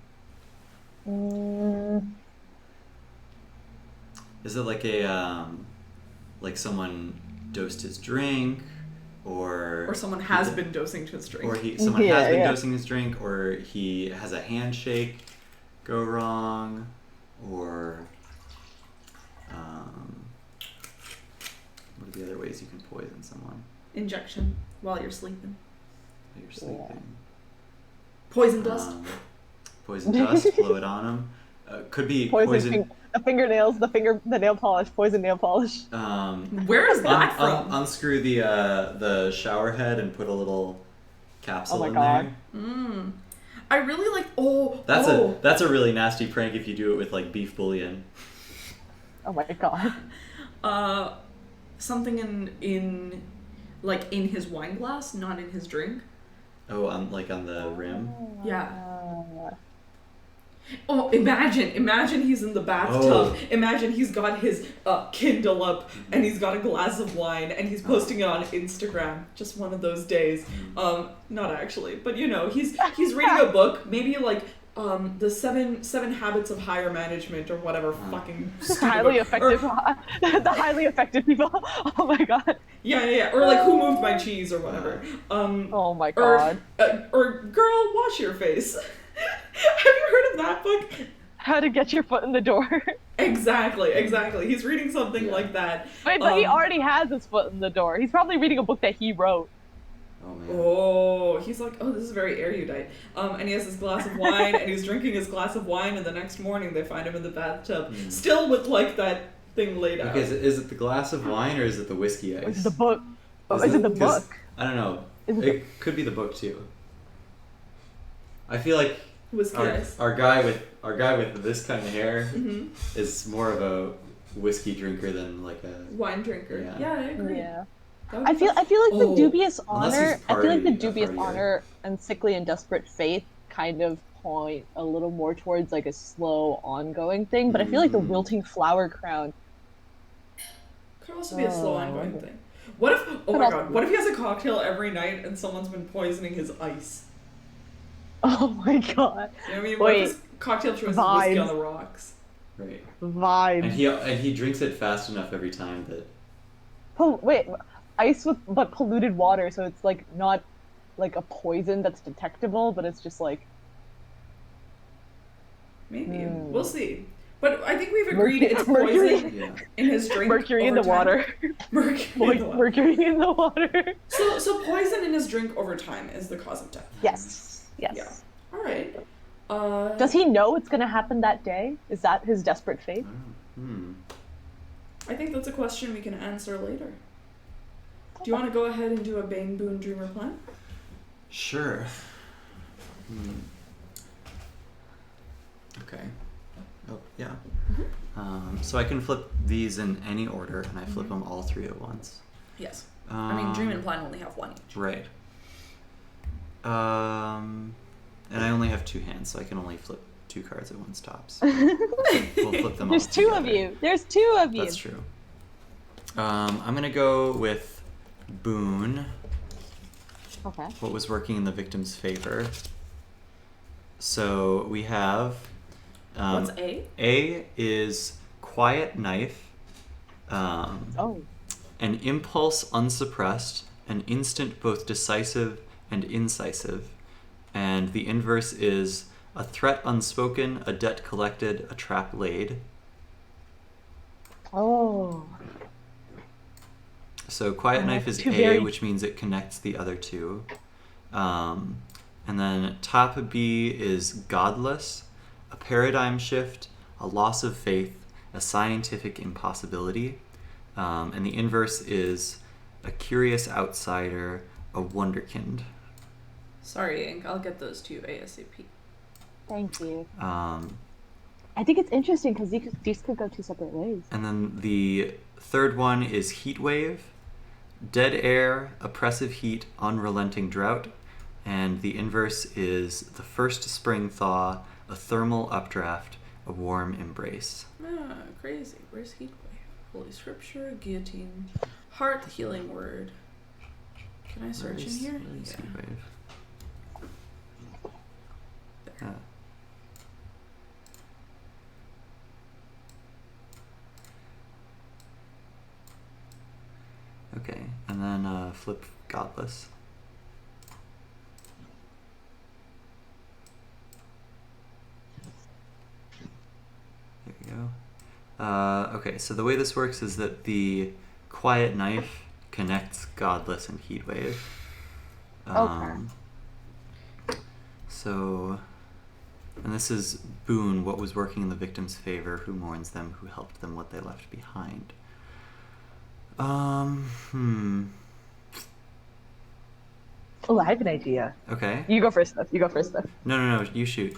Speaker 2: Is it like a like someone dosed his drink, or
Speaker 1: someone has been dosing his drink?
Speaker 2: or someone has been
Speaker 3: Yeah.
Speaker 2: dosing his drink, or he has a handshake go wrong, or what are the other ways you can poison someone
Speaker 1: Injection while you're sleeping.
Speaker 2: while you're sleeping?
Speaker 1: Poison dust.
Speaker 2: Poison dust, blow it on him. Could be poison.
Speaker 3: The fingernails, the nail polish, poison nail polish.
Speaker 1: Where is that from?
Speaker 2: Unscrew the shower head and put a little capsule in
Speaker 3: God.
Speaker 2: there.
Speaker 1: I really like.
Speaker 2: That's a really nasty prank if you do it with like beef bouillon.
Speaker 3: Oh my god.
Speaker 1: Something in his wine glass, not in his drink.
Speaker 2: Oh, on the rim.
Speaker 1: Yeah. Oh, imagine he's in the bathtub.
Speaker 2: Oh.
Speaker 1: Imagine he's got his Kindle up and he's got a glass of wine and he's posting it on Instagram. Just one of those days. Not actually, but he's reading a book, maybe like the seven habits of higher management or whatever fucking stupid
Speaker 3: Highly
Speaker 1: book.
Speaker 3: effective. The highly effective people. Oh my god.
Speaker 1: Yeah. Or like Who Moved My Cheese or whatever.
Speaker 3: Oh my god.
Speaker 1: Or Girl, Wash Your Face. Have you heard of that book?
Speaker 3: How to get your foot in the door.
Speaker 1: Exactly. He's reading something like that.
Speaker 3: Wait, but he already has his foot in the door. He's probably reading a book that he wrote.
Speaker 2: Oh man.
Speaker 1: Oh, he's like, this is very erudite. And he has his glass of wine, and he's drinking his glass of wine, and the next morning they find him in the bathtub, still with like that thing laid out.
Speaker 2: Okay, is it the glass of wine or is it the whiskey ice?
Speaker 3: Is it the book? Is it the
Speaker 2: 'cause-
Speaker 3: book?
Speaker 2: I don't know.
Speaker 3: Is it
Speaker 2: It could be the book too. I feel like
Speaker 1: Whiskey ice.
Speaker 2: our guy with this kind of hair is more of a whiskey drinker than like a
Speaker 1: Wine drinker. Yeah, I agree.
Speaker 3: Yeah.
Speaker 1: That would
Speaker 3: I
Speaker 1: be
Speaker 3: feel
Speaker 1: fun.
Speaker 3: like the dubious
Speaker 2: Unless
Speaker 3: honor.
Speaker 2: he's
Speaker 3: I feel like the
Speaker 2: a
Speaker 3: dubious
Speaker 2: partier.
Speaker 3: honor and sickly and desperate faith kind of point a little more towards like a slow, ongoing thing. But I feel like the wilting flower crown.
Speaker 1: Could also be a slow ongoing thing. What if? Oh my god! What if he has a cocktail every night and someone's been poisoning his ice?
Speaker 3: Oh my god.
Speaker 1: You know what I mean? What if his cocktail choice is whiskey
Speaker 3: vibes.
Speaker 1: on the rocks?
Speaker 2: Right.
Speaker 3: Vibes.
Speaker 2: And he drinks it fast enough every time that.
Speaker 3: Wait, ice with but polluted water, so it's like not like a poison that's detectable, but it's just like
Speaker 1: Maybe.
Speaker 3: Hmm.
Speaker 1: We'll see. But I think we've agreed it's
Speaker 3: Mercury.
Speaker 1: poison
Speaker 2: Yeah.
Speaker 1: in his drink.
Speaker 3: mercury in
Speaker 1: over
Speaker 3: the
Speaker 1: time.
Speaker 3: water.
Speaker 1: Mercury in the water.
Speaker 3: Mercury in the water.
Speaker 1: So poison in his drink over time is the cause of death.
Speaker 3: Yes. Yes.
Speaker 1: Yeah. All right.
Speaker 3: Does he know it's gonna happen that day? Is that his desperate fate?
Speaker 1: I think that's a question we can answer later. Do you want to go ahead and do a Bane Boon Dreamer plan?
Speaker 2: Sure. Okay. Oh, yeah. So I can flip these in any order, and I flip them all 3 at once.
Speaker 1: Yes. I mean, Dream and Plan only have 1 each.
Speaker 2: Right. And I only have 2 hands, so I can only flip 2 cards at once tops. We'll flip them
Speaker 3: There's
Speaker 2: all
Speaker 3: 2 of
Speaker 2: together.
Speaker 3: you. There's 2 of you.
Speaker 2: That's true. I'm gonna go with Boon.
Speaker 3: Okay.
Speaker 2: What was working in the victim's favor? So we have.
Speaker 1: What's A?
Speaker 2: A is Quiet Knife.
Speaker 3: Oh.
Speaker 2: An impulse unsuppressed, an instant both decisive and incisive. And the inverse is a threat unspoken, a debt collected, a trap laid.
Speaker 3: Oh.
Speaker 2: So Quiet Knife is
Speaker 3: two
Speaker 2: A,
Speaker 3: very-
Speaker 2: which means it connects the other 2. And then top B is Godless, a paradigm shift, a loss of faith, a scientific impossibility. And the inverse is a curious outsider, a wonderkind.
Speaker 1: Sorry, Ink. I'll get those to you ASAP.
Speaker 3: Thank you.
Speaker 2: I
Speaker 3: think it's interesting because these could go 2 separate ways.
Speaker 2: And then the third one is Heat Wave, dead air, oppressive heat, unrelenting drought. And the inverse is the first spring thaw, a thermal updraft, a warm embrace.
Speaker 1: Ah, crazy. Where's Heatwave? Holy Scripture, Guillotine, Heart, Healing Word. Can I search in here?
Speaker 2: Where is Heat Wave?
Speaker 1: There.
Speaker 2: Okay, and then flip Godless. There you go. Okay, so the way this works is that the Quiet Knife connects Godless and Heatwave.
Speaker 3: Okay.
Speaker 2: So, and this is Boon, what was working in the victim's favor, who mourns them, who helped them, what they left behind.
Speaker 3: Oh, I have an idea.
Speaker 2: Okay.
Speaker 3: You go first, though.
Speaker 2: No, you shoot.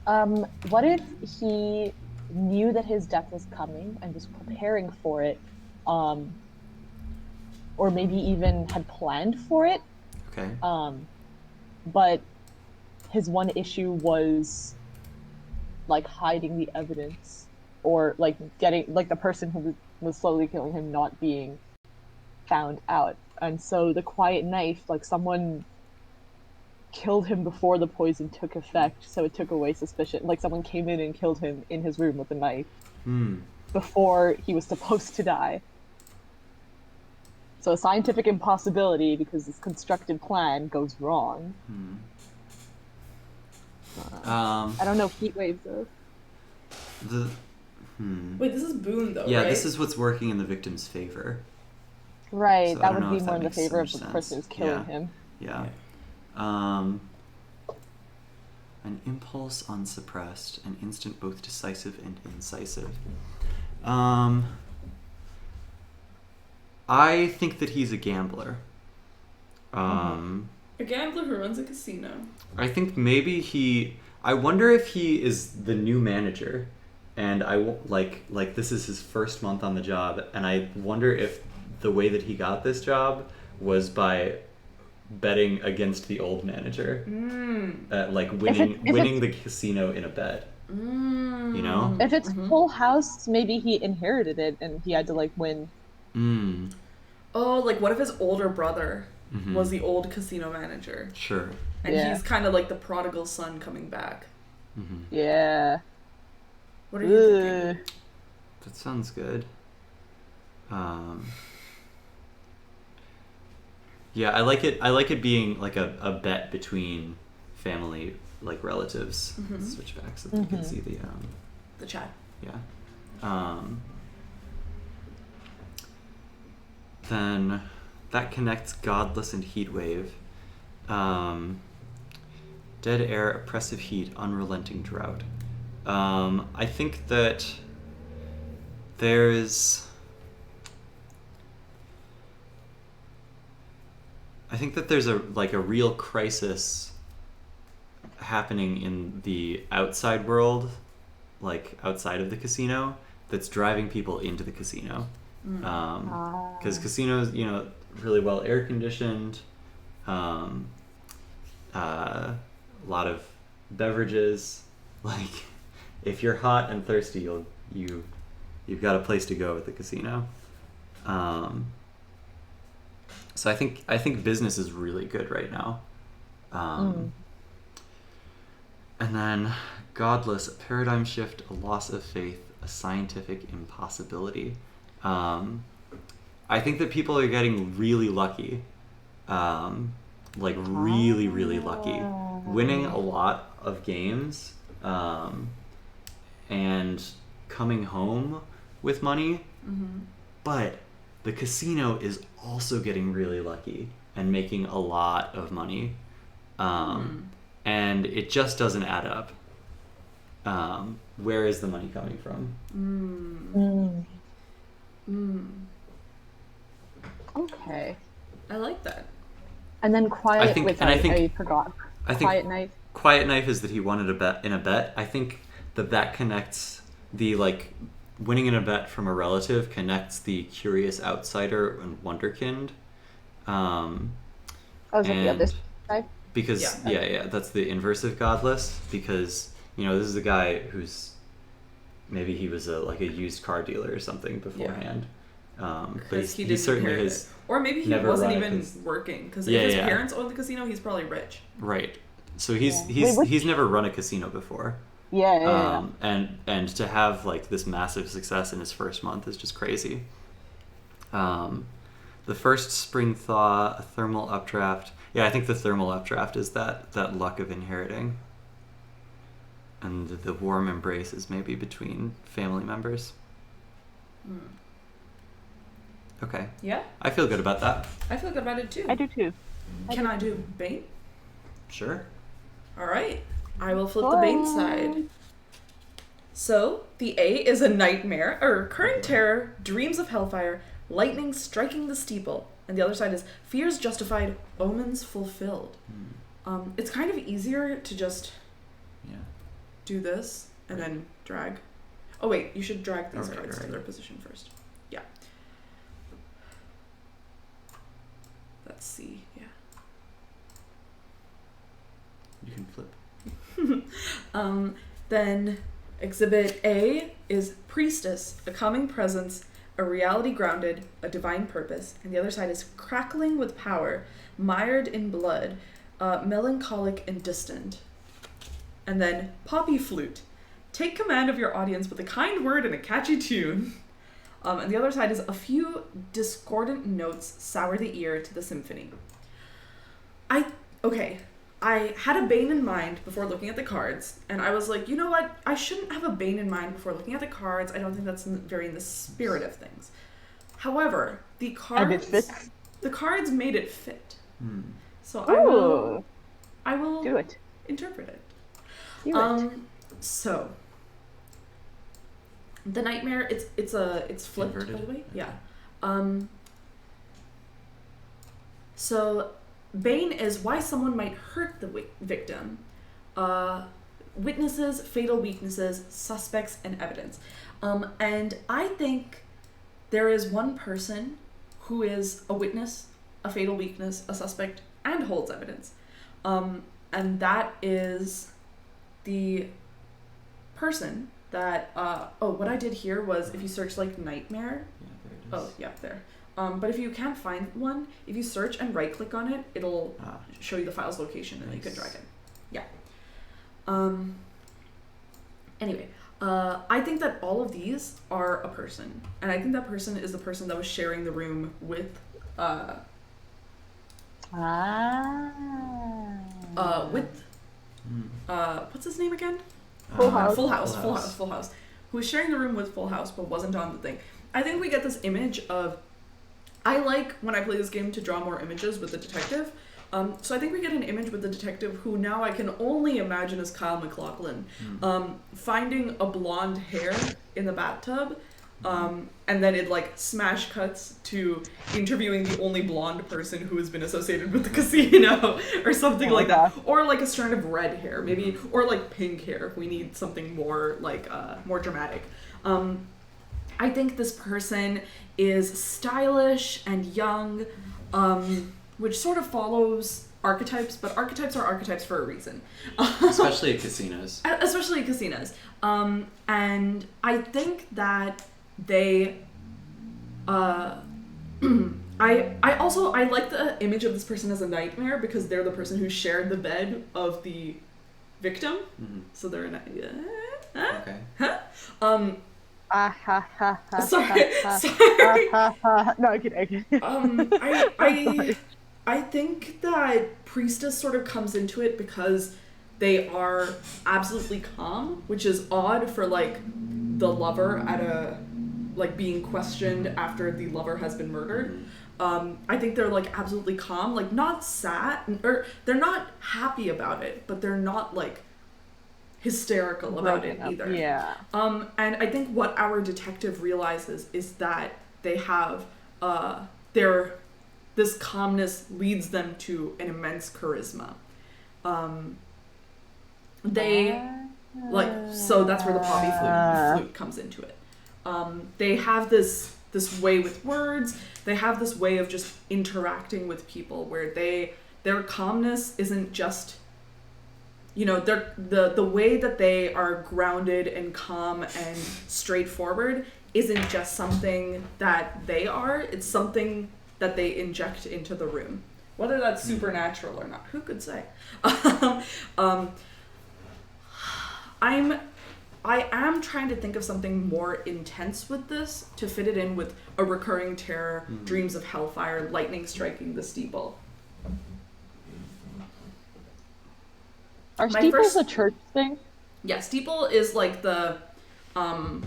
Speaker 3: What if he knew that his death was coming and was preparing for it, or maybe even had planned for it,
Speaker 2: Okay.
Speaker 3: but his one issue was like hiding the evidence, or like getting like the person who was slowly killing him not being found out. And so the Quiet Knife, like someone killed him before the poison took effect, so it took away suspicion. Like someone came in and killed him in his room with a knife before he was supposed to die. So a scientific impossibility because this constructed plan goes wrong. I don't know heat waves though.
Speaker 1: Wait, this is Boon though,
Speaker 2: Yeah,
Speaker 1: right?
Speaker 2: this is what's working in the victim's favor.
Speaker 3: Right,
Speaker 2: So I
Speaker 3: that
Speaker 2: don't know
Speaker 3: would be
Speaker 2: if
Speaker 3: more
Speaker 2: that
Speaker 3: in the
Speaker 2: makes
Speaker 3: favor of
Speaker 2: so
Speaker 3: the
Speaker 2: much
Speaker 3: person who's
Speaker 2: sense.
Speaker 3: killing him.
Speaker 2: Yeah. An impulse unsuppressed, an instant both decisive and incisive. I think that he's a gambler.
Speaker 1: A gambler who runs a casino.
Speaker 2: I think maybe I wonder if he is the new manager, and like this is his first month on the job, and I wonder if the way that he got this job was by betting against the old manager, like winning the casino in a bet. You know,
Speaker 3: If it's Full House, maybe he inherited it and he had to like win.
Speaker 1: Oh, like what if his older brother was the old casino manager?
Speaker 2: Sure.
Speaker 1: And he's kind of like the prodigal son coming back.
Speaker 3: Yeah.
Speaker 1: What are you thinking?
Speaker 2: That sounds good. Yeah, I like it. I like it being like a bet between family, like relatives.
Speaker 1: Mhm.
Speaker 2: Switch back so that you can see
Speaker 1: The chat.
Speaker 2: yeah. Then that connects godless and heatwave. Dead air, oppressive heat, unrelenting drought. I think that there's a real crisis happening in the outside world, like outside of the casino, that's driving people into the casino. Because casinos, really well air conditioned, a lot of beverages. Like, if you're hot and thirsty, you've got a place to go at the casino. So I think business is really good right now. And then godless, a paradigm shift, a loss of faith, a scientific impossibility. I think that people are getting really lucky. Like really, really lucky. Winning a lot of games, and coming home with money. But the casino is also getting really lucky and making a lot of money. And it just doesn't add up. Where is the money coming from?
Speaker 3: Okay.
Speaker 1: I like that.
Speaker 3: And then quiet. I forgot. Quiet knife.
Speaker 2: Quiet knife is that he wanted a bet in a bet. I think that connects the winning in a bet from a relative connects the curious outsider and wonderkind.
Speaker 3: Is it the other side?
Speaker 2: Because that's the inverse of godless. Because this is a guy who's maybe he was a used car dealer or something beforehand. But he certainly has.
Speaker 1: Or maybe he wasn't even working, because if his parents owned the casino, he's probably rich.
Speaker 2: Right. So he's never run a casino before. And to have this massive success in his first month is just crazy. The first spring thaw, a thermal updraft. Yeah, I think the thermal updraft is that luck of inheriting. And the warm embrace is maybe between family members. Okay.
Speaker 1: Yeah?
Speaker 2: I feel good about that.
Speaker 1: I feel good about it too.
Speaker 3: I do too.
Speaker 1: Can I do Bane?
Speaker 2: Sure.
Speaker 1: Alright. I will flip the Bane side. So, the A is a nightmare, or recurring terror, dreams of hellfire, lightning striking the steeple. And the other side is fears justified, omens fulfilled. It's kind of easier to just do this and then drag. Oh wait, you should drag these cards to their position first. Yeah. Let's see,
Speaker 2: You can flip.
Speaker 1: Then exhibit A is priestess, a calming presence, a reality grounded, a divine purpose. And the other side is crackling with power, mired in blood, melancholic and distant. And then poppy flute, take command of your audience with a kind word and a catchy tune. And the other side is a few discordant notes sour the ear to the symphony. I had a Bane in mind before looking at the cards, and I was like, you know what? I shouldn't have a Bane in mind before looking at the cards. I don't think that's very in the spirit of things. However, the cards made it fit. So I will
Speaker 3: do it.
Speaker 1: Interpret it.
Speaker 3: Do it.
Speaker 1: So the nightmare, it's flipped,
Speaker 2: Inverted.
Speaker 1: by the way. Yeah. So Bane is why someone might hurt the victim. Witnesses, fatal weaknesses, suspects, and evidence. And I think there is one person who is a witness, a fatal weakness, a suspect, and holds evidence. And that is the person that, what I did here was if you search nightmare.
Speaker 2: Yeah, there it is.
Speaker 1: Oh, yeah, there. But if you can't find one, if you search and right click on it, it'll show you the file's location and then you can drag it. Yeah. Anyway, I think that all of these are a person, and I think that person is the person that was sharing the room with what's his name again?
Speaker 3: Full House.
Speaker 1: Full House. Who was sharing the room with Full House but wasn't on the thing. I think we get this image of, I like when I play this game to draw more images with the detective. So I think we get an image with the detective who now I can only imagine as Kyle MacLachlan, finding a blonde hair in the bathtub, and then it like smash cuts to interviewing the only blonde person who has been associated with the casino or something like that, or like a strand of red hair maybe, or like pink hair if we need something more like more dramatic. I think this person is stylish and young, which sort of follows archetypes, but archetypes are archetypes for a reason.
Speaker 2: Especially at casinos.
Speaker 1: Especially at casinos. And I think that they... I like the image of this person as a nightmare because they're the person who shared the bed of the victim. Mm-hmm. So they're an...
Speaker 2: Okay.
Speaker 1: Sorry.
Speaker 3: No, I'm kidding.
Speaker 1: I think that Priestess sort of comes into it because they are absolutely calm, which is odd for like the lover at a like being questioned after the lover has been murdered. I think they're like absolutely calm, like not sad, or they're not happy about it, but they're not like hysterical about it either.
Speaker 3: Yeah.
Speaker 1: And I think what our detective realizes is that they have this calmness leads them to an immense charisma. So that's where the poppy flute comes into it. They have this way with words. They have this way of just interacting with people where their calmness isn't just, you know, the way that they are grounded and calm and straightforward isn't just something that they are. It's something that they inject into the room. Whether that's supernatural or not, who could say? I am trying to think of something more intense with this to fit it in with a recurring terror, dreams of hellfire, lightning striking the steeple.
Speaker 3: Are steeples a church thing?
Speaker 1: Yeah, steeple is like the tall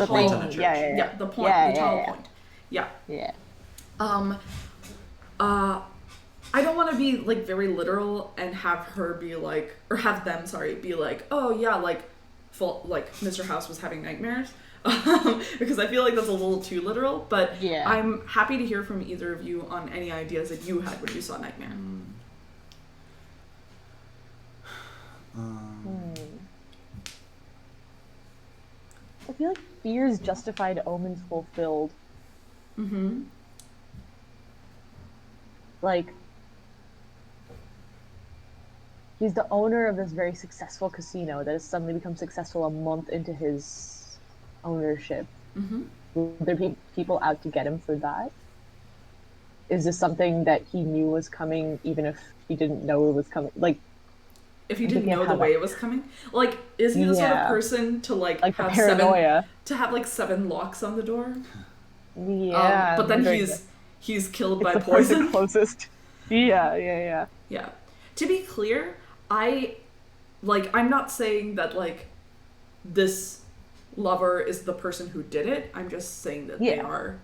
Speaker 2: point on a church.
Speaker 1: Yeah, the point, the tall point. Yeah.
Speaker 3: Yeah.
Speaker 1: I don't want to be like very literal and have her be like, or have them, sorry, be like, oh yeah, like Mr. House was having nightmares, because I feel like that's a little too literal. But yeah. I'm happy to hear from either of you on any ideas that you had when you saw Nightmare.
Speaker 3: I feel like fears justified, omens fulfilled.
Speaker 1: Mm-hmm.
Speaker 3: Like, he's the owner of this very successful casino that has suddenly become successful a month into his ownership.
Speaker 1: Mm-hmm.
Speaker 3: Will there be people out to get him for that? Is this something that he knew was coming, even if he didn't know it was coming? Like,
Speaker 1: if he didn't know the way it was coming? Like, is he the sort of person to like have paranoia. To have like 7 locks on the door?
Speaker 3: Yeah.
Speaker 1: But then he's killed by poison.
Speaker 3: Closest. Yeah.
Speaker 1: To be clear, I'm not saying that like this lover is the person who did it. I'm just saying that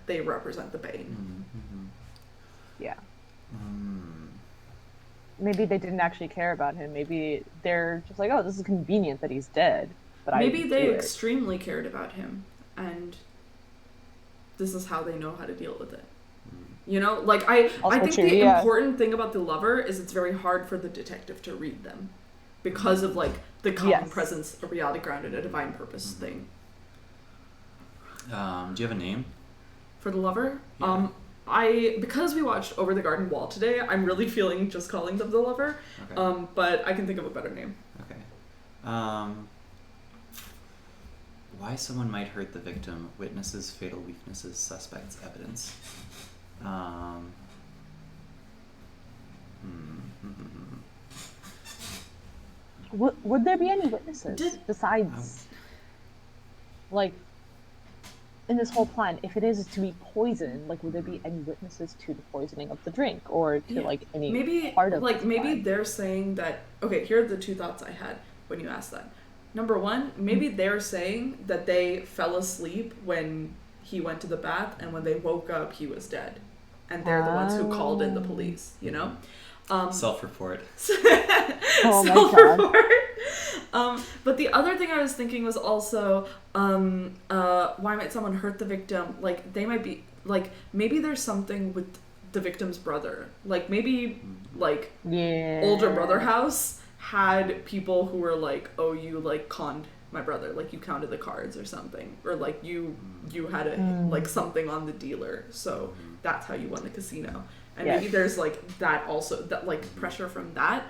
Speaker 1: they represent the Bane.
Speaker 2: Mm-hmm.
Speaker 3: Yeah. Maybe they didn't actually care about him. Maybe they're just like, oh, this is convenient that he's dead. But
Speaker 1: maybe they extremely cared about him, and this is how they know how to deal with it. You know, like I think the important thing about the lover is it's very hard for the detective to read them because of like the common presence, a reality grounded, a divine purpose thing.
Speaker 2: Do you have a name
Speaker 1: for the lover?
Speaker 2: Yeah.
Speaker 1: Because we watched Over the Garden Wall today, I'm really feeling just calling them the lover. Okay. But I can think of a better name.
Speaker 2: Okay. Why someone might hurt the victim, witnesses, fatal weaknesses, suspects, evidence.
Speaker 3: would there be any witnesses
Speaker 1: Did-
Speaker 3: besides, like, in this whole plan? If it is to be poisoned, like, would there be any witnesses to the poisoning of the drink or to
Speaker 1: Yeah.
Speaker 3: like any
Speaker 1: Maybe
Speaker 3: part of
Speaker 1: like
Speaker 3: this
Speaker 1: maybe
Speaker 3: plan?
Speaker 1: they're saying that. Okay, here are the two thoughts I had when you asked that. Number one, maybe they're saying that they fell asleep when he went to the bath, and when they woke up, he was dead, and they're the ones who called in the police. You know.
Speaker 2: Self-report.
Speaker 3: Oh my
Speaker 1: Self-report. But the other thing I was thinking was also, why might someone hurt the victim? Like, they might be, like, maybe there's something with the victim's brother. Like, maybe, like,
Speaker 3: Yeah.
Speaker 1: older brother house had people who were like, oh, you, like, conned my brother. Like, you counted the cards or something. Or, like, you had a, like, something on the dealer. So that's how you won the casino. And
Speaker 3: Yes.
Speaker 1: maybe there's, like, that also, that, like, pressure from that.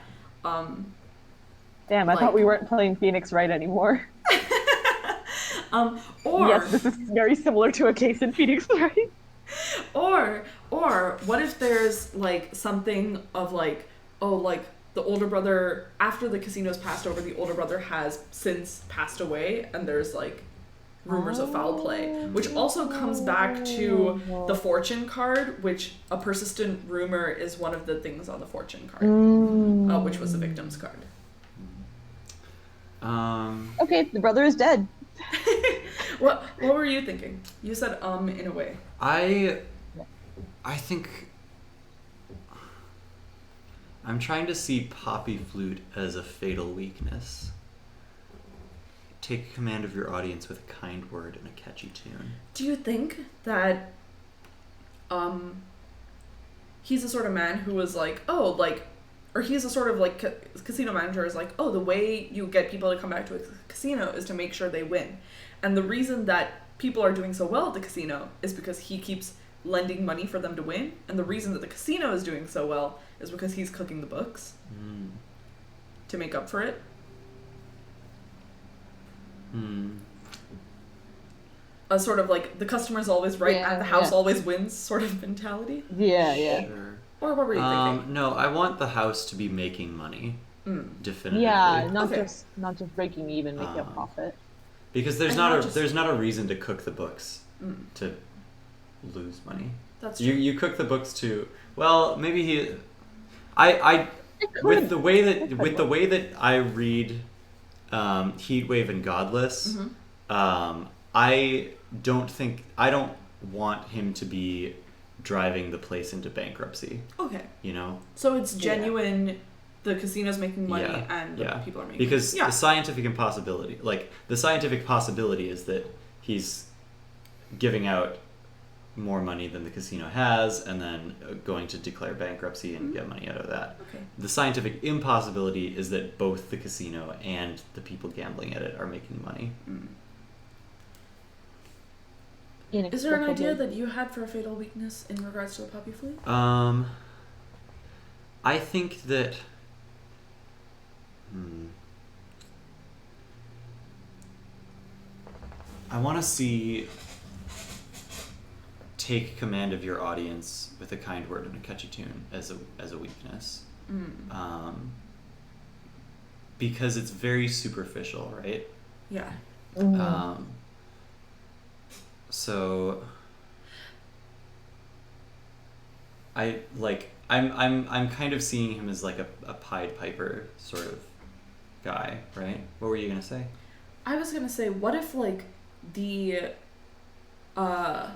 Speaker 3: Damn, I
Speaker 1: like-
Speaker 3: thought we weren't playing Phoenix Wright anymore.
Speaker 1: Or
Speaker 3: Yes, this is very similar to a case in Phoenix Wright.
Speaker 1: or what if there's like something of like, oh, like the older brother, after the casino's passed over, the older brother has since passed away, and there's like rumors of foul play, which also comes back to the fortune card, which a persistent rumor is one of the things on the fortune card, which was the victim's card.
Speaker 3: Okay, the brother is dead.
Speaker 1: What were you thinking? You said in a way.
Speaker 2: I think I'm trying to see Poppy Flute as a fatal weakness. Take command of your audience with a kind word and a catchy tune.
Speaker 1: Do you think that he's the sort of man who was like, oh, like, or he's the sort of like casino manager is like, oh, the way you get people to come back to a casino is to make sure they win. And the reason that people are doing so well at the casino is because he keeps lending money for them to win. And the reason that the casino is doing so well is because he's cooking the books to make up for it. A sort of like the customer's always right and the house always wins sort of mentality.
Speaker 3: Yeah.
Speaker 2: Sure.
Speaker 1: Or what were you thinking?
Speaker 2: No, I want the house to be making money. Definitively.
Speaker 3: Yeah, not
Speaker 1: Okay.
Speaker 3: just breaking even, making a profit.
Speaker 2: Because there's
Speaker 1: And
Speaker 2: not
Speaker 1: not
Speaker 2: a
Speaker 1: just-
Speaker 2: there's not a reason to cook the books to lose money.
Speaker 1: That's true.
Speaker 2: You cook the books to, well, maybe he I
Speaker 3: could.
Speaker 2: with the way that I read Heatwave and Godless, I don't want him to be driving the place into bankruptcy.
Speaker 1: Okay.
Speaker 2: You know?
Speaker 1: So it's genuine. The casino's making money and the
Speaker 2: yeah.
Speaker 1: people are making
Speaker 2: Because
Speaker 1: money.
Speaker 2: the scientific possibility is that he's giving out more money than the casino has and then going to declare bankruptcy and get money out of that.
Speaker 1: Okay.
Speaker 2: The scientific impossibility is that both the casino and the people gambling at it are making money.
Speaker 1: Is there an idea that you had for a fatal weakness in regards to the poppy flute?
Speaker 2: I think that I want to see take command of your audience with a kind word and a catchy tune as a weakness. Because it's very superficial, right?
Speaker 1: Yeah.
Speaker 2: So I'm kind of seeing him as like a Pied Piper sort of guy, right? What were you gonna say?
Speaker 1: I was gonna say, what if like the what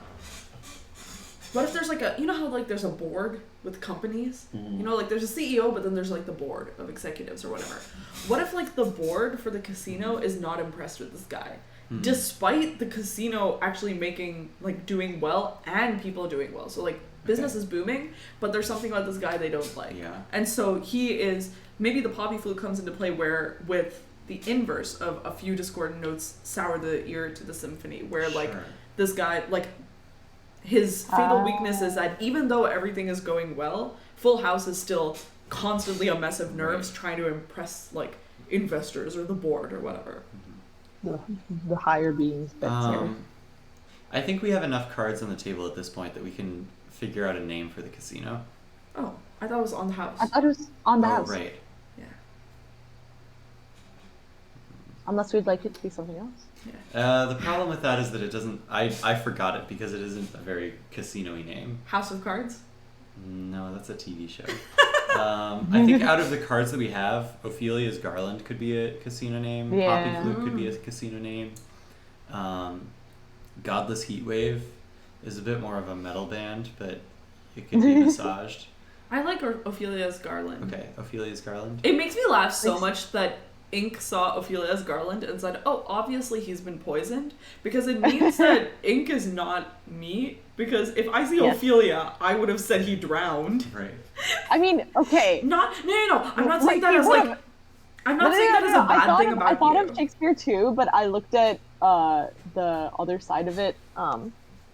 Speaker 1: if there's like you know how like there's a board with companies? You know, like there's a CEO, but then there's like the board of executives or whatever. What if like the board for the casino is not impressed with this guy? Despite the casino actually doing well and people doing well. So like business is booming, but there's something about this guy they don't like.
Speaker 2: Yeah.
Speaker 1: And so maybe the poppy flute comes into play where with the inverse of a few discordant notes sour the ear to the symphony, where like this guy, like his fatal weakness is that even though everything is going well, Full House is still constantly a mess of nerves trying to impress like investors or the board or whatever.
Speaker 3: The higher beings bets here.
Speaker 2: I think we have enough cards on the table at this point that we can figure out a name for the casino.
Speaker 1: Oh, I thought it was on the house.
Speaker 3: I thought it was on the house.
Speaker 2: Right.
Speaker 1: Yeah.
Speaker 3: Unless we'd like it to be something else.
Speaker 2: The problem with that is that it doesn't. I forgot it because it isn't a very casino-y name.
Speaker 1: House of Cards?
Speaker 2: No, that's a TV show. I think out of the cards that we have, Ophelia's Garland could be a casino name.
Speaker 3: Yeah.
Speaker 2: Poppy Flute could be a casino name. Godless Heatwave is a bit more of a metal band, but it could be massaged.
Speaker 1: I like Ophelia's Garland.
Speaker 2: Okay, Ophelia's Garland.
Speaker 1: It makes me laugh so much that Ink saw Ophelia's Garland and said, oh, obviously he's been poisoned, because it means that Ink is not meat, because if I see Ophelia, I would have said he drowned.
Speaker 2: Right.
Speaker 3: I mean, okay.
Speaker 1: No. I'm not saying that as like... I'm not saying that as a bad thing about you.
Speaker 3: I thought of Shakespeare too, but I looked at the other side of it,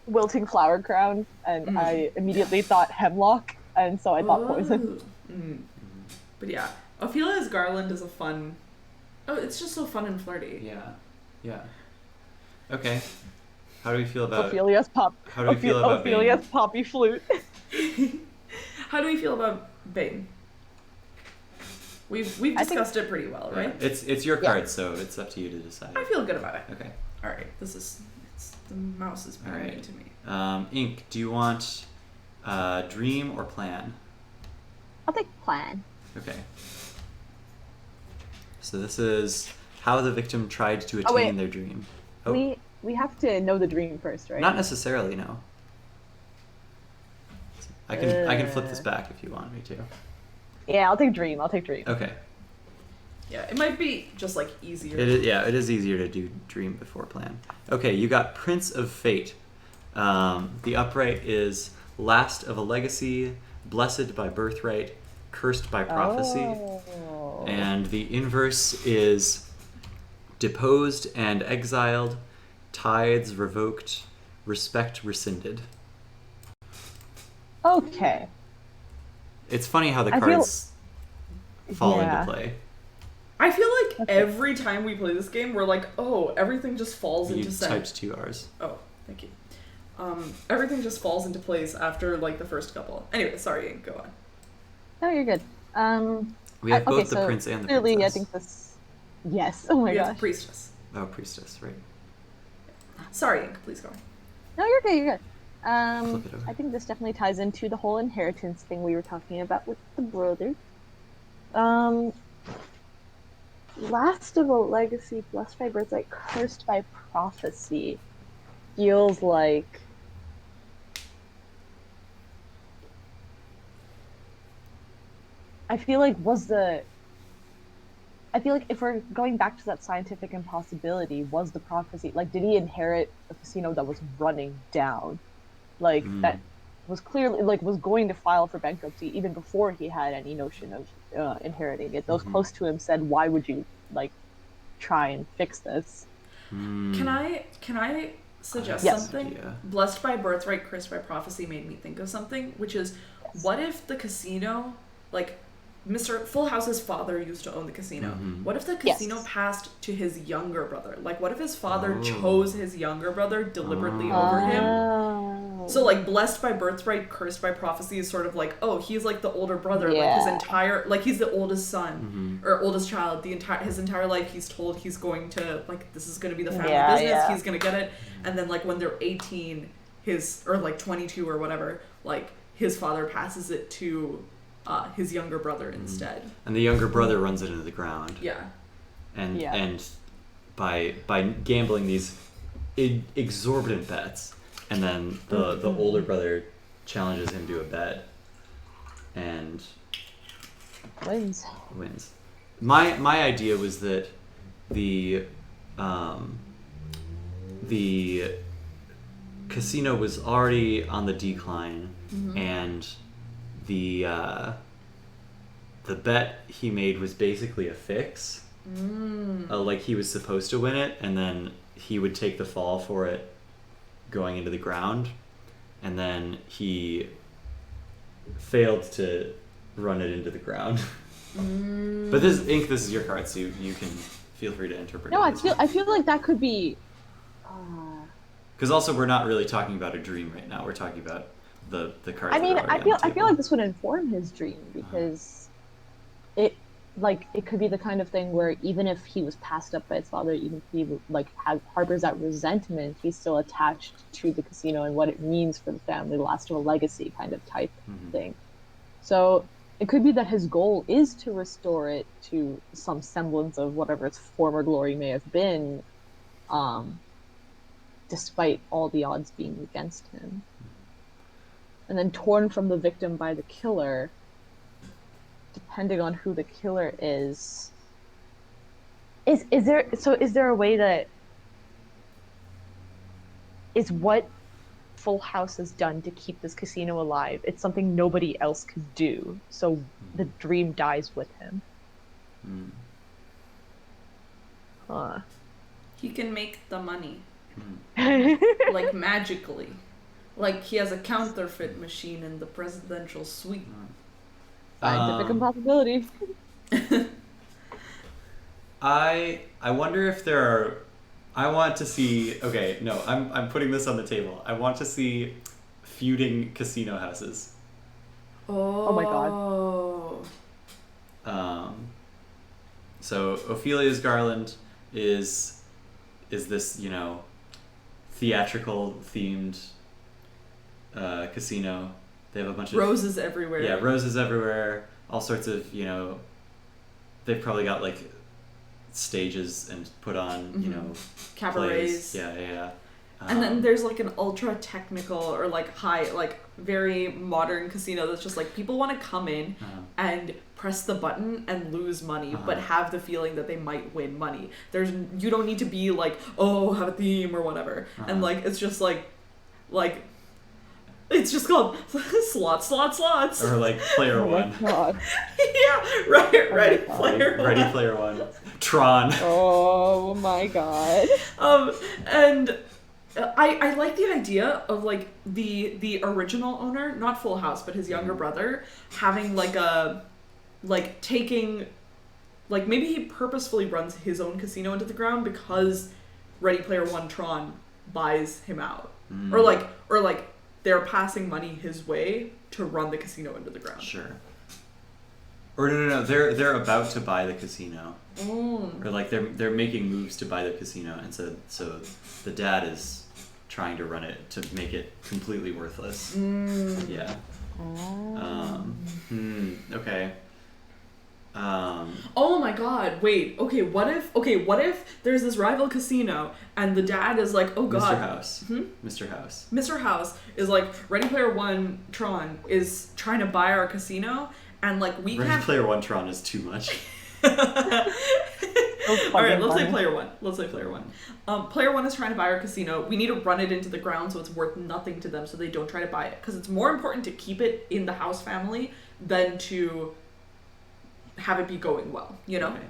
Speaker 3: wilting flower crown, and I immediately thought hemlock, and so I thought poison.
Speaker 1: But yeah, Ophelia's Garland is a fun... Oh, it's just so fun and flirty.
Speaker 2: Yeah. Okay. How do we feel about...
Speaker 3: Ophelia's
Speaker 2: Bane?
Speaker 3: poppy flute.
Speaker 1: How do we feel about Bane? We've discussed it pretty well, right?
Speaker 2: Yeah. It's your card, so it's up to you to decide.
Speaker 1: I feel good about it.
Speaker 2: Okay.
Speaker 1: All right. The mouse is being mean to me.
Speaker 2: Ink, do you want dream or plan?
Speaker 3: I'll take plan.
Speaker 2: Okay. So this is how the victim tried to attain their dream. Oh.
Speaker 3: We have to know the dream first, right?
Speaker 2: Not necessarily, no. I can flip this back if you want me to.
Speaker 3: Yeah, I'll take dream.
Speaker 2: Okay.
Speaker 1: Yeah, it might be just like easier.
Speaker 2: It is easier to do dream before plan. Okay, you got Prince of Fate. The upright is last of a legacy, blessed by birthright, cursed by prophecy.
Speaker 3: Oh.
Speaker 2: And the inverse is deposed and exiled, tithes revoked, respect rescinded.
Speaker 3: Okay.
Speaker 2: It's funny how the cards fall into play.
Speaker 1: I feel like every time we play this game, we're like, oh, everything just falls into sense.
Speaker 2: You typed 2 R's.
Speaker 1: Oh, thank you. Everything just falls into place after like the first couple. Anyway, sorry, go on.
Speaker 3: No, you're good.
Speaker 2: We have both the prince and the princess.
Speaker 3: Clearly, I think this... Yes, oh my gosh.
Speaker 1: Priestess.
Speaker 2: Oh, priestess, right.
Speaker 1: Sorry, Ink, please go on.
Speaker 3: No, you're good, you're good.
Speaker 2: Flip it over.
Speaker 3: I think this definitely ties into the whole inheritance thing we were talking about with the brother. Last of a legacy, blessed by birthright, cursed by prophecy. Feels like... I feel like if we're going back to that scientific impossibility, was the prophecy, like, did he inherit a casino that was running down? Like, that was clearly, like, was going to file for bankruptcy even before he had any notion of inheriting it. Those close to him said, why would you, like, try and fix this?
Speaker 1: Can I suggest something? Yeah. Blessed by birthright, cursed by prophecy made me think of something, which is, what if the casino, like, Mr. Full House's father used to own the casino. What if the casino passed to his younger brother? Like, what if his father chose his younger brother deliberately over him? So, like, blessed by birthright, cursed by prophecy is sort of like, oh, he's like the older brother. Like, his entire, like, he's the oldest son or oldest child. His entire life, he's told he's going to, like, this is going to be the family business. He's going to get it. And then, like, when they're 18, or like 22 or whatever, like, his father passes it to his younger brother instead. And the younger brother runs it into the ground. Yeah. And by gambling these exorbitant bets, and then the older brother challenges him to a bet and wins. My idea was that the casino was already on the decline, and the bet he made was basically a fix. Like, he was supposed to win it, and then he would take the fall for it going into the ground, and then he failed to run it into the ground. But this is your card, so you can feel free to interpret it.
Speaker 3: No, I feel like that could be...
Speaker 2: Because also, we're not really talking about a dream right now. We're talking about the cards.
Speaker 3: I mean, I feel like this would inform his dream, because like it could be the kind of thing where even if he was passed up by his father, even if he like harbors that resentment, he's still attached to the casino and what it means for the family, last of a legacy kind of type
Speaker 2: Mhm.
Speaker 3: thing. So it could be that his goal is to restore it to some semblance of whatever its former glory may have been, um, despite all the odds being against him. And then torn from the victim by the killer, depending on who the killer is there a way that is what Full House has done to keep this casino alive? It's something nobody else could do, so the dream dies with him.
Speaker 2: Mm.
Speaker 3: Huh.
Speaker 1: He can make the money.
Speaker 2: Mm.
Speaker 1: Like magically. Like he has a counterfeit machine in the presidential suite.
Speaker 3: Scientific impossibility.
Speaker 2: I wonder if there are. I want to see. Okay, no, I'm putting this on the table. I want to see feuding casino houses.
Speaker 1: Oh
Speaker 3: my God.
Speaker 2: So Ophelia's Garland is this, you know, theatrical themed casino. They have a bunch of
Speaker 1: roses everywhere.
Speaker 2: Yeah, roses everywhere. All sorts of, you know. They've probably got like stages and put on, you know,
Speaker 1: cabarets.
Speaker 2: plays. Yeah.
Speaker 1: And then there's like an ultra technical or like high, like very modern casino that's just like people want to come in and press the button and lose money, but have the feeling that they might win money. You don't need to be like, oh, have a theme or whatever. And like it's just like it's just called slots.
Speaker 2: Or like Player One.
Speaker 3: God.
Speaker 1: Yeah, right. Ready Player One.
Speaker 2: Ready Player One. Tron.
Speaker 3: Oh my God.
Speaker 1: And I like the idea of like the original owner, not Full House, but his younger brother, having taking maybe he purposefully runs his own casino into the ground because Ready Player One Tron buys him out, or like they're passing money his way to run the casino into the ground.
Speaker 2: Sure. Or no, they're about to buy the casino.
Speaker 1: Mm.
Speaker 2: Or like they're making moves to buy the casino, and so the dad is trying to run it to make it completely worthless.
Speaker 1: Mm.
Speaker 2: Yeah. Okay.
Speaker 1: Oh my God! Wait. Okay. What if there's this rival casino and the dad is like, oh God.
Speaker 2: Mr. House. Mr. House.
Speaker 1: Mr. House is like Ready Player One Tron is trying to buy our casino, and like we
Speaker 2: Ready
Speaker 1: can't.
Speaker 2: Player One Tron is too much.
Speaker 1: All right, let's say Player One. Player One is trying to buy our casino. We need to run it into the ground so it's worth nothing to them, so they don't try to buy it. Because it's more important to keep it in the House family than to have it be going well, you know?
Speaker 2: Okay.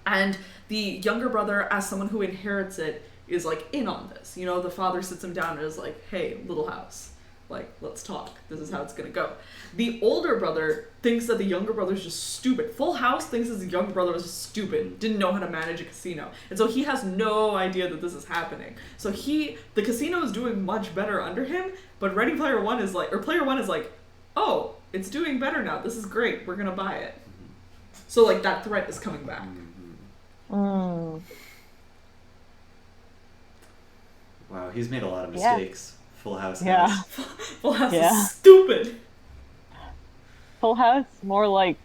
Speaker 1: And the younger brother, as someone who inherits it, is like in on this. You know, the father sits him down and is like, hey, little house, like, let's talk. This is how it's gonna go. The older brother thinks that the younger brother's just stupid. Full House thinks his younger brother was stupid, didn't know how to manage a casino. And so he has no idea that this is happening. So the casino is doing much better under him, but Player One is like, oh, it's doing better now. This is great. We're gonna buy it. So like that threat is coming back.
Speaker 3: Mm.
Speaker 2: Wow, he's made a lot of mistakes. Full House.
Speaker 3: Yeah.
Speaker 2: Has.
Speaker 1: Full House is stupid.
Speaker 3: Full House, more like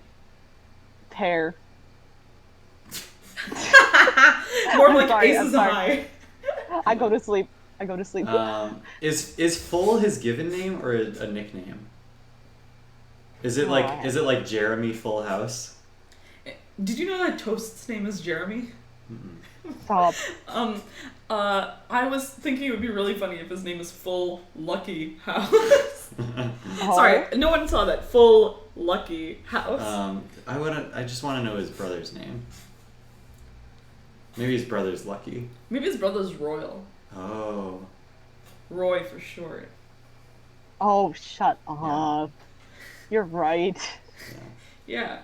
Speaker 3: Pear.
Speaker 1: More
Speaker 3: I'm
Speaker 1: like
Speaker 3: sorry,
Speaker 1: Aces
Speaker 3: I'm
Speaker 1: High.
Speaker 3: I go to sleep.
Speaker 2: Is Full his given name or a nickname? Is it like Jeremy Full House?
Speaker 1: Did you know that Toast's name is Jeremy?
Speaker 3: Stop.
Speaker 1: I was thinking it would be really funny if his name is Full Lucky House. Sorry, no one saw that. Full Lucky House.
Speaker 2: I just want to know his brother's name. Maybe his brother's Lucky.
Speaker 1: Maybe his brother's Royal.
Speaker 2: Oh.
Speaker 1: Roy for short.
Speaker 3: Oh, shut up. You're right.
Speaker 2: Yeah.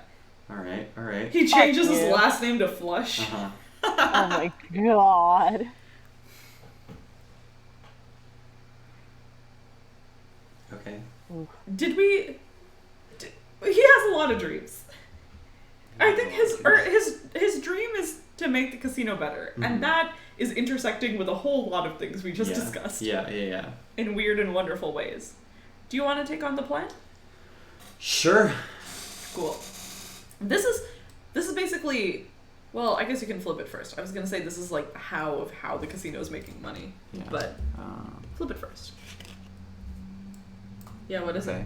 Speaker 2: All right.
Speaker 1: He changes his last name to Flush.
Speaker 3: Oh my God.
Speaker 2: Okay.
Speaker 1: He has a lot of dreams. I I think his dream is to make the casino better, and that is intersecting with a whole lot of things we just discussed.
Speaker 2: Yeah.
Speaker 1: In weird and wonderful ways. Do you want to take on the plan?
Speaker 2: Sure.
Speaker 1: Cool. This is basically, well, I guess you can flip it first. I was gonna say this is like how the casino is making money, but flip it first. Yeah, what is it?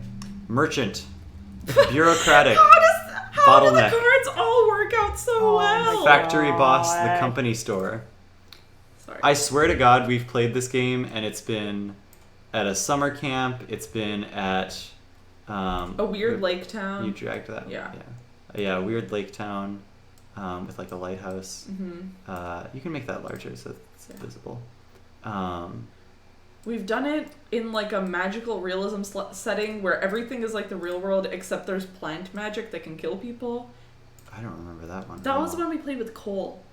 Speaker 2: Merchant. Bureaucratic.
Speaker 1: How do the
Speaker 2: Bottleneck.
Speaker 1: cards all work out so well?
Speaker 2: Factory boss, the company store.
Speaker 1: Sorry.
Speaker 2: I swear to God, we've played this game, and it's been at a summer camp. It's been at
Speaker 1: a weird lake town.
Speaker 2: You dragged that.
Speaker 1: Yeah.
Speaker 2: Yeah, weird lake town with like a lighthouse.
Speaker 1: Mm-hmm.
Speaker 2: You can make that larger so it's visible.
Speaker 1: We've done it in like a magical realism setting where everything is like the real world except there's plant magic that can kill people.
Speaker 2: I don't remember that one.
Speaker 1: That was when we played with Cole.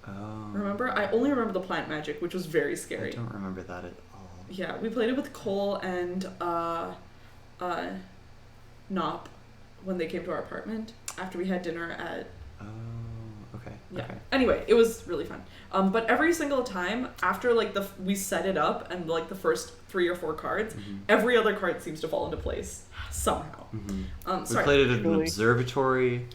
Speaker 2: Oh.
Speaker 1: Remember? I only remember the plant magic, which was very scary.
Speaker 2: I don't remember that at all.
Speaker 1: Yeah, we played it with Cole and Nop when they came to our apartment after we had dinner at...
Speaker 2: Oh, okay.
Speaker 1: Yeah.
Speaker 2: Okay.
Speaker 1: Anyway, it was really fun. But every single time after like we set it up and like the first 3 or 4 cards, every other card seems to fall into place somehow.
Speaker 2: We
Speaker 1: Sorry.
Speaker 2: played it at an observatory.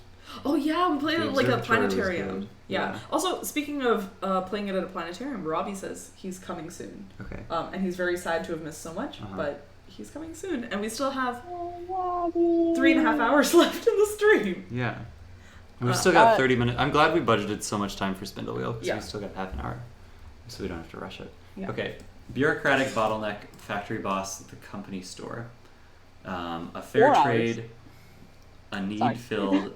Speaker 1: Oh yeah, we played it at like a planetarium. Yeah.
Speaker 2: Yeah.
Speaker 1: Also, speaking of playing it at a planetarium, Robbie says he's coming soon.
Speaker 2: Okay.
Speaker 1: And he's very sad to have missed so much, but he's coming soon, and we still have
Speaker 3: 3.5
Speaker 1: hours left in the stream.
Speaker 2: Yeah. And we've still got 30 minutes. I'm glad we budgeted so much time for Spindlewheel, because we still got half an hour, so we don't have to rush it.
Speaker 1: Yeah.
Speaker 2: Okay. Bureaucratic bottleneck, factory boss, the company store. A fair
Speaker 3: 4 hours.
Speaker 2: trade, a need-filled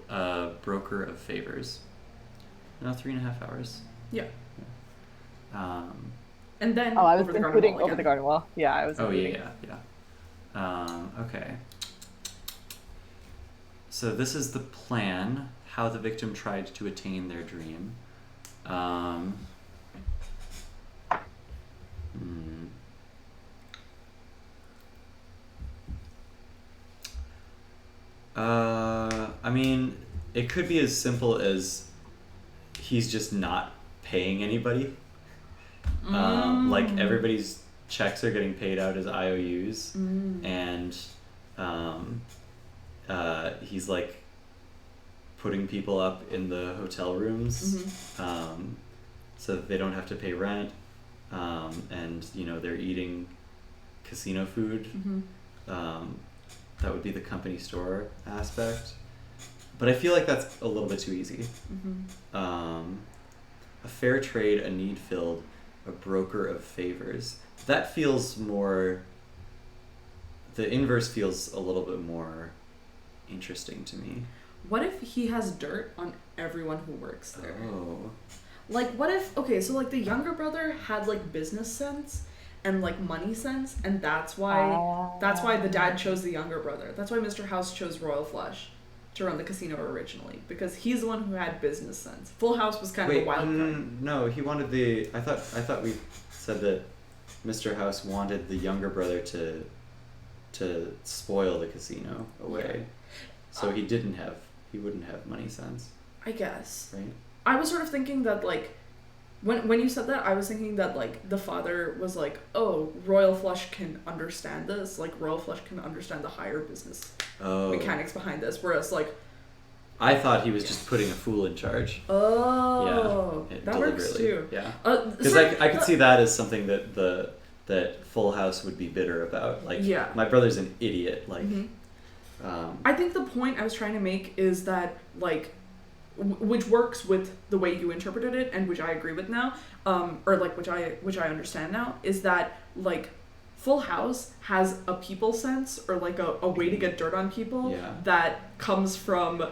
Speaker 2: broker of favors. No, 3.5 hours.
Speaker 1: Yeah.
Speaker 2: And
Speaker 1: then
Speaker 3: I was
Speaker 1: over the garden
Speaker 3: including
Speaker 1: wall
Speaker 3: over the
Speaker 1: again.
Speaker 3: garden wall. Yeah, I was.
Speaker 2: Oh
Speaker 3: including.
Speaker 2: yeah. Okay. So this is the plan. How the victim tried to attain their dream. I mean, it could be as simple as he's just not paying anybody. Like everybody's checks are getting paid out as IOUs, and he's like putting people up in the hotel rooms so that they don't have to pay rent, and they're eating casino food. That would be the company store aspect, but I feel like that's a little bit too easy. A fair trade, a need filled, a broker of favors. That feels more, the inverse feels a little bit more interesting to me.
Speaker 1: What if he has dirt on everyone who works there?
Speaker 2: Oh.
Speaker 1: Like, what if, okay, so like the younger brother had like business sense and like money sense, and that's why the dad chose the younger brother. That's why Mr. House chose Royal Flush to run the casino originally, because he's the one who had business sense. Full House was kind of a wild card.
Speaker 2: No, he wanted the. I thought we said that Mr. House wanted the younger brother to spoil the casino away, so he wouldn't have money sense.
Speaker 1: I guess.
Speaker 2: Right.
Speaker 1: I was sort of thinking that like, when you said that, I was thinking that like the father was like, oh, Royal Flush can understand this. Like Royal Flush can understand the higher business mechanics behind this, whereas like.
Speaker 2: I thought he was just putting a fool in charge.
Speaker 1: Oh,
Speaker 2: yeah,
Speaker 1: that works too.
Speaker 2: Yeah, because I could see that as something that Full House would be bitter about. Like, my brother's an idiot. Like,
Speaker 1: I think the point I was trying to make is that like, which works with the way you interpreted it, and which I agree with now, or like which I understand now, is that like Full House has a people sense, or like a way to get dirt on people that comes from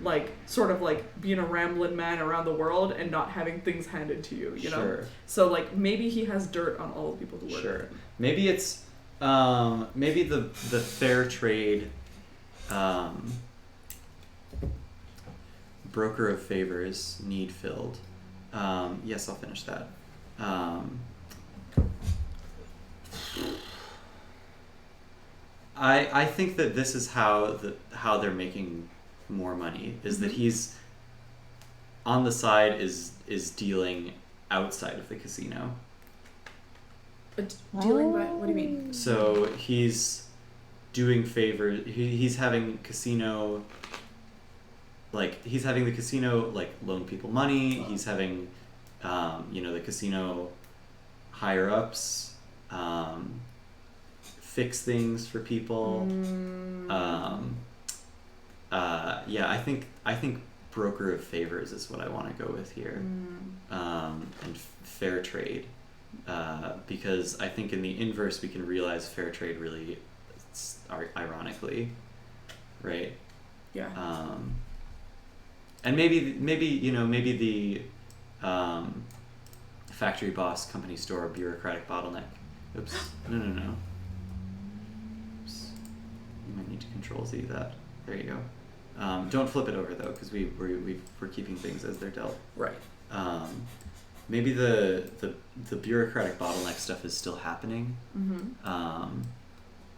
Speaker 1: like sort of like being a rambling man around the world and not having things handed to you, you know? So like maybe he has dirt on all the people who work with him.
Speaker 2: Maybe it's maybe the fair trade broker of favors need filled. Yes, I'll finish that. I think that this is how they're making more money, is that he's on the side is dealing outside of the casino.
Speaker 1: Dealing by, what do you mean?
Speaker 2: So he's doing favors. He's having casino. Like he's having the casino like loan people money. He's having, the casino higher ups fix things for people. I think broker of favors is what I want to go with here, and fair trade, because I think in the inverse we can realize fair trade really, ironically, right?
Speaker 1: Yeah.
Speaker 2: And maybe the factory boss, company store, bureaucratic bottleneck. Oops. No. Oops. You might need to Control Z that. There you go. Don't flip it over though, because we're keeping things as they're dealt.
Speaker 1: Right.
Speaker 2: Maybe the bureaucratic bottleneck stuff is still happening.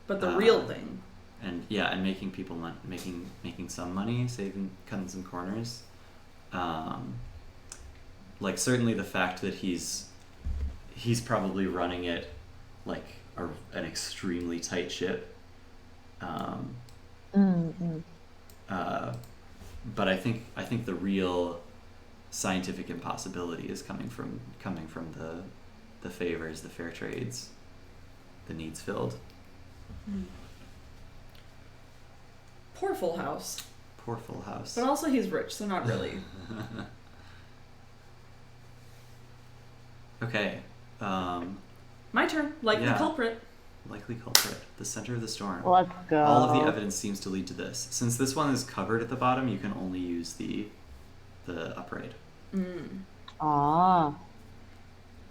Speaker 1: But the real thing.
Speaker 2: And making people making some money, cutting some corners. Like certainly the fact that he's probably running it like an extremely tight ship. But I think the real scientific impossibility is coming from the favors, the fair trades, the needs filled.
Speaker 1: Poor Full House.
Speaker 2: Poor Full House.
Speaker 1: But also he's rich, so not really.
Speaker 2: Okay.
Speaker 1: My turn. Likely culprit.
Speaker 2: Likely culprit. The center of the storm.
Speaker 3: Let's go.
Speaker 2: All of the evidence seems to lead to this. Since this one is covered at the bottom, you can only use the upright.
Speaker 3: Ah.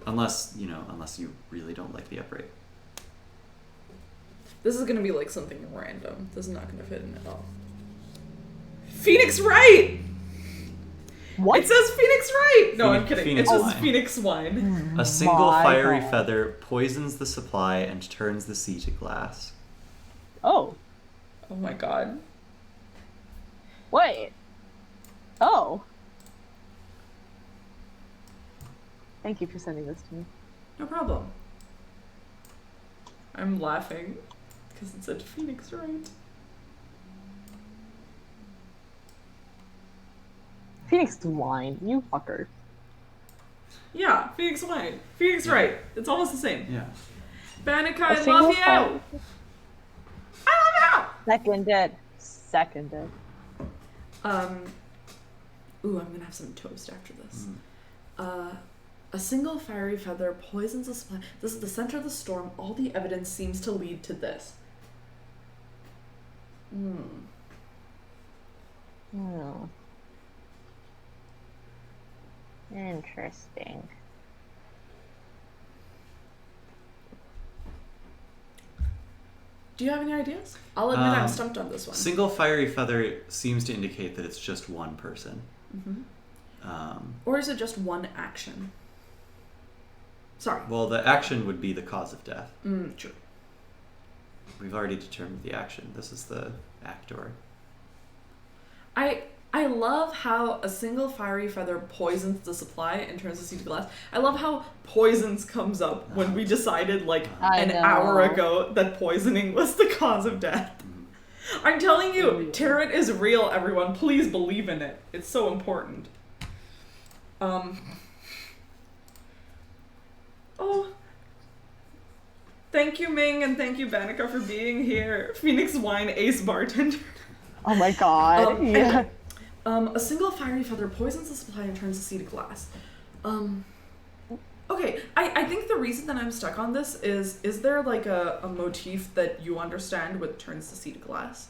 Speaker 2: Unless you really don't like the upright.
Speaker 1: This is gonna be like something random. This is not gonna fit in at all. Phoenix Wright!
Speaker 3: What?
Speaker 1: It says Phoenix Wright! No, I'm kidding.
Speaker 2: Phoenix
Speaker 1: it says
Speaker 2: wine.
Speaker 1: Phoenix Wine.
Speaker 2: A single
Speaker 3: My
Speaker 2: fiery
Speaker 3: God.
Speaker 2: feather poisons the supply and turns the sea to glass.
Speaker 3: Oh.
Speaker 1: Oh my god.
Speaker 3: Wait. Oh. Thank you for sending this to me.
Speaker 1: No problem. I'm laughing because it said Phoenix Wright.
Speaker 3: Phoenix Wine, you fucker.
Speaker 1: Yeah, Phoenix Wine. Phoenix Wright. It's almost the same.
Speaker 2: Yeah.
Speaker 1: Banica,
Speaker 3: A
Speaker 1: I
Speaker 3: single
Speaker 1: love you!
Speaker 3: fire-
Speaker 1: I love
Speaker 3: Seconded. Seconded.
Speaker 1: you! Ooh, I'm gonna have some toast after this. A single fiery feather poisons the supply. This is the center of the storm. All the evidence seems to lead to this.
Speaker 3: Hmm. Interesting.
Speaker 1: Do you have any ideas? I'll admit I'm stumped on this one.
Speaker 2: Single fiery feather seems to indicate that it's just one person.
Speaker 1: Or is it just one action? Sorry.
Speaker 2: Well, the action would be the cause of death.
Speaker 1: True.
Speaker 2: We've already determined the action. This is the actor.
Speaker 1: I love how a single fiery feather poisons the supply and turns the sea to glass. I love how poisons comes up when we decided like an hour ago that poisoning was the cause of death. I'm telling you, tarot is real, everyone. Please believe in it. It's so important. Thank you, Ming, and thank you, Banica, for being here. Phoenix Wine Ace Bartender.
Speaker 3: Oh my god. Yeah.
Speaker 1: A single fiery feather poisons the supply and turns the sea to glass. Okay, I think the reason that I'm stuck on this is there like a motif that you understand with turns the sea to glass?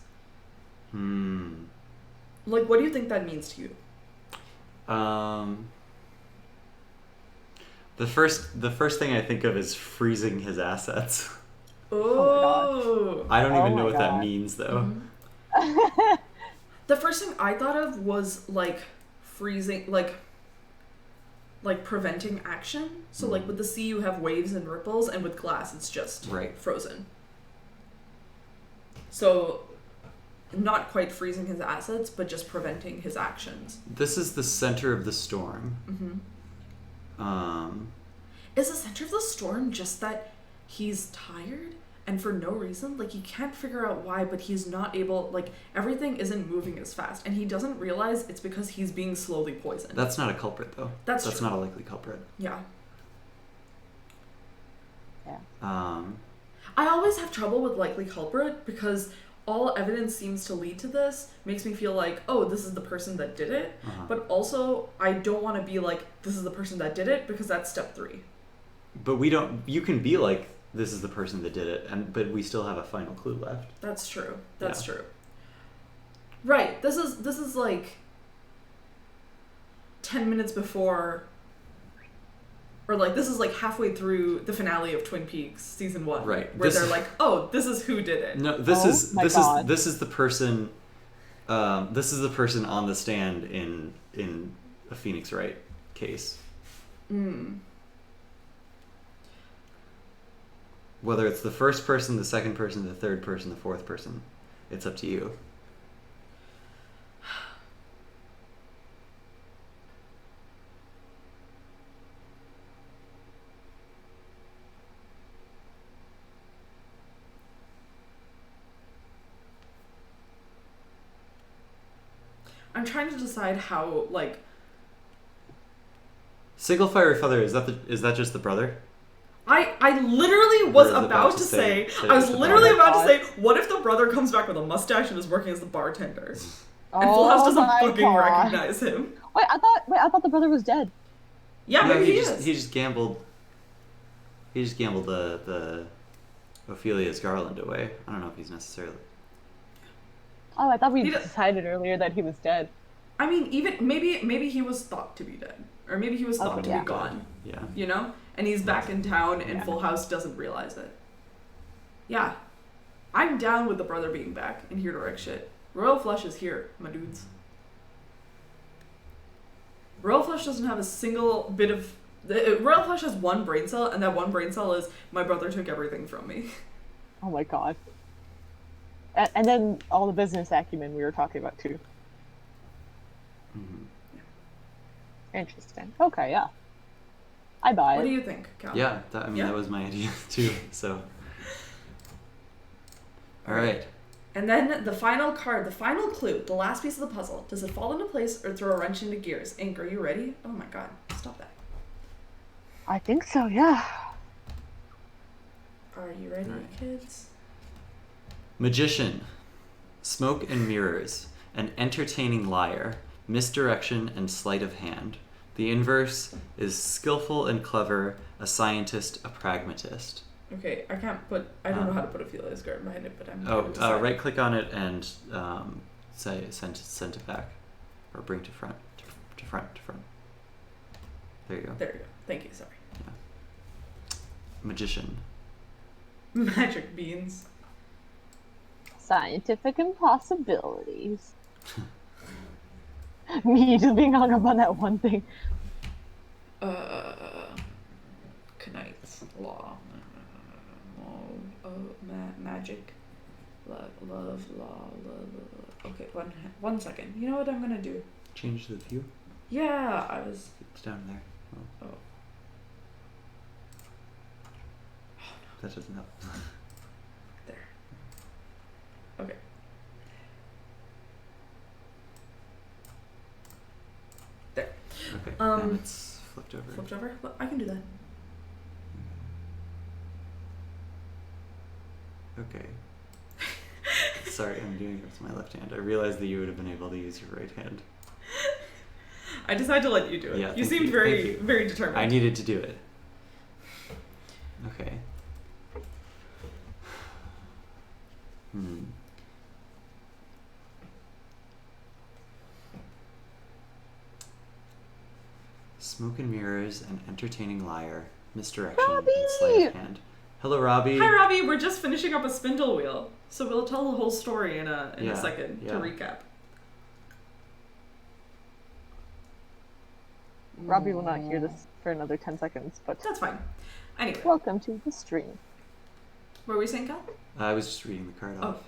Speaker 1: Like, what do you think that means to you?
Speaker 2: The first thing I think of is freezing his assets.
Speaker 1: Oh.
Speaker 2: I don't even know what that
Speaker 3: God.
Speaker 2: means though.
Speaker 1: The first thing I thought of was like freezing, like preventing action. So like with the sea you have waves and ripples, and with glass it's just
Speaker 2: Right.
Speaker 1: frozen. So not quite freezing his assets, but just preventing his actions.
Speaker 2: This is the center of the storm.
Speaker 1: Is the center of the storm just that he's tired and for no reason? Like, he can't figure out why, but he's not able, like, everything isn't moving as fast, and he doesn't realize it's because he's being slowly poisoned.
Speaker 2: That's not a culprit, though. That's
Speaker 1: true.
Speaker 2: not a likely culprit.
Speaker 1: Yeah.
Speaker 3: Yeah.
Speaker 1: I always have trouble with likely culprit because all evidence seems to lead to this. Makes me feel like, oh, this is the person that did it. But also, I don't want to be like, this is the person that did it, because that's step 3.
Speaker 2: But we don't. You can be like, this is the person that did it, but we still have a final clue left.
Speaker 1: That's true. That's true. Right. This is like 10 minutes before, or like this is like halfway through the finale of Twin Peaks season 1.
Speaker 2: Right.
Speaker 1: Where they're like, oh, this is who did it.
Speaker 2: No, this is the person. This is the person on the stand in a Phoenix Wright case. Whether it's the first person, the second person, the third person, the fourth person, it's up to you.
Speaker 1: I'm trying to decide how, like...
Speaker 2: Single Fire Feather, is that just the brother?
Speaker 1: I literally was about to say, what if the brother comes back with a mustache and is working as the bartender? And Full House doesn't fucking recognize him.
Speaker 3: Wait, I thought the brother was dead.
Speaker 1: Yeah,
Speaker 2: no,
Speaker 1: maybe he is.
Speaker 2: He just gambled. He just gambled the Ophelia's garland away. I don't know if he's necessarily.
Speaker 3: Oh, I thought we decided earlier that he was dead.
Speaker 1: I mean, even maybe he was thought to be dead, or maybe he was thought to be gone.
Speaker 2: Yeah.
Speaker 1: You know, and he's back in town, and Full House doesn't realize it. Yeah, I'm down with the brother being back and here to wreck shit. Royal Flush is here, my dudes. Royal Flush doesn't have a single bit of... Royal Flush has one brain cell, and that one brain cell is, my brother took everything from me.
Speaker 3: Oh my god. And then all the business acumen we were talking about, too. Interesting. Okay, yeah. I buy it.
Speaker 1: What do you think, Cal?
Speaker 2: Yeah, that was my idea, too, so... Alright.
Speaker 1: And then the final card, the final clue, the last piece of the puzzle. Does it fall into place or throw a wrench into gears? Ink, are you ready? Oh my god, stop that.
Speaker 3: I think so, yeah.
Speaker 1: Are you ready, kids?
Speaker 2: Magician, smoke and mirrors, an entertaining liar, misdirection and sleight of hand. The inverse is skillful and clever, a scientist, a pragmatist.
Speaker 1: Okay, I don't know how to put Ophelia's garden behind it, but I'm
Speaker 2: right click on it and say send it back, or bring to front. There you go.
Speaker 1: There you go. Thank you, sorry.
Speaker 2: Yeah. Magician.
Speaker 1: Magic beans.
Speaker 3: Scientific impossibilities. Me just being hung up on that one thing.
Speaker 1: Knights, law, magic, love. Okay, one second. You know what I'm gonna do?
Speaker 2: Change the view?
Speaker 1: Yeah,
Speaker 2: It's down there.
Speaker 1: Oh.
Speaker 2: That doesn't help.
Speaker 1: There. Okay. There.
Speaker 2: Okay, and it's flipped over.
Speaker 1: Flipped over? Well, I can do that.
Speaker 2: Okay. Sorry, I'm doing it with my left hand. I realized that you would have been able to use your right hand.
Speaker 1: I decided to let you do it.
Speaker 2: Yeah,
Speaker 1: you seemed very determined.
Speaker 2: I needed to do it. Okay. Smoke and mirrors, an entertaining liar, misdirection, and sleight of hand. Hello, Robbie.
Speaker 1: Hi, Robbie. We're just finishing up a Spindlewheel, so we'll tell the whole story in a second to recap.
Speaker 3: Robbie will not hear this for another 10 seconds, but
Speaker 1: that's fine. Anyway.
Speaker 3: Welcome to the stream.
Speaker 1: What were we saying, Cal?
Speaker 2: I was just reading the card off.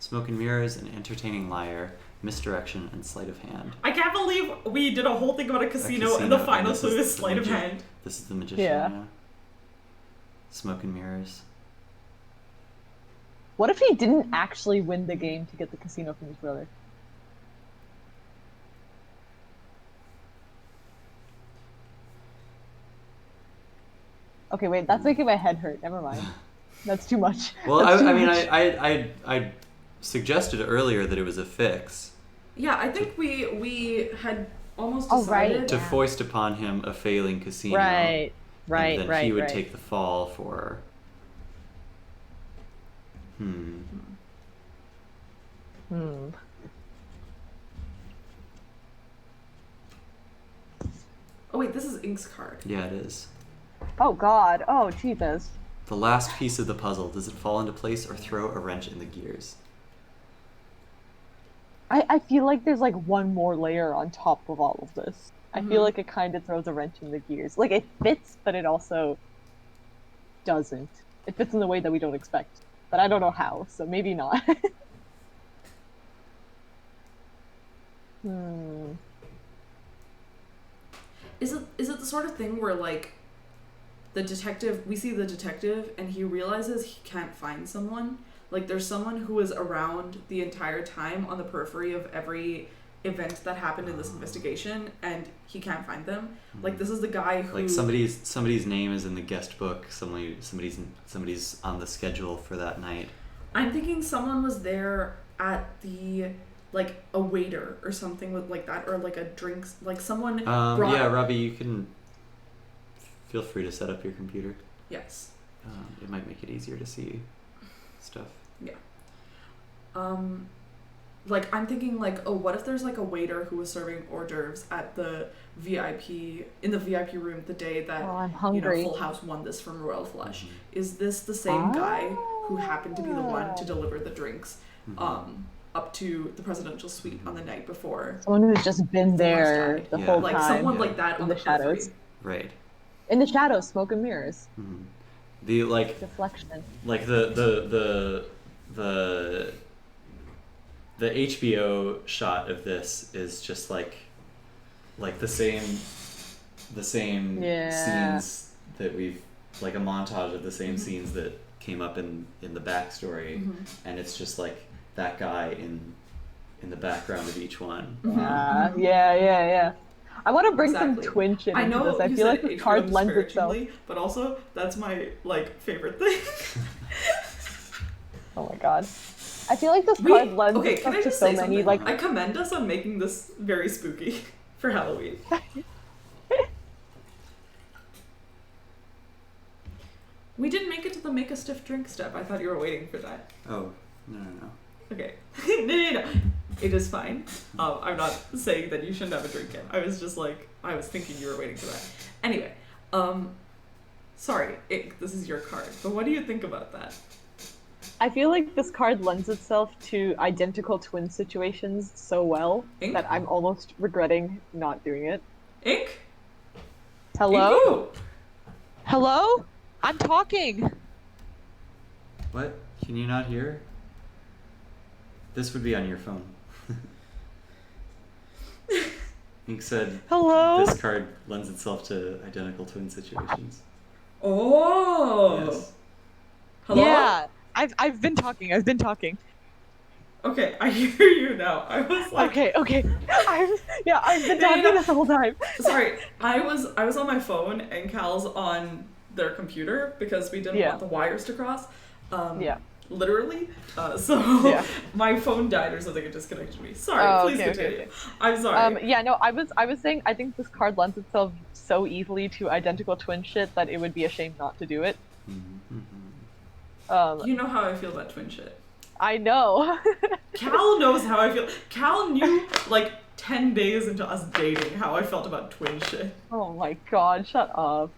Speaker 2: Smoke and mirrors, an entertaining liar, misdirection, and sleight of hand.
Speaker 1: I can't believe we did a whole thing about a casino and the final clue is sleight of hand.
Speaker 2: This is the magician,
Speaker 3: Yeah.
Speaker 2: Smoke and mirrors.
Speaker 3: What if he didn't actually win the game to get the casino from his brother? Okay, wait, that's making my head hurt. Never mind. That's too much.
Speaker 2: Well,
Speaker 3: That's too
Speaker 2: I mean,
Speaker 3: much.
Speaker 2: I suggested earlier that it was a fix
Speaker 1: Yeah, I think we had almost
Speaker 3: Oh, right.
Speaker 1: decided.
Speaker 2: to
Speaker 3: Yeah.
Speaker 2: foist upon him a failing casino.
Speaker 3: Right, right,
Speaker 2: and then
Speaker 3: right,
Speaker 2: he would
Speaker 3: right.
Speaker 2: take the fall for.
Speaker 3: Hmm.
Speaker 1: Oh wait, this is Ink's card.
Speaker 2: Yeah, it is.
Speaker 3: Oh God. Oh Jesus.
Speaker 2: The last piece of the puzzle. Does it fall into place or throw a wrench in the gears?
Speaker 3: I feel like there's like one more layer on top of all of this. I feel
Speaker 1: Mhm.
Speaker 3: like it kind of throws a wrench in the gears. Like it fits, but it also doesn't. It fits in the way that we don't expect, but I don't know how. So maybe not. Hmm.
Speaker 1: Is it the sort of thing where like we see the detective and he realizes he can't find someone? Like there's someone who was around the entire time on the periphery of every event that happened in this investigation and he can't find them. Like this is the guy who
Speaker 2: Like somebody's name is in the guest book. Somebody's on the schedule for that night.
Speaker 1: I'm thinking someone was there at the like a waiter or something with like that, or like a drinks, like someone brought.
Speaker 2: Yeah, Robbie, you can feel free to set up your computer.
Speaker 1: Yes.
Speaker 2: It might make it easier to see stuff.
Speaker 1: Yeah. Like I'm thinking like, oh, what if there's like a waiter who was serving hors d'oeuvres at the VIP room the day that
Speaker 3: Oh, I'm hungry.
Speaker 1: Full House won this from Royal Flush? Is this the same guy who happened to be the one to deliver the drinks up to the presidential suite on the night before?
Speaker 3: Someone who's just been there
Speaker 1: died.
Speaker 3: the
Speaker 2: Yeah.
Speaker 3: whole
Speaker 1: Like
Speaker 3: time.
Speaker 1: someone like that
Speaker 3: in
Speaker 1: on
Speaker 3: the
Speaker 1: the periphery.
Speaker 3: shadows.
Speaker 2: Right.
Speaker 3: In the shadows, smoke and mirrors.
Speaker 2: Mm-hmm. The
Speaker 3: Deflection.
Speaker 2: like the HBO shot of this is just like the same
Speaker 3: Yeah.
Speaker 2: scenes that we've, like a montage of the same scenes that came up in the backstory, and it's just like that guy in the background of each one.
Speaker 3: Yeah. I want to bring
Speaker 1: Exactly.
Speaker 3: some twin shit
Speaker 1: I
Speaker 3: into
Speaker 1: know
Speaker 3: this. I
Speaker 1: you
Speaker 3: feel
Speaker 1: said
Speaker 3: like the
Speaker 1: HBO
Speaker 3: card lends itself.
Speaker 1: disparagingly, but also that's my like favorite thing.
Speaker 3: Oh my god. I feel like this card lends
Speaker 1: okay,
Speaker 3: itself
Speaker 1: can I
Speaker 3: to
Speaker 1: just
Speaker 3: so
Speaker 1: say
Speaker 3: many
Speaker 1: something?
Speaker 3: like
Speaker 1: I commend us on making this very spooky for Halloween. We didn't make it to the make a stiff drink step. I thought you were waiting for that.
Speaker 2: Oh, no.
Speaker 1: Okay. No. It is fine. I'm not saying that you shouldn't have a drink yet. I was just like, I was thinking you were waiting for that. Anyway, sorry, this is your card, but what do you think about that?
Speaker 3: I feel like this card lends itself to identical twin situations so well
Speaker 1: Ink?
Speaker 3: that I'm almost regretting not doing it.
Speaker 1: Ink?
Speaker 3: Hello?
Speaker 1: Ink, you.
Speaker 3: Hello? I'm talking.
Speaker 2: What? Can you not hear? This would be on your phone. Ink said
Speaker 3: Hello?
Speaker 2: this card lends itself to identical twin situations.
Speaker 1: Oh.
Speaker 2: Yes.
Speaker 1: Hello?
Speaker 3: Yeah. I've been talking.
Speaker 1: Okay, I hear you now. I was like,
Speaker 3: Okay. I've been
Speaker 1: No,
Speaker 3: talking
Speaker 1: no.
Speaker 3: this whole time.
Speaker 1: sorry. I was on my phone and Cal's on their computer because we didn't
Speaker 3: Yeah.
Speaker 1: want the wires to cross.
Speaker 3: Yeah.
Speaker 1: Literally. So
Speaker 3: Yeah.
Speaker 1: my phone died or something. It disconnected me. Sorry.
Speaker 3: Oh,
Speaker 1: Please
Speaker 3: okay,
Speaker 1: continue.
Speaker 3: okay.
Speaker 1: I'm sorry.
Speaker 3: Yeah, no, I was saying I think this card lends itself so easily to identical twin shit that it would be a shame not to do it.
Speaker 1: You know how I feel about twin shit.
Speaker 3: I know.
Speaker 1: Cal knows how I feel. Cal knew like 10 days into us dating how I felt about twin shit.
Speaker 3: Oh my god, shut up.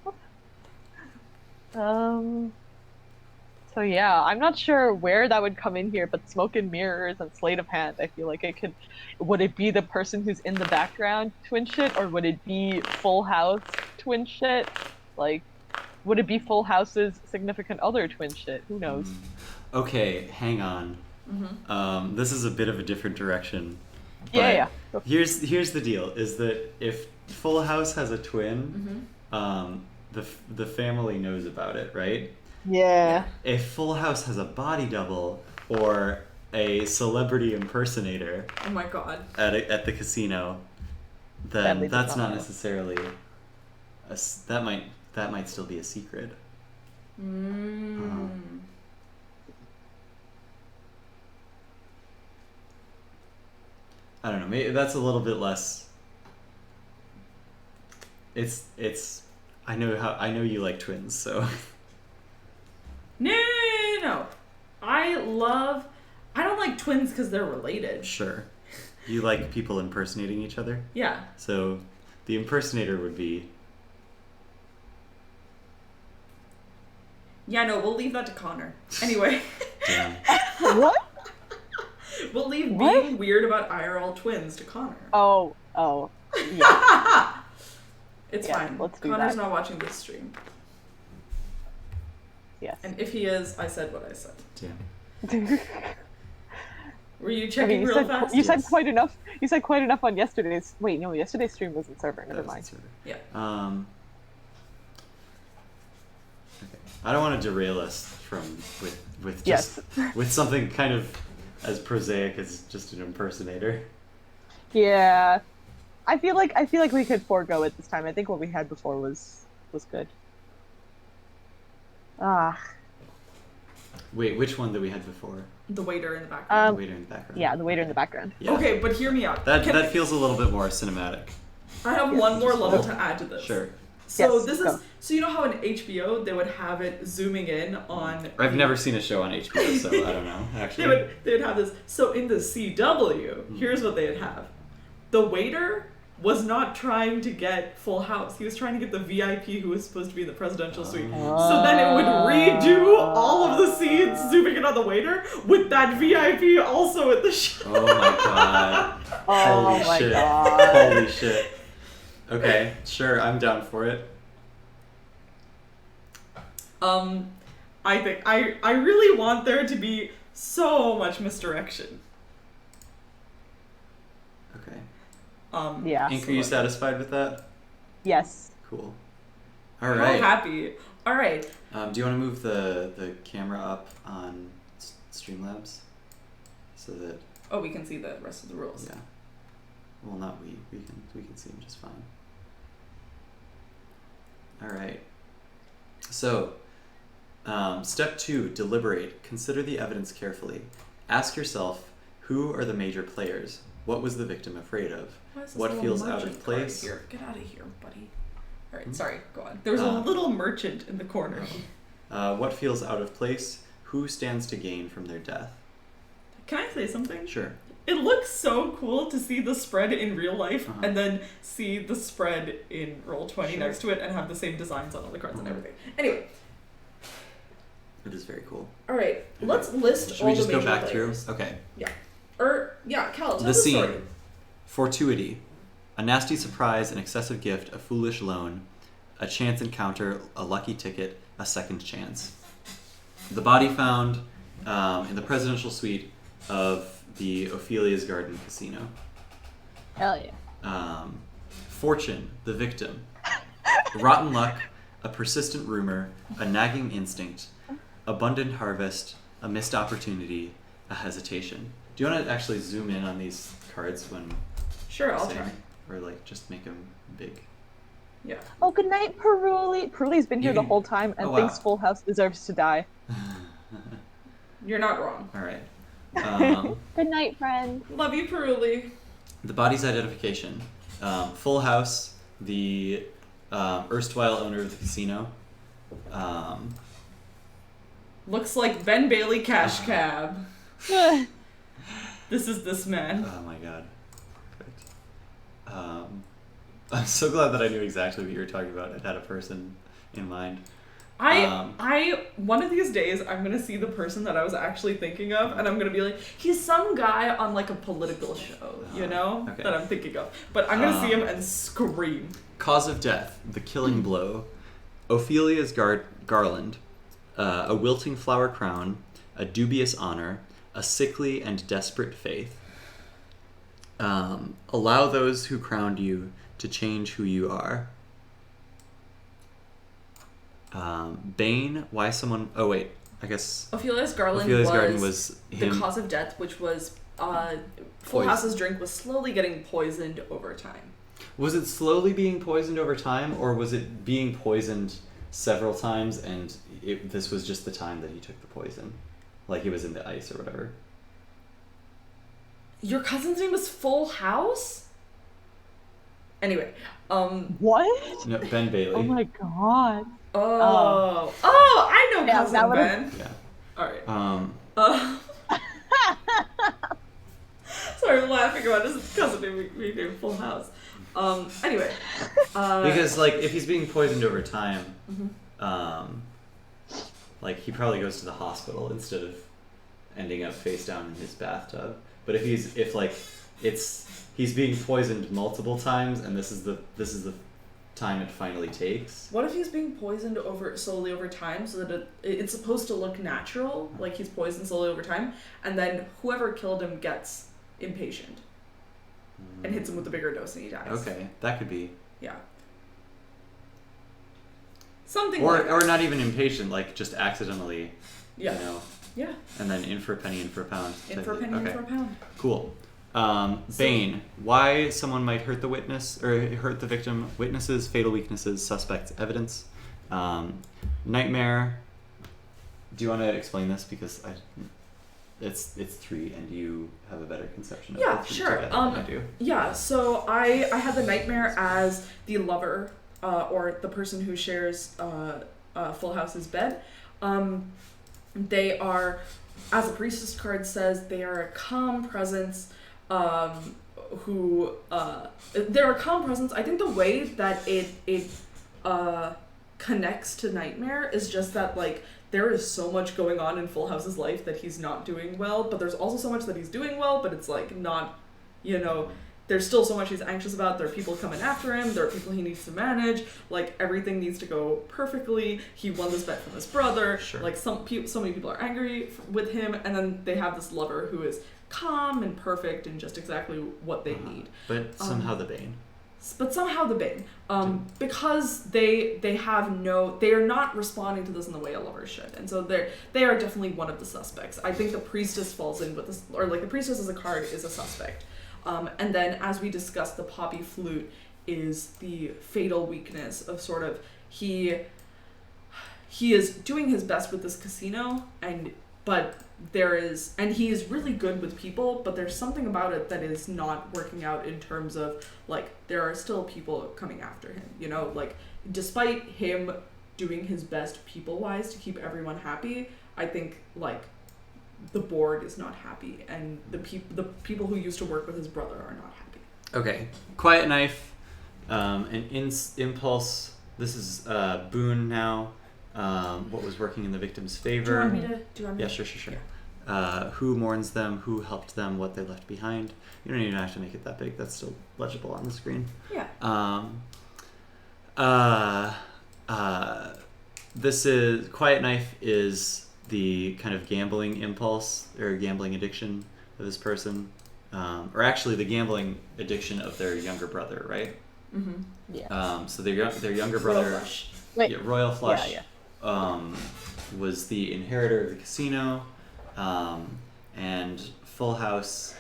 Speaker 3: So yeah, I'm not sure where that would come in here, but smoke and mirrors and sleight of hand, I feel like it could... Would it be the person who's in the background twin shit, or would it be Full House twin shit? Like, would it be Full House's significant other twin shit? Who knows?
Speaker 2: Okay, hang on. This is a bit of a different direction.
Speaker 3: Yeah.
Speaker 2: Here's the deal: is that if Full House has a twin, the family knows about it, right?
Speaker 3: Yeah.
Speaker 2: If Full House has a body double or a celebrity impersonator,
Speaker 1: Oh my god.
Speaker 2: at the casino, then
Speaker 3: Family does
Speaker 2: that's
Speaker 3: not
Speaker 2: not
Speaker 3: know.
Speaker 2: necessarily that might still be a secret. I don't know. Maybe that's a little bit less. It's. I know you like twins, so.
Speaker 1: No. I don't like twins because they're related.
Speaker 2: Sure. You like people impersonating each other?
Speaker 1: Yeah.
Speaker 2: So, the impersonator would be.
Speaker 1: Yeah, no, we'll leave that to Connor. Anyway.
Speaker 2: Damn.
Speaker 3: What?
Speaker 1: We'll leave
Speaker 3: What?
Speaker 1: being weird about IRL twins to Connor.
Speaker 3: Oh, yeah.
Speaker 1: It's
Speaker 3: Yeah,
Speaker 1: fine.
Speaker 3: let's do
Speaker 1: Connor's
Speaker 3: that.
Speaker 1: not watching this stream.
Speaker 3: Yes.
Speaker 1: And if he is, I said what I said.
Speaker 2: Damn.
Speaker 1: Were you
Speaker 3: I
Speaker 1: checking
Speaker 3: mean,
Speaker 1: real fast?
Speaker 3: you said
Speaker 2: Yes.
Speaker 3: quite enough. You said quite enough on yesterday's. Wait, no, yesterday's stream wasn't server. Never
Speaker 2: That was
Speaker 3: mind.
Speaker 2: the server.
Speaker 1: Yeah.
Speaker 2: Okay. I don't want to derail us with
Speaker 3: Yes.
Speaker 2: just with something kind of as prosaic as just an impersonator.
Speaker 3: Yeah, I feel like we could forego it this time. I think what we had before was good.
Speaker 2: Wait, which one that we had before?
Speaker 1: The waiter in the background.
Speaker 2: The waiter in the background.
Speaker 3: Yeah, the waiter in the background.
Speaker 2: Yeah.
Speaker 1: Okay, but hear me out.
Speaker 2: That feels a little bit more cinematic.
Speaker 1: I have
Speaker 3: Yes.
Speaker 1: one more level to add to this.
Speaker 2: Sure.
Speaker 1: So
Speaker 3: Yes,
Speaker 1: this
Speaker 3: go.
Speaker 1: is so you know how in HBO they would have it zooming in on.
Speaker 2: I've never seen a show on HBO, so I don't know. Actually.
Speaker 1: They would have this. So in the CW, here's what they'd have: the waiter was not trying to get Full House. He was trying to get the VIP who was supposed to be in the presidential suite. So then it would redo all of the scenes zooming in on the waiter with that VIP also at the show.
Speaker 2: Oh my god.
Speaker 3: Oh
Speaker 2: Holy
Speaker 3: my
Speaker 2: shit.
Speaker 3: god.
Speaker 2: Holy shit. Okay, sure, I'm down for it.
Speaker 1: I think I really want there to be so much misdirection.
Speaker 2: Okay.
Speaker 3: Yeah.
Speaker 2: Ink, are you satisfied with that?
Speaker 3: Yes.
Speaker 2: Cool. All
Speaker 1: I'm
Speaker 2: right.
Speaker 1: happy. All right.
Speaker 2: Do you want to move the camera up on Streamlabs so that
Speaker 1: Oh, we can see the rest of the rules.
Speaker 2: yeah. Well, not we. We can see them just fine. All right. So, step 2: deliberate. Consider the evidence carefully. Ask yourself, who are the major players? What was the victim afraid of?
Speaker 1: Why is this
Speaker 2: What
Speaker 1: little
Speaker 2: feels out
Speaker 1: merchant
Speaker 2: of
Speaker 1: card
Speaker 2: place?
Speaker 1: Here? Get out of here, buddy. All right, sorry. Go on. There's a little merchant in the corner.
Speaker 2: What feels out of place? Who stands to gain from their death?
Speaker 1: Can I say something?
Speaker 2: Sure.
Speaker 1: It looks so cool to see the spread in real life
Speaker 2: Uh-huh.
Speaker 1: and then see the spread in Roll20
Speaker 2: Sure.
Speaker 1: next to it and have the same designs on all the cards and
Speaker 2: Mhm.
Speaker 1: everything. Anyway,
Speaker 2: It is very cool.
Speaker 1: all right. Let's list
Speaker 2: Should
Speaker 1: all
Speaker 2: we just
Speaker 1: the
Speaker 2: go
Speaker 1: major
Speaker 2: back
Speaker 1: players.
Speaker 2: through? Okay.
Speaker 1: Cal, tell
Speaker 2: The
Speaker 1: the
Speaker 2: scene.
Speaker 1: story.
Speaker 2: Fortuity. A nasty surprise, an excessive gift, a foolish loan, a chance encounter, a lucky ticket, a second chance. The body found in the presidential suite of the Ophelia's Garden Casino.
Speaker 3: Hell yeah.
Speaker 2: Fortune, the victim. Rotten luck, a persistent rumor, a nagging instinct, abundant harvest, a missed opportunity, a hesitation. Do you want to actually zoom in on these cards when
Speaker 1: Sure, I'll
Speaker 2: saying,
Speaker 1: try.
Speaker 2: or like just make them big?
Speaker 1: Yeah.
Speaker 3: Oh, good night, Peruli. Peruli's been here
Speaker 2: You
Speaker 3: the
Speaker 2: can-
Speaker 3: whole time and
Speaker 2: oh, wow.
Speaker 3: thinks Full House deserves to die.
Speaker 1: You're not wrong.
Speaker 2: All right.
Speaker 3: Good night, friend.
Speaker 1: Love you, Peruli.
Speaker 2: The body's identification. Full House, the erstwhile owner of the casino.
Speaker 1: Looks like Ben Bailey Cash Cab. This is this man.
Speaker 2: Oh my god. Perfect. I'm so glad that I knew exactly what you were talking about. It had a person in mind.
Speaker 1: One of these days I'm gonna see the person that I was actually thinking of, and I'm gonna be like, he's some guy on like a political show, you know,
Speaker 2: okay.
Speaker 1: that I'm thinking of. But I'm gonna see him and scream.
Speaker 2: Cause of death, the killing blow. Ophelia's garland, a wilting flower crown, a dubious honor, a sickly and desperate faith. Allow those who crowned you to change who you are. Bane, why someone... Oh, wait. I guess...
Speaker 1: Ophelia's Garden was the
Speaker 2: him.
Speaker 1: cause of death, which was... Full
Speaker 2: Poison.
Speaker 1: House's drink was slowly getting poisoned over time.
Speaker 2: Was it slowly being poisoned over time, or was it being poisoned several times, and this was just the time that he took the poison? Like, he was in the ice or whatever.
Speaker 1: Your cousin's name was Full House? Anyway,
Speaker 3: What?
Speaker 2: No, Ben Bailey.
Speaker 3: Oh my god.
Speaker 1: Oh, I know
Speaker 3: Yeah,
Speaker 1: Cousin
Speaker 3: that would've-
Speaker 1: Ben.
Speaker 2: Yeah.
Speaker 1: Alright. Sorry, I'm laughing about his cousin named Full House. Anyway.
Speaker 2: Because, like, if he's being poisoned over time,
Speaker 1: Mhm.
Speaker 2: like, he probably goes to the hospital instead of ending up face down in his bathtub. But if he's being poisoned multiple times, and this is the time it finally takes.
Speaker 1: What if he's being poisoned slowly over time, so that it's supposed to look natural, like he's poisoned slowly over time, and then whoever killed him gets impatient and hits him with a bigger dose and he dies.
Speaker 2: Okay, that could be.
Speaker 1: Yeah. Something
Speaker 2: Or
Speaker 1: like that.
Speaker 2: or not even impatient, like just accidentally.
Speaker 1: Yeah.
Speaker 2: You know.
Speaker 1: Yeah.
Speaker 2: And then in for a penny, in for a pound.
Speaker 1: In for a penny, in for a pound.
Speaker 2: Cool. Bane, why someone might hurt the witness or hurt the victim, witnesses, fatal weaknesses, suspects, evidence. Nightmare. Do you want to explain this, because it's 3 and you have a better conception of
Speaker 1: Yeah,
Speaker 2: the 3
Speaker 1: sure.
Speaker 2: together than I do.
Speaker 1: Yeah, so I had the nightmare as the lover, or the person who shares Full House's bed. They are, as the priestess card says, they are a calm presence. They're a calm presence. I think the way that it connects to Nightmare is just that, like, there is so much going on in Full House's life that he's not doing well, but there's also so much that he's doing well, but it's like not, there's still so much he's anxious about. There are people coming after him. There are people he needs to manage. Like, everything needs to go perfectly. He won this bet from his brother.
Speaker 2: Sure.
Speaker 1: Like, so many people are angry with him, and then they have this lover who is calm and perfect and just exactly what they need.
Speaker 2: But somehow the Bane.
Speaker 1: Because they are not responding to this in the way a lover should, and so they are definitely one of the suspects. I think the priestess falls in with this, or like the priestess as a card is a suspect, and then as we discussed, the poppy flute is the fatal weakness of sort of he is doing his best with this casino, and he is really good with people, but there's something about it that is not working out in terms of, like, there are still people coming after him, like, despite him doing his best people-wise to keep everyone happy, I think, like, the board is not happy, and the people who used to work with his brother are not happy.
Speaker 2: Okay. Quiet Knife, an impulse. This is Boone now. What was working in the victim's favor.
Speaker 1: Do you want me
Speaker 2: Yeah, sure. Who mourns them, who helped them, what they left behind. You don't even have to make it that big. That's still legible on the screen.
Speaker 1: Yeah.
Speaker 2: This is... Quiet Knife is the kind of gambling impulse or gambling addiction of this person. Or actually the gambling addiction of their younger brother, right?
Speaker 1: Mm-hmm.
Speaker 3: Yeah.
Speaker 2: So their younger brother...
Speaker 1: Royal Flush.
Speaker 3: Wait.
Speaker 2: Yeah, Royal Flush.
Speaker 3: Yeah.
Speaker 2: Was the inheritor of the casino, and Full House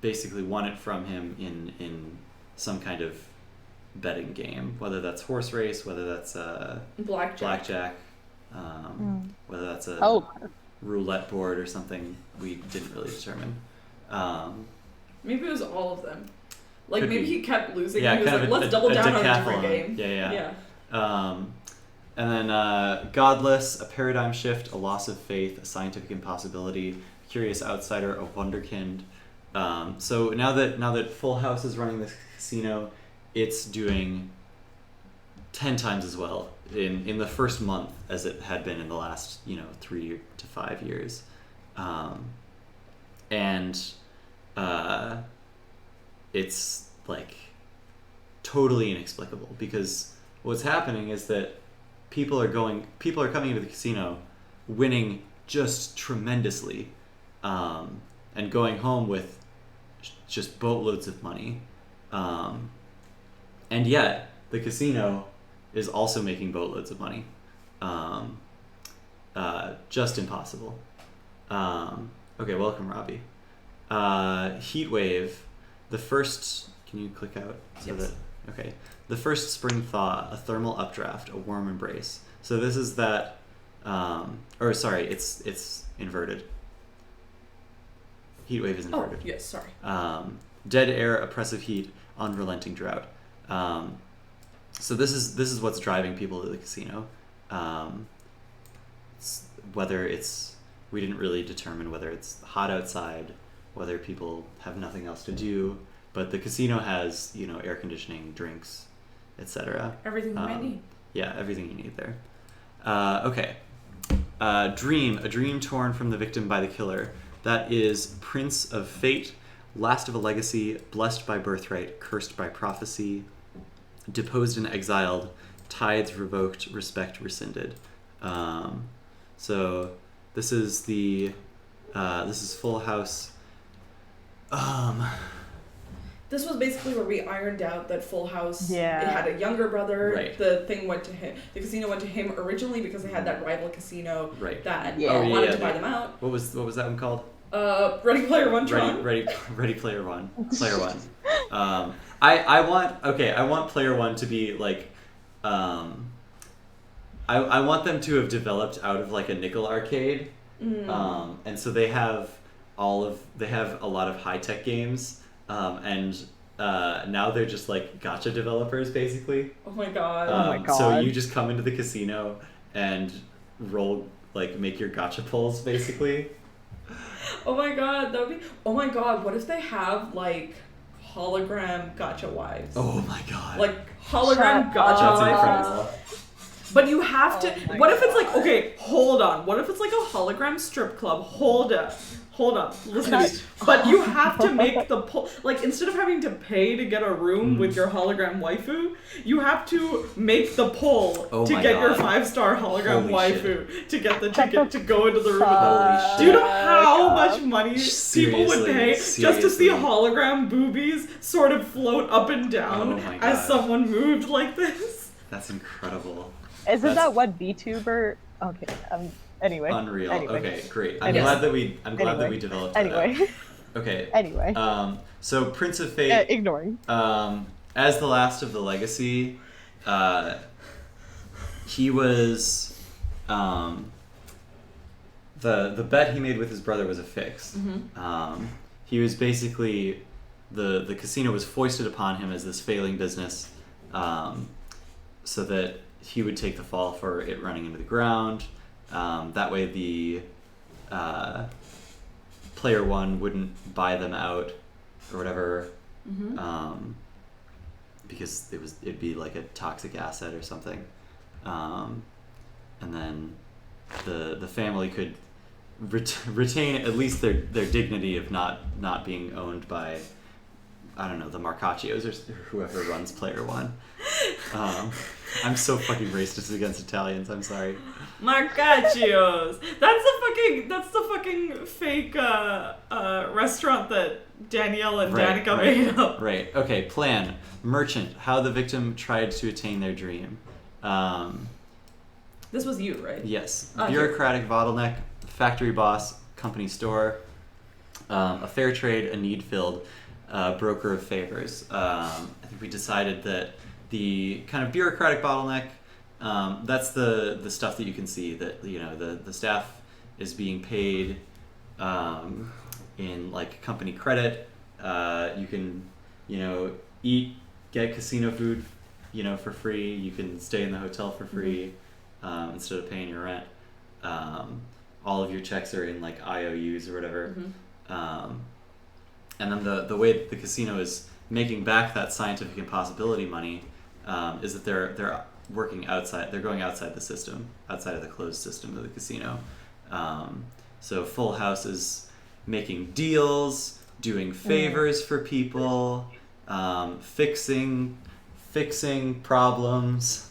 Speaker 2: basically won it from him in some kind of betting game, whether that's horse race, whether that's blackjack, whether that's a roulette board or something we didn't really determine.
Speaker 1: Maybe it was all of them. Like,
Speaker 2: Could
Speaker 1: maybe
Speaker 2: be.
Speaker 1: he kept losing,
Speaker 2: Yeah,
Speaker 1: and he was
Speaker 2: kind
Speaker 1: like,
Speaker 2: of
Speaker 1: let's double down on a
Speaker 2: decathlon.
Speaker 1: different game.
Speaker 2: Yeah. And then Godless, a paradigm shift, a loss of faith, a scientific impossibility, curious outsider, a wonderkind. So now that Full House is running this casino, it's doing 10 times as well in the first month as it had been in the last 3 to 5 years, and it's like totally inexplicable, because what's happening is that people are coming into the casino winning just tremendously, and going home with just boatloads of money. And yet, the casino is also making boatloads of money. Just impossible. Okay, welcome, Robbie. Heatwave, the first... Can you click out? Okay. The first spring thaw, a thermal updraft, a warm embrace. So this is that... it's inverted. Heatwave is inverted.
Speaker 1: Oh, yes, sorry.
Speaker 2: Dead air, oppressive heat, unrelenting drought. So this is what's driving people to the casino. We didn't really determine whether it's hot outside, whether people have nothing else to do, but the casino has, air conditioning, drinks, etc.
Speaker 1: Everything you might need.
Speaker 2: Yeah, everything you need there. Okay. Dream, a dream torn from the victim by the killer. That is Prince of Fate, last of a legacy, blessed by birthright, cursed by prophecy, deposed and exiled, tithes revoked, respect rescinded. So this is Full House.
Speaker 1: This was basically where we ironed out that Full House.
Speaker 3: Yeah.
Speaker 1: It had a younger brother.
Speaker 2: Right.
Speaker 1: The thing went to him. The casino went to him originally because they had that rival casino
Speaker 2: Right.
Speaker 1: that
Speaker 3: Yeah.
Speaker 1: wanted to buy them out.
Speaker 2: What was that one called?
Speaker 1: Ready Player One. Tron.
Speaker 2: Ready Player One. Player One. I want Player One to be like, I want them to have developed out of like a nickel arcade, and so they have a lot of high tech games, and now they're just like gacha developers basically.
Speaker 1: Oh my god.
Speaker 3: Oh my god.
Speaker 2: So you just come into the casino and make your gacha pulls basically.
Speaker 1: Oh my god, that would be. Oh my god, what if they have like hologram gacha wives?
Speaker 2: Oh my god.
Speaker 1: Like hologram
Speaker 3: Shut
Speaker 1: gacha
Speaker 3: up.
Speaker 2: That's
Speaker 1: wives.
Speaker 2: incredible.
Speaker 1: But you have to.
Speaker 3: Oh my
Speaker 1: What if it's
Speaker 3: God.
Speaker 1: like, okay, hold on. What if it's like a hologram strip club? Hold up. Listen to me. But you have to make the pull. Like, instead of having to pay to get a room with your hologram waifu, you have to make the pull
Speaker 2: Oh
Speaker 1: to
Speaker 2: my
Speaker 1: get your
Speaker 2: God.
Speaker 1: 5-star hologram
Speaker 2: Holy
Speaker 1: waifu to get the ticket to go into the room with
Speaker 2: Holy
Speaker 1: them.
Speaker 2: shit.
Speaker 1: Do you know how much money people would
Speaker 2: Seriously,
Speaker 1: pay just to see
Speaker 2: seriously.
Speaker 1: hologram boobies sort of float up and down
Speaker 2: Oh my
Speaker 1: as
Speaker 2: God.
Speaker 1: someone moved like this?
Speaker 2: That's incredible.
Speaker 3: Isn't
Speaker 2: That's
Speaker 3: that what VTuber? Okay. Anyway.
Speaker 2: Unreal.
Speaker 3: Anyway.
Speaker 2: Okay, great. I'm
Speaker 1: Yes.
Speaker 2: glad that we
Speaker 3: Anyway.
Speaker 2: developed that.
Speaker 3: Anyway.
Speaker 2: Okay.
Speaker 3: Anyway.
Speaker 2: So Prince of Fate,
Speaker 3: Ignoring.
Speaker 2: as the last of the legacy, he was the bet he made with his brother was a fix. He was basically the casino was foisted upon him as this failing business, so that he would take the fall for it running into the ground. That way the player one wouldn't buy them out or whatever, because it'd be like a toxic asset or something, and then the family could retain at least their dignity of not being owned by, I don't know, the Marcaccios or whoever runs Player One. I'm so fucking racist against Italians. I'm sorry.
Speaker 1: Marcaccios. That's the fucking fake restaurant that Danielle and Danica made up.
Speaker 2: Right. Okay. Plan. Merchant. How the victim tried to attain their dream.
Speaker 1: This was you, right?
Speaker 2: Yes.
Speaker 1: Okay.
Speaker 2: Bureaucratic bottleneck. Factory boss. Company store. A fair trade. A need filled. Broker of favors. I think we decided that the kind of bureaucratic bottleneck, that's the stuff that you can see that the staff is being paid in like company credit. You can eat, get casino food for free. You can stay in the hotel for free instead of paying your rent. All of your checks are in like IOUs or whatever. And then the way that the casino is making back that scientific impossibility money is that they're working outside. They're going outside the system, outside of the closed system of the casino. So Full House is making deals, doing favors for people, fixing problems.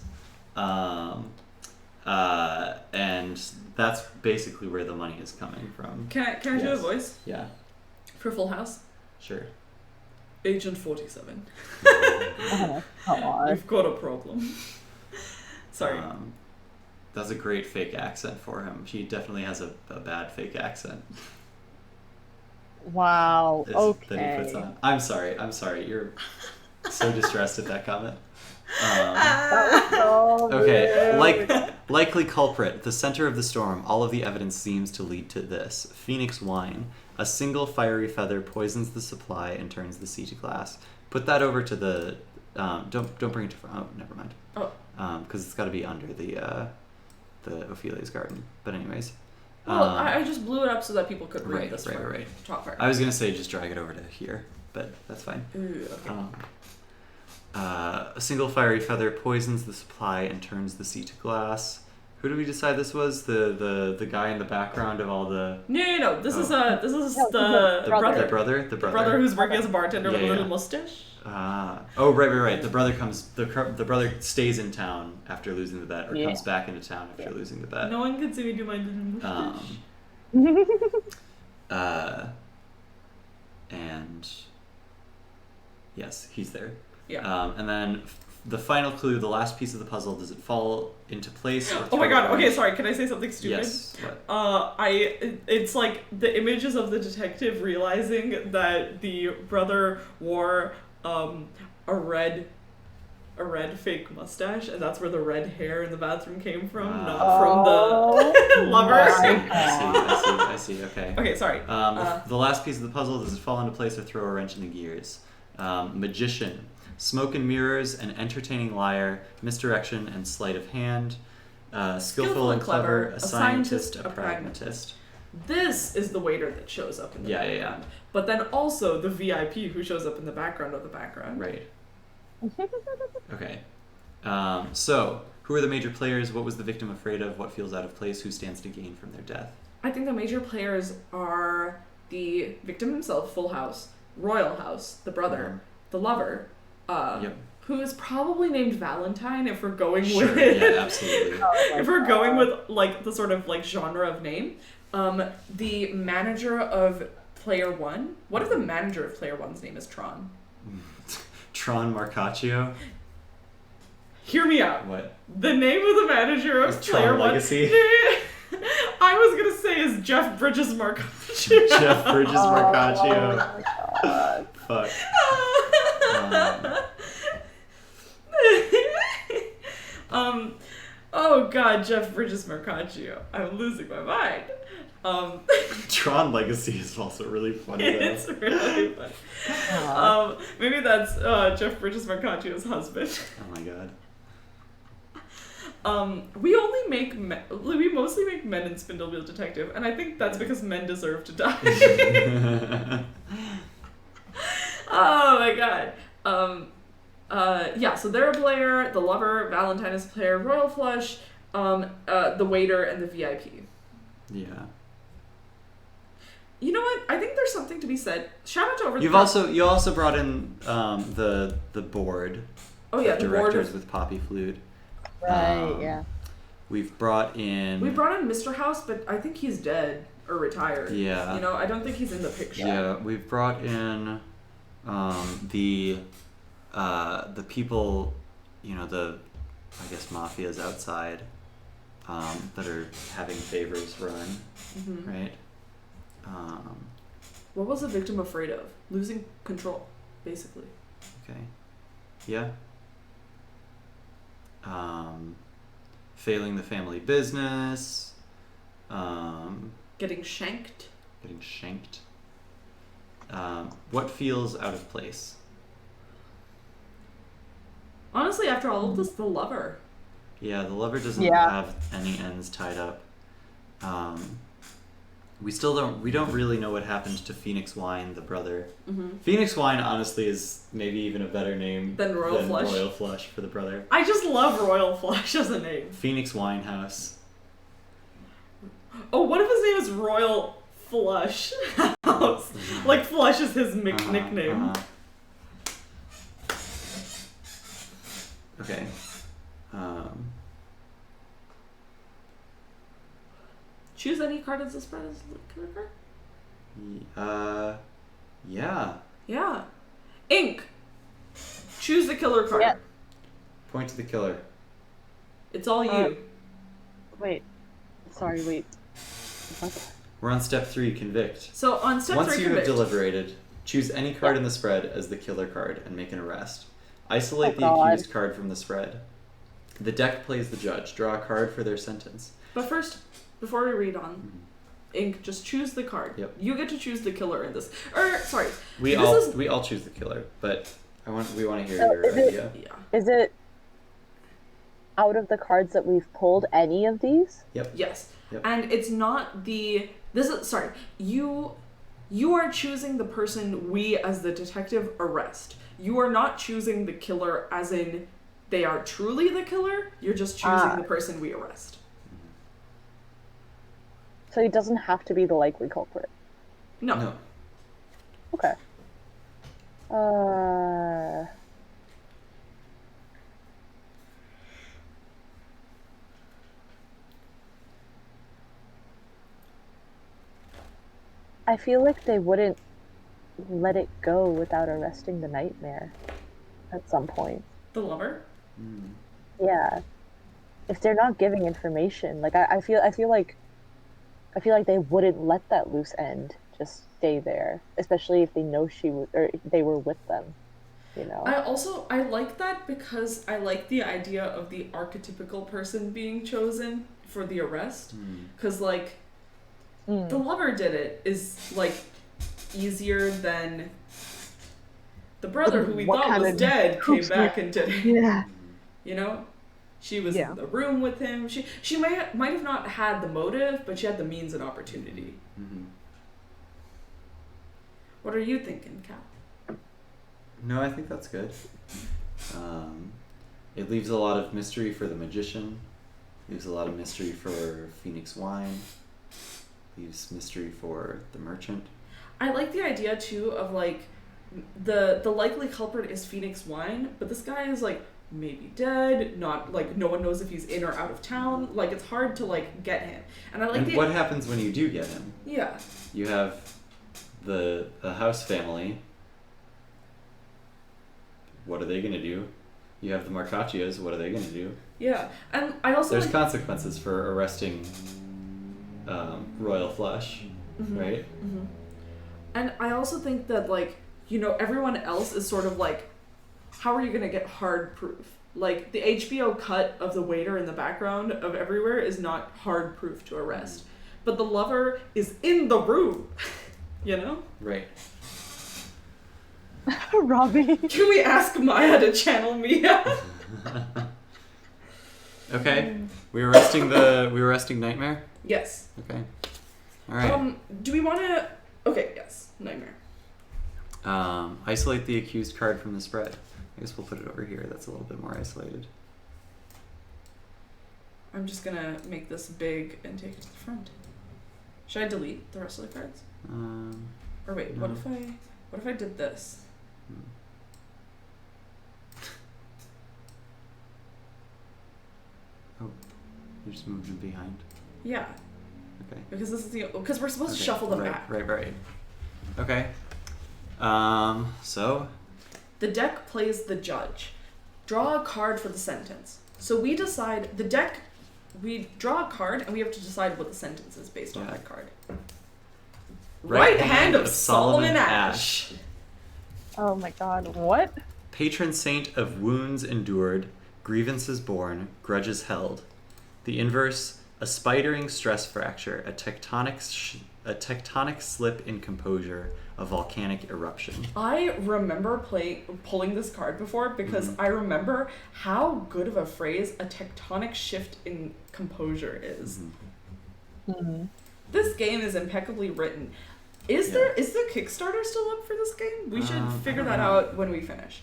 Speaker 2: And that's basically where the money is coming from.
Speaker 1: Can I do a voice
Speaker 2: Yeah,
Speaker 1: for Full House?
Speaker 2: sure.
Speaker 1: Agent 47.
Speaker 3: Oh, God.
Speaker 1: You've got a problem. Sorry.
Speaker 2: That's a great fake accent for him. He definitely has a bad fake accent.
Speaker 3: Wow.
Speaker 2: That he puts
Speaker 3: Okay.
Speaker 2: on. I'm sorry. You're so distressed at that comment.
Speaker 3: So
Speaker 2: Okay,
Speaker 3: rude.
Speaker 2: likely culprit. The center of the storm. All of the evidence seems to lead to this. Phoenix wine. A single fiery feather poisons the supply and turns the sea to glass. Put that over to the. Don't bring it to. Oh, never mind.
Speaker 1: Oh.
Speaker 2: Because it's got to be under the Ophelia's garden. But anyways.
Speaker 1: Well, I just blew it up so that people could read this part.
Speaker 2: Right.
Speaker 1: Top part.
Speaker 2: I was gonna say just drag it over to here, but that's fine.
Speaker 1: Ooh, okay.
Speaker 2: A single fiery feather poisons the supply and turns the sea to glass. Who did we decide this was? The guy in the background of all the
Speaker 1: No. This is the
Speaker 3: brother.
Speaker 2: the
Speaker 1: The brother who's working as a bartender with a
Speaker 2: Yeah.
Speaker 1: little mustache.
Speaker 2: Right. The brother comes. The brother stays in town after losing the bet, or
Speaker 3: Yeah.
Speaker 2: comes back into town after losing the bet.
Speaker 1: No one can see me do my little mustache.
Speaker 2: And yes, he's there.
Speaker 1: Yeah.
Speaker 2: And then the final clue, the last piece of the puzzle, does it fall into place? Or
Speaker 1: Oh my god, okay, sorry, can I say something stupid?
Speaker 2: Yes. What?
Speaker 1: It's like the images of the detective realizing that the brother wore a red fake mustache, and that's where the red hair in the bathroom came from, not from the lover.
Speaker 2: I see. Okay.
Speaker 1: Okay, sorry.
Speaker 2: The last piece of the puzzle, does it fall into place or throw a wrench in the gears? Magician. Smoke and mirrors, an entertaining liar, misdirection and sleight of hand, skillful and clever, a scientist, a pragmatist.
Speaker 1: This is the waiter that shows up in the background. But then also the VIP who shows up in the background of the background.
Speaker 2: Right. Okay. So, who are the major players? What was the victim afraid of? What feels out of place? Who stands to gain from their death?
Speaker 1: I think the major players are the victim himself, Full House, Royal House, the brother, the lover, who is probably named Valentine if we're going with
Speaker 2: Yeah, absolutely.
Speaker 1: if we're going with like the sort of like genre of name. The manager of Player One. What if the manager of Player One's name is Tron?
Speaker 2: Tron Marcaccio.
Speaker 1: Hear me out.
Speaker 2: What?
Speaker 1: The name of the manager of
Speaker 2: Is
Speaker 1: Player
Speaker 2: Tron
Speaker 1: One.
Speaker 2: Legacy?
Speaker 1: I was gonna say is Jeff Bridges Marcaccio.
Speaker 2: Jeff Bridges Marcaccio.
Speaker 3: Oh my God.
Speaker 2: Fuck.
Speaker 1: Oh god, Jeff Bridges Marcaccio. I'm losing my mind.
Speaker 2: Tron Legacy is also really funny though.
Speaker 1: It's really funny. Maybe that's Jeff Bridges Marcaccio's husband.
Speaker 2: Oh my god.
Speaker 1: We only make we mostly make men in Spindlewheel Detective, and I think that's because men deserve to die. Oh my god. Yeah, so they're a player, the lover, Valentine is a player, Royal Flush, the waiter, and the VIP.
Speaker 2: Yeah.
Speaker 1: You know what? I think there's something to be said. Shout out to Over the
Speaker 2: You also brought in the board.
Speaker 1: Oh yeah, the board
Speaker 2: directors with Poppy Flute.
Speaker 3: Right, yeah.
Speaker 2: We've brought in
Speaker 1: Mr. House, but I think he's dead or retired.
Speaker 2: Yeah.
Speaker 1: You know, I don't think he's in the picture.
Speaker 2: Yeah, we've brought in the people, you know, the I guess mafias outside that are having favors run, right?
Speaker 1: What was the victim afraid of? Losing control, basically.
Speaker 2: Okay. Yeah. Failing the family business.
Speaker 1: Getting shanked.
Speaker 2: Getting shanked. What feels out of place?
Speaker 1: Honestly, after all of this, the lover.
Speaker 2: Yeah, the lover doesn't have any ends tied up. We don't really know what happened to Phoenix Wine, the brother. Phoenix Wine, honestly, is maybe even a better name
Speaker 1: than Royal Flush.
Speaker 2: Royal Flush for the brother.
Speaker 1: I just love Royal Flush as a name.
Speaker 2: Phoenix Winehouse.
Speaker 1: Oh, what if his name is Royal Flush House? Like Flush is his nickname.
Speaker 2: Okay.
Speaker 1: Choose any card as the spread as the killer card.
Speaker 2: Yeah.
Speaker 1: Yeah. Ink. Choose the killer card.
Speaker 3: Yeah.
Speaker 2: Point to the killer.
Speaker 1: It's all you.
Speaker 3: Wait. Sorry, wait. What?
Speaker 2: We're on step 3, convict.
Speaker 1: So on step 3,
Speaker 2: Once you
Speaker 1: convict.
Speaker 2: have deliberated, choose any card in the spread as the killer card and make an arrest. Isolate
Speaker 3: Oh,
Speaker 2: the
Speaker 3: God.
Speaker 2: accused card from the spread. The deck plays the judge. Draw a card for their sentence.
Speaker 1: But first, before we read on, Ink, just choose the card.
Speaker 2: Yep.
Speaker 1: You get to choose the killer in this. Or sorry,
Speaker 2: We
Speaker 1: this
Speaker 2: all choose the killer, but we want to hear
Speaker 3: So
Speaker 2: your
Speaker 3: is it-
Speaker 2: idea.
Speaker 1: Yeah.
Speaker 3: Is it out of the cards that we've pulled any of these?
Speaker 2: Yep.
Speaker 1: Yes.
Speaker 2: Yep.
Speaker 1: And it's not the. This is sorry. You are choosing the person we as the detective arrest. You are not choosing the killer as in they are truly the killer. You're just choosing the person we arrest.
Speaker 3: So he doesn't have to be the likely culprit.
Speaker 1: No.
Speaker 2: No.
Speaker 3: Okay. I feel like they wouldn't let it go without arresting the nightmare at some point.
Speaker 1: The lover.
Speaker 3: Yeah. If they're not giving information, like I feel like they wouldn't let that loose end just stay there, especially if they know they were with them, you know.
Speaker 1: I like that because I like the idea of the archetypical person being chosen for the arrest. Because like the lover did it is like easier than the brother who we
Speaker 3: What
Speaker 1: thought
Speaker 3: kind
Speaker 1: was
Speaker 3: of
Speaker 1: dead came back and did it.
Speaker 3: Yeah.
Speaker 1: You know? She was
Speaker 3: Yeah.
Speaker 1: in the room with him. She might have not had the motive, but she had the means and opportunity. What are you thinking, Cal?
Speaker 2: No, I think that's good. It leaves a lot of mystery for the magician. Leaves a lot of mystery for Phoenix Wine. Leaves mystery for the merchant.
Speaker 1: I like the idea too of like the likely culprit is Phoenix Wine, but this guy is like maybe dead, not like no one knows if he's in or out of town. Like it's hard to like get him. And I like
Speaker 2: And what happens when you do get him?
Speaker 1: Yeah.
Speaker 2: You have the house family. What are they gonna do? You have the Marcaccios. What are they gonna do?
Speaker 1: Yeah. And I also
Speaker 2: There's
Speaker 1: like,
Speaker 2: consequences for arresting royal flush, right?
Speaker 1: and I also think that like, you know, everyone else is sort of like, how are you gonna get hard proof? Like the HBO cut of the waiter in the background of Everywhere is not hard proof to arrest. But the lover is in the room. You know?
Speaker 2: Right.
Speaker 3: Robbie.
Speaker 1: Can we ask Maya to channel Mia?
Speaker 2: Okay. We're arresting Nightmare?
Speaker 1: Yes.
Speaker 2: Okay. Alright.
Speaker 1: Do we wanna okay, yes. Nightmare.
Speaker 2: Isolate the accused card from the spread. I guess we'll put it over here. That's a little bit more isolated.
Speaker 1: I'm just gonna make this big and take it to the front. Should I delete the rest of the cards? Or wait,
Speaker 2: No.
Speaker 1: what if I did this?
Speaker 2: Oh, you just moved them behind.
Speaker 1: Yeah,
Speaker 2: Okay.
Speaker 1: because this is because we're supposed to
Speaker 2: Okay,
Speaker 1: shuffle them
Speaker 2: right,
Speaker 1: back.
Speaker 2: Right. Okay. So
Speaker 1: The deck plays the judge. Draw a card for the sentence. So we decide we draw a card and we have to decide what the sentence is based on
Speaker 2: Yeah.
Speaker 1: that card. Right hand of Solomon
Speaker 2: Ash.
Speaker 3: Oh my god, what?
Speaker 2: Patron saint of wounds endured, grievances borne, grudges held. The inverse, a spidering stress fracture, a tectonic slip in composure, a volcanic eruption.
Speaker 1: I remember pulling this card before because I remember how good of a phrase a tectonic shift in composure is. This game is impeccably written. Is the Kickstarter still up for this game? We should figure
Speaker 2: I don't
Speaker 1: that
Speaker 2: know.
Speaker 1: out when we finish.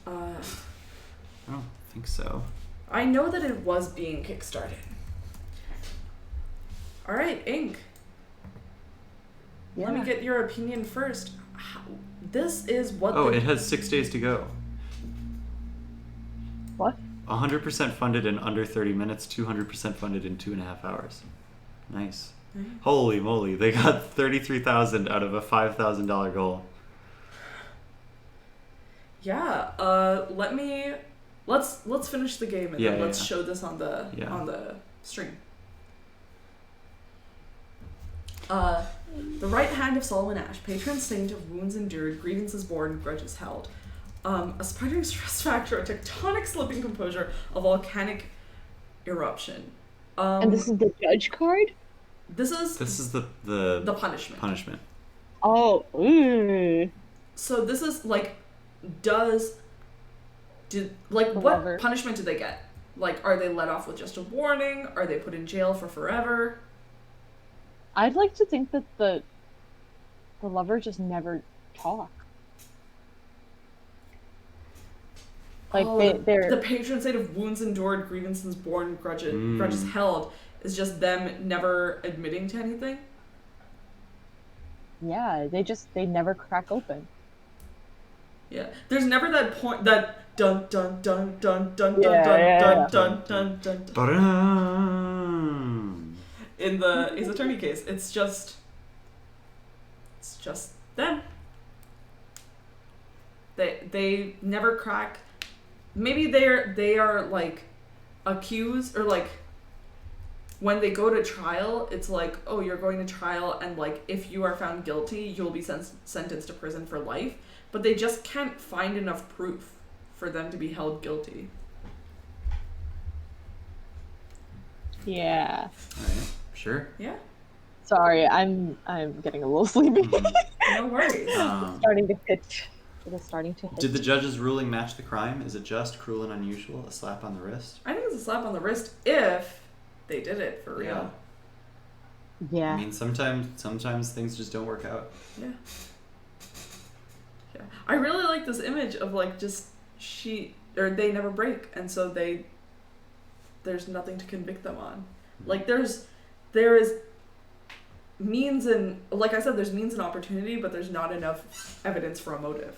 Speaker 2: I don't think so.
Speaker 1: I know that it was being kickstarted. All right, Ink. Let me
Speaker 3: Yeah.
Speaker 1: get your opinion first. This is what
Speaker 2: Oh, it has 6 days to go.
Speaker 3: What?
Speaker 2: 100% funded in under 30 minutes, 200% funded in 2.5 hours. Nice.
Speaker 1: Right?
Speaker 2: Holy moly, they got 33,000 out of a $5,000 goal.
Speaker 1: Yeah. Let's finish the game and
Speaker 2: Yeah,
Speaker 1: then
Speaker 2: yeah,
Speaker 1: let's
Speaker 2: yeah.
Speaker 1: show this on the
Speaker 2: Yeah.
Speaker 1: stream. The right hand of Solomon Ash, patron saint of wounds endured, grievances borne, grudges held. A sputtering stress factor, a tectonic slipping composure, a volcanic eruption.
Speaker 3: And this is the judge card?
Speaker 1: This is
Speaker 2: the
Speaker 1: punishment.
Speaker 2: punishment.
Speaker 3: Oh, ooh.
Speaker 1: So this is like, what
Speaker 3: Forever.
Speaker 1: punishment do they get? Like, are they let off with just a warning? Are they put in jail for forever?
Speaker 3: I'd like to think that the lover just never talk. Like they're
Speaker 1: the patron saint of wounds endured, grievances borne, grudges held is just them never admitting to anything.
Speaker 3: yeah, they never crack open.
Speaker 1: Yeah, there's never that point that dun dun dun dun dun
Speaker 3: Yeah,
Speaker 1: dun
Speaker 3: yeah,
Speaker 1: dun
Speaker 3: yeah.
Speaker 1: dun dun dun dun.
Speaker 2: Ba-dum.
Speaker 1: In the Ace Attorney case, it's just them. They never crack. Maybe they are like accused, or like when they go to trial, it's like, oh, you're going to trial, and like if you are found guilty, you'll be sentenced to prison for life. But they just can't find enough proof for them to be held guilty.
Speaker 3: Yeah.
Speaker 2: Alright, sure.
Speaker 1: Yeah,
Speaker 3: Sorry, I'm getting a little sleepy.
Speaker 1: no worries.
Speaker 3: starting to hit. It is starting to hit.
Speaker 2: Did the judge's ruling match the crime? Is it just cruel and unusual? A slap on the wrist?
Speaker 1: I think it's a slap on the wrist if they did it for real.
Speaker 3: Yeah.
Speaker 2: I mean, sometimes things just don't work out.
Speaker 1: Yeah. Yeah. I really like this image of like just they never break, and so there's nothing to convict them on. Like there is means, and like I said, there's means and opportunity, but there's not enough evidence for a motive.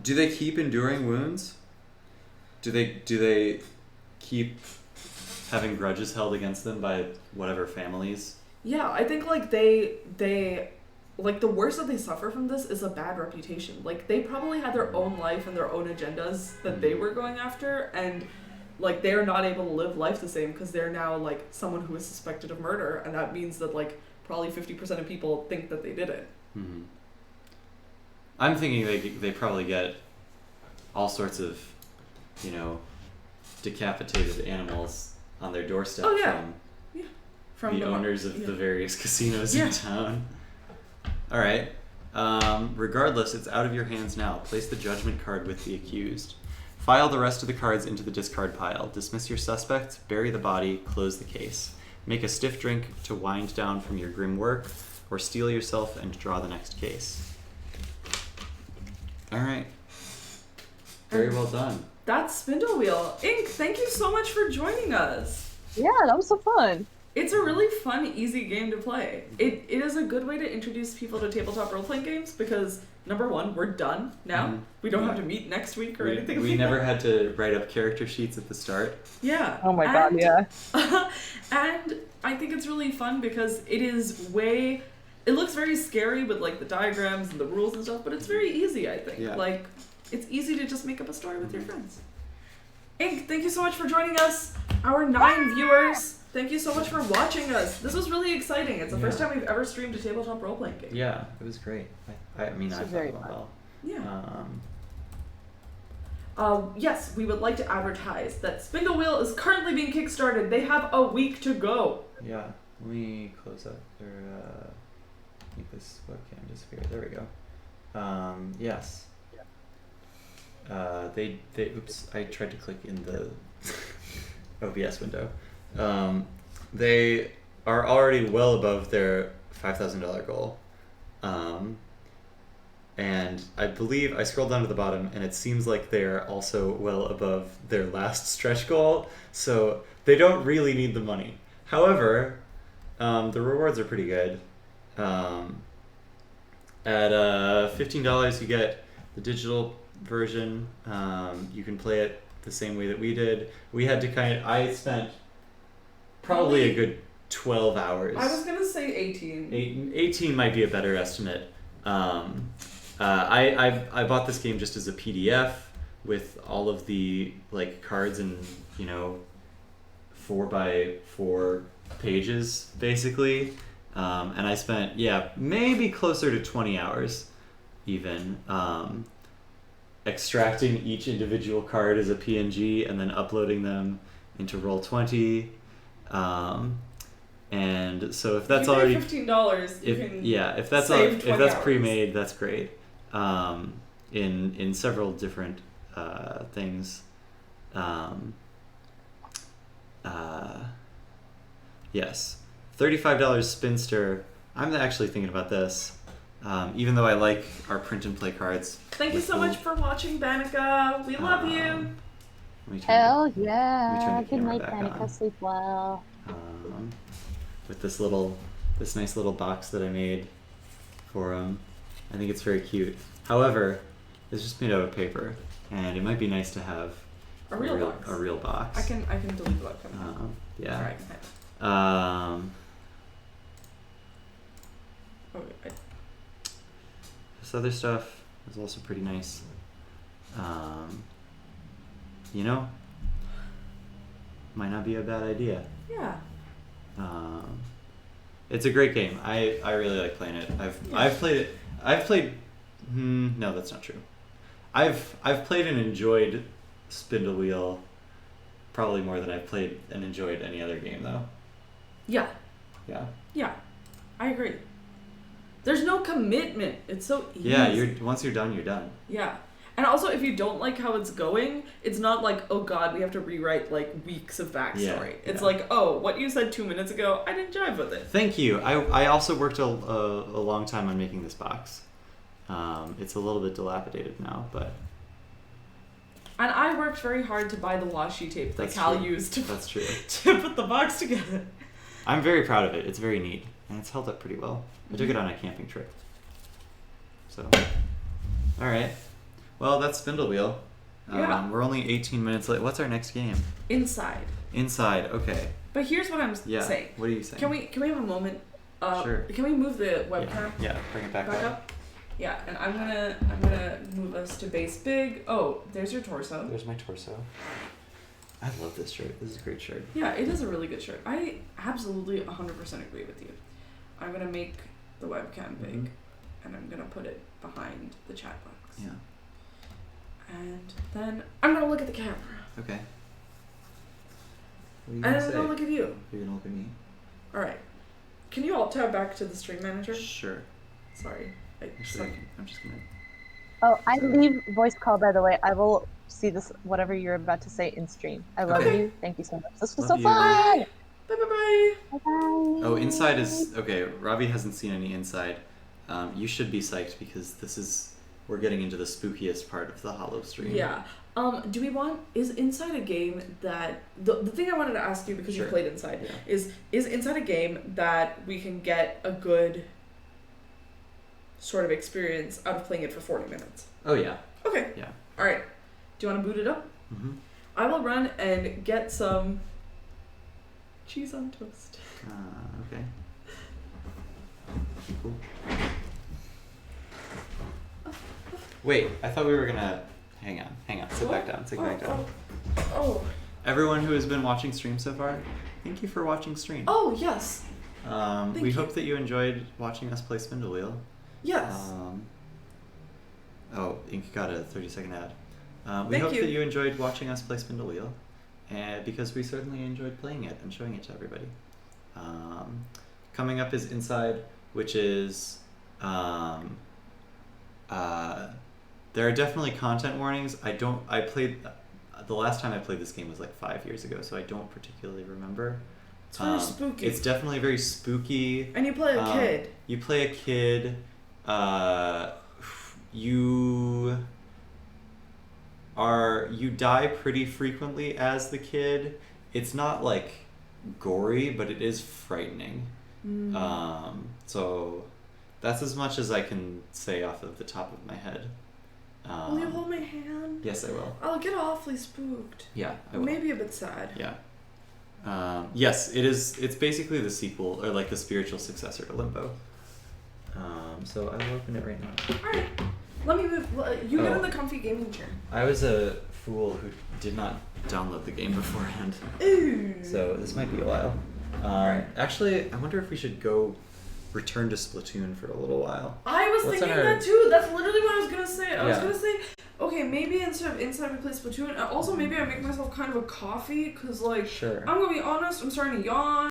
Speaker 2: Do they keep enduring wounds? Do they keep having grudges held against them by whatever families?
Speaker 1: Yeah, I think like they like the worst that they suffer from this is a bad reputation. Like they probably had their own life and their own agendas that they were going after, and like they're not able to live life the same because they're now like someone who is suspected of murder, and that means that like probably 50% of people think that they did it.
Speaker 2: Mm-hmm. I'm thinking they probably get all sorts of, decapitated animals on their doorstep from the owners of the various casinos in town. All right. Regardless, it's out of your hands now. Place the judgment card with the accused. File the rest of the cards into the discard pile. Dismiss your suspect, bury the body, close the case. Make a stiff drink to wind down from your grim work, or steel yourself and draw the next case. All right. Very well done.
Speaker 1: That's Spindlewheel. Inc., thank you so much for joining us.
Speaker 3: Yeah, that was so fun.
Speaker 1: It's a really fun, easy game to play. It is a good way to introduce people to tabletop role-playing games because, number one, we're done now.
Speaker 2: Mm-hmm.
Speaker 1: We don't have to meet next week or anything
Speaker 2: We
Speaker 1: like
Speaker 2: never
Speaker 1: that.
Speaker 2: had to write up character sheets at the start.
Speaker 1: Yeah.
Speaker 3: Oh my god, yeah.
Speaker 1: And I think it's really fun because it looks very scary with like the diagrams and the rules and stuff, but it's very easy, I think.
Speaker 2: Yeah.
Speaker 1: Like, it's easy to just make up a story with your friends. Inc., thank you so much for joining us. Our 9 viewers, thank you so much for watching us. This was really exciting. It's the first time we've ever streamed a tabletop role-playing game.
Speaker 2: Yeah, it was great. I mean, I thought
Speaker 3: very
Speaker 2: it went
Speaker 3: fun.
Speaker 2: well.
Speaker 1: Yeah. Yes, we would like to advertise that Spindlewheel is currently being kickstarted. They have a week to go.
Speaker 2: Yeah, let me close up their, make this webcam disappear. There we go. Yes. Oops, I tried to click in the OBS window. They are already well above their $5,000 goal. And I believe I scrolled down to the bottom and it seems like they're also well above their last stretch goal. So they don't really need the money. However, the rewards are pretty good. At $15 you get the digital version. You can play it the same way that we did. We had to I spent probably a good 12 hours.
Speaker 1: I was gonna say 18.
Speaker 2: 18 might be a better estimate. I bought this game just as a PDF with all of the like cards and 4x4 pages basically, and I spent maybe closer to 20 hours even extracting each individual card as a PNG and then uploading them into Roll20. And so if that's already
Speaker 1: $15,
Speaker 2: if that's
Speaker 1: save 20 hours.
Speaker 2: pre-made, that's great. In several different things. Yes, $35 Spinster. I'm actually thinking about this. Even though I like our print and play cards.
Speaker 1: Thank you so much for watching, Banica. We love you.
Speaker 3: Hell yeah. Good
Speaker 2: camera
Speaker 3: night,
Speaker 2: back
Speaker 3: Danica.
Speaker 2: on.
Speaker 3: Sleep well.
Speaker 2: With this nice little box that I made for him. I think it's very cute. However, it's just made out of paper, and it might be nice to have
Speaker 1: A real box.
Speaker 2: A real box.
Speaker 1: I can delete that.
Speaker 2: Yeah.
Speaker 1: Alright.
Speaker 2: This other stuff is also pretty nice. Might not be a bad idea.
Speaker 1: Yeah.
Speaker 2: It's a great game. I really like playing it. I've played. No, that's not true. I've played and enjoyed Spindlewheel probably more than I've played and enjoyed any other game though.
Speaker 1: Yeah.
Speaker 2: Yeah.
Speaker 1: Yeah. I agree. There's no commitment. It's so easy.
Speaker 2: Yeah, once you're done, you're done.
Speaker 1: Yeah. And also, if you don't like how it's going, it's not like, oh god, we have to rewrite like weeks of backstory. It's like, oh, what you said 2 minutes ago, I didn't jive with it.
Speaker 2: Thank you. I also worked a long time on making this box. It's a little bit dilapidated now, but...
Speaker 1: And I worked very hard to buy the washi tape that Cal used to put the box together.
Speaker 2: I'm very proud of it. It's very neat. And it's held up pretty well. I took it on a camping trip. So, alright. Well, that's Spindlewheel.
Speaker 1: Yeah.
Speaker 2: We're only 18 minutes late. What's our next game?
Speaker 1: Inside.
Speaker 2: Inside, okay.
Speaker 1: But here's what I'm saying.
Speaker 2: What are you saying?
Speaker 1: Can we have a moment?
Speaker 2: Sure.
Speaker 1: Can we move the webcam?
Speaker 2: Yeah, bring it back up.
Speaker 1: Yeah, and I'm gonna move us to base big. Oh, there's your torso.
Speaker 2: There's my torso. I love this shirt. This is a great shirt.
Speaker 1: Yeah, it is a really good shirt. I absolutely 100% agree with you. I'm gonna make the webcam big, and I'm gonna put it behind the chat box.
Speaker 2: Yeah.
Speaker 1: And then I'm gonna look at the camera.
Speaker 2: Okay. What are you
Speaker 1: And
Speaker 2: gonna
Speaker 1: I'm gonna look at you.
Speaker 2: You're gonna look at me?
Speaker 1: Alright. Can you alt tab back to the stream manager?
Speaker 2: Sure.
Speaker 1: Sorry.
Speaker 2: Actually, I'm just gonna...
Speaker 3: Oh, I leave voice call, by the way. I will see this, whatever you're about to say, in stream. I love you. Thank you so much. This was
Speaker 2: Love
Speaker 3: so
Speaker 2: you.
Speaker 3: fun!
Speaker 1: Bye.
Speaker 3: Bye-bye!
Speaker 2: Oh, Inside is... Okay, Robbie hasn't seen any Inside. You should be psyched because this is... We're getting into the spookiest part of the Hollow stream.
Speaker 1: Yeah. Do we want... Is Inside a game that... The thing I wanted to ask you, because you played Inside, is Inside a game that we can get a good sort of experience out of playing it for 40 minutes?
Speaker 2: Oh, yeah.
Speaker 1: Okay.
Speaker 2: Yeah.
Speaker 1: Alright. Do you want to boot it up?
Speaker 2: Mm-hmm.
Speaker 1: I will run and get some cheese on toast.
Speaker 2: Okay. Cool. Wait, I thought we were gonna... Hang on. Sit back down.
Speaker 1: Oh.
Speaker 2: Everyone who has been watching stream so far, thank you for watching stream.
Speaker 1: Oh, yes.
Speaker 2: We hope that you enjoyed watching us play Spindlewheel.
Speaker 1: Yes.
Speaker 2: Ink got a 30-second ad. We hope that you enjoyed watching us play Spindlewheel, because we certainly enjoyed playing it and showing it to everybody. Coming up is Inside, which is... there are definitely content warnings. The last time I played this game was like 5 years ago, so I don't particularly remember.
Speaker 1: It's very spooky.
Speaker 2: It's definitely very spooky.
Speaker 1: And you play a kid.
Speaker 2: You play a kid. You die pretty frequently as the kid. It's not like gory, but it is frightening. So that's as much as I can say off of the top of my head.
Speaker 1: Will you hold my hand?
Speaker 2: Yes, I will.
Speaker 1: I'll get awfully spooked.
Speaker 2: Yeah, I will.
Speaker 1: Maybe a bit sad.
Speaker 2: Yeah. Yes, it is. It's basically the sequel, or like the spiritual successor to Limbo. So I will open it right now.
Speaker 1: Alright. Let me move. You get
Speaker 2: Oh.
Speaker 1: in the comfy gaming chair.
Speaker 2: I was a fool who did not download the game beforehand.
Speaker 1: Ooh.
Speaker 2: So this might be a while. Actually, I wonder if we should go return to Splatoon for a little while.
Speaker 1: I was
Speaker 2: What's
Speaker 1: thinking
Speaker 2: on our-
Speaker 1: that too. That's literally what I was gonna say. I was
Speaker 2: Yeah.
Speaker 1: gonna say, okay, maybe instead of inside we play Splatoon. Also, maybe I make myself kind of a coffee, cause like
Speaker 2: Sure.
Speaker 1: I'm gonna be honest, I'm starting to yawn.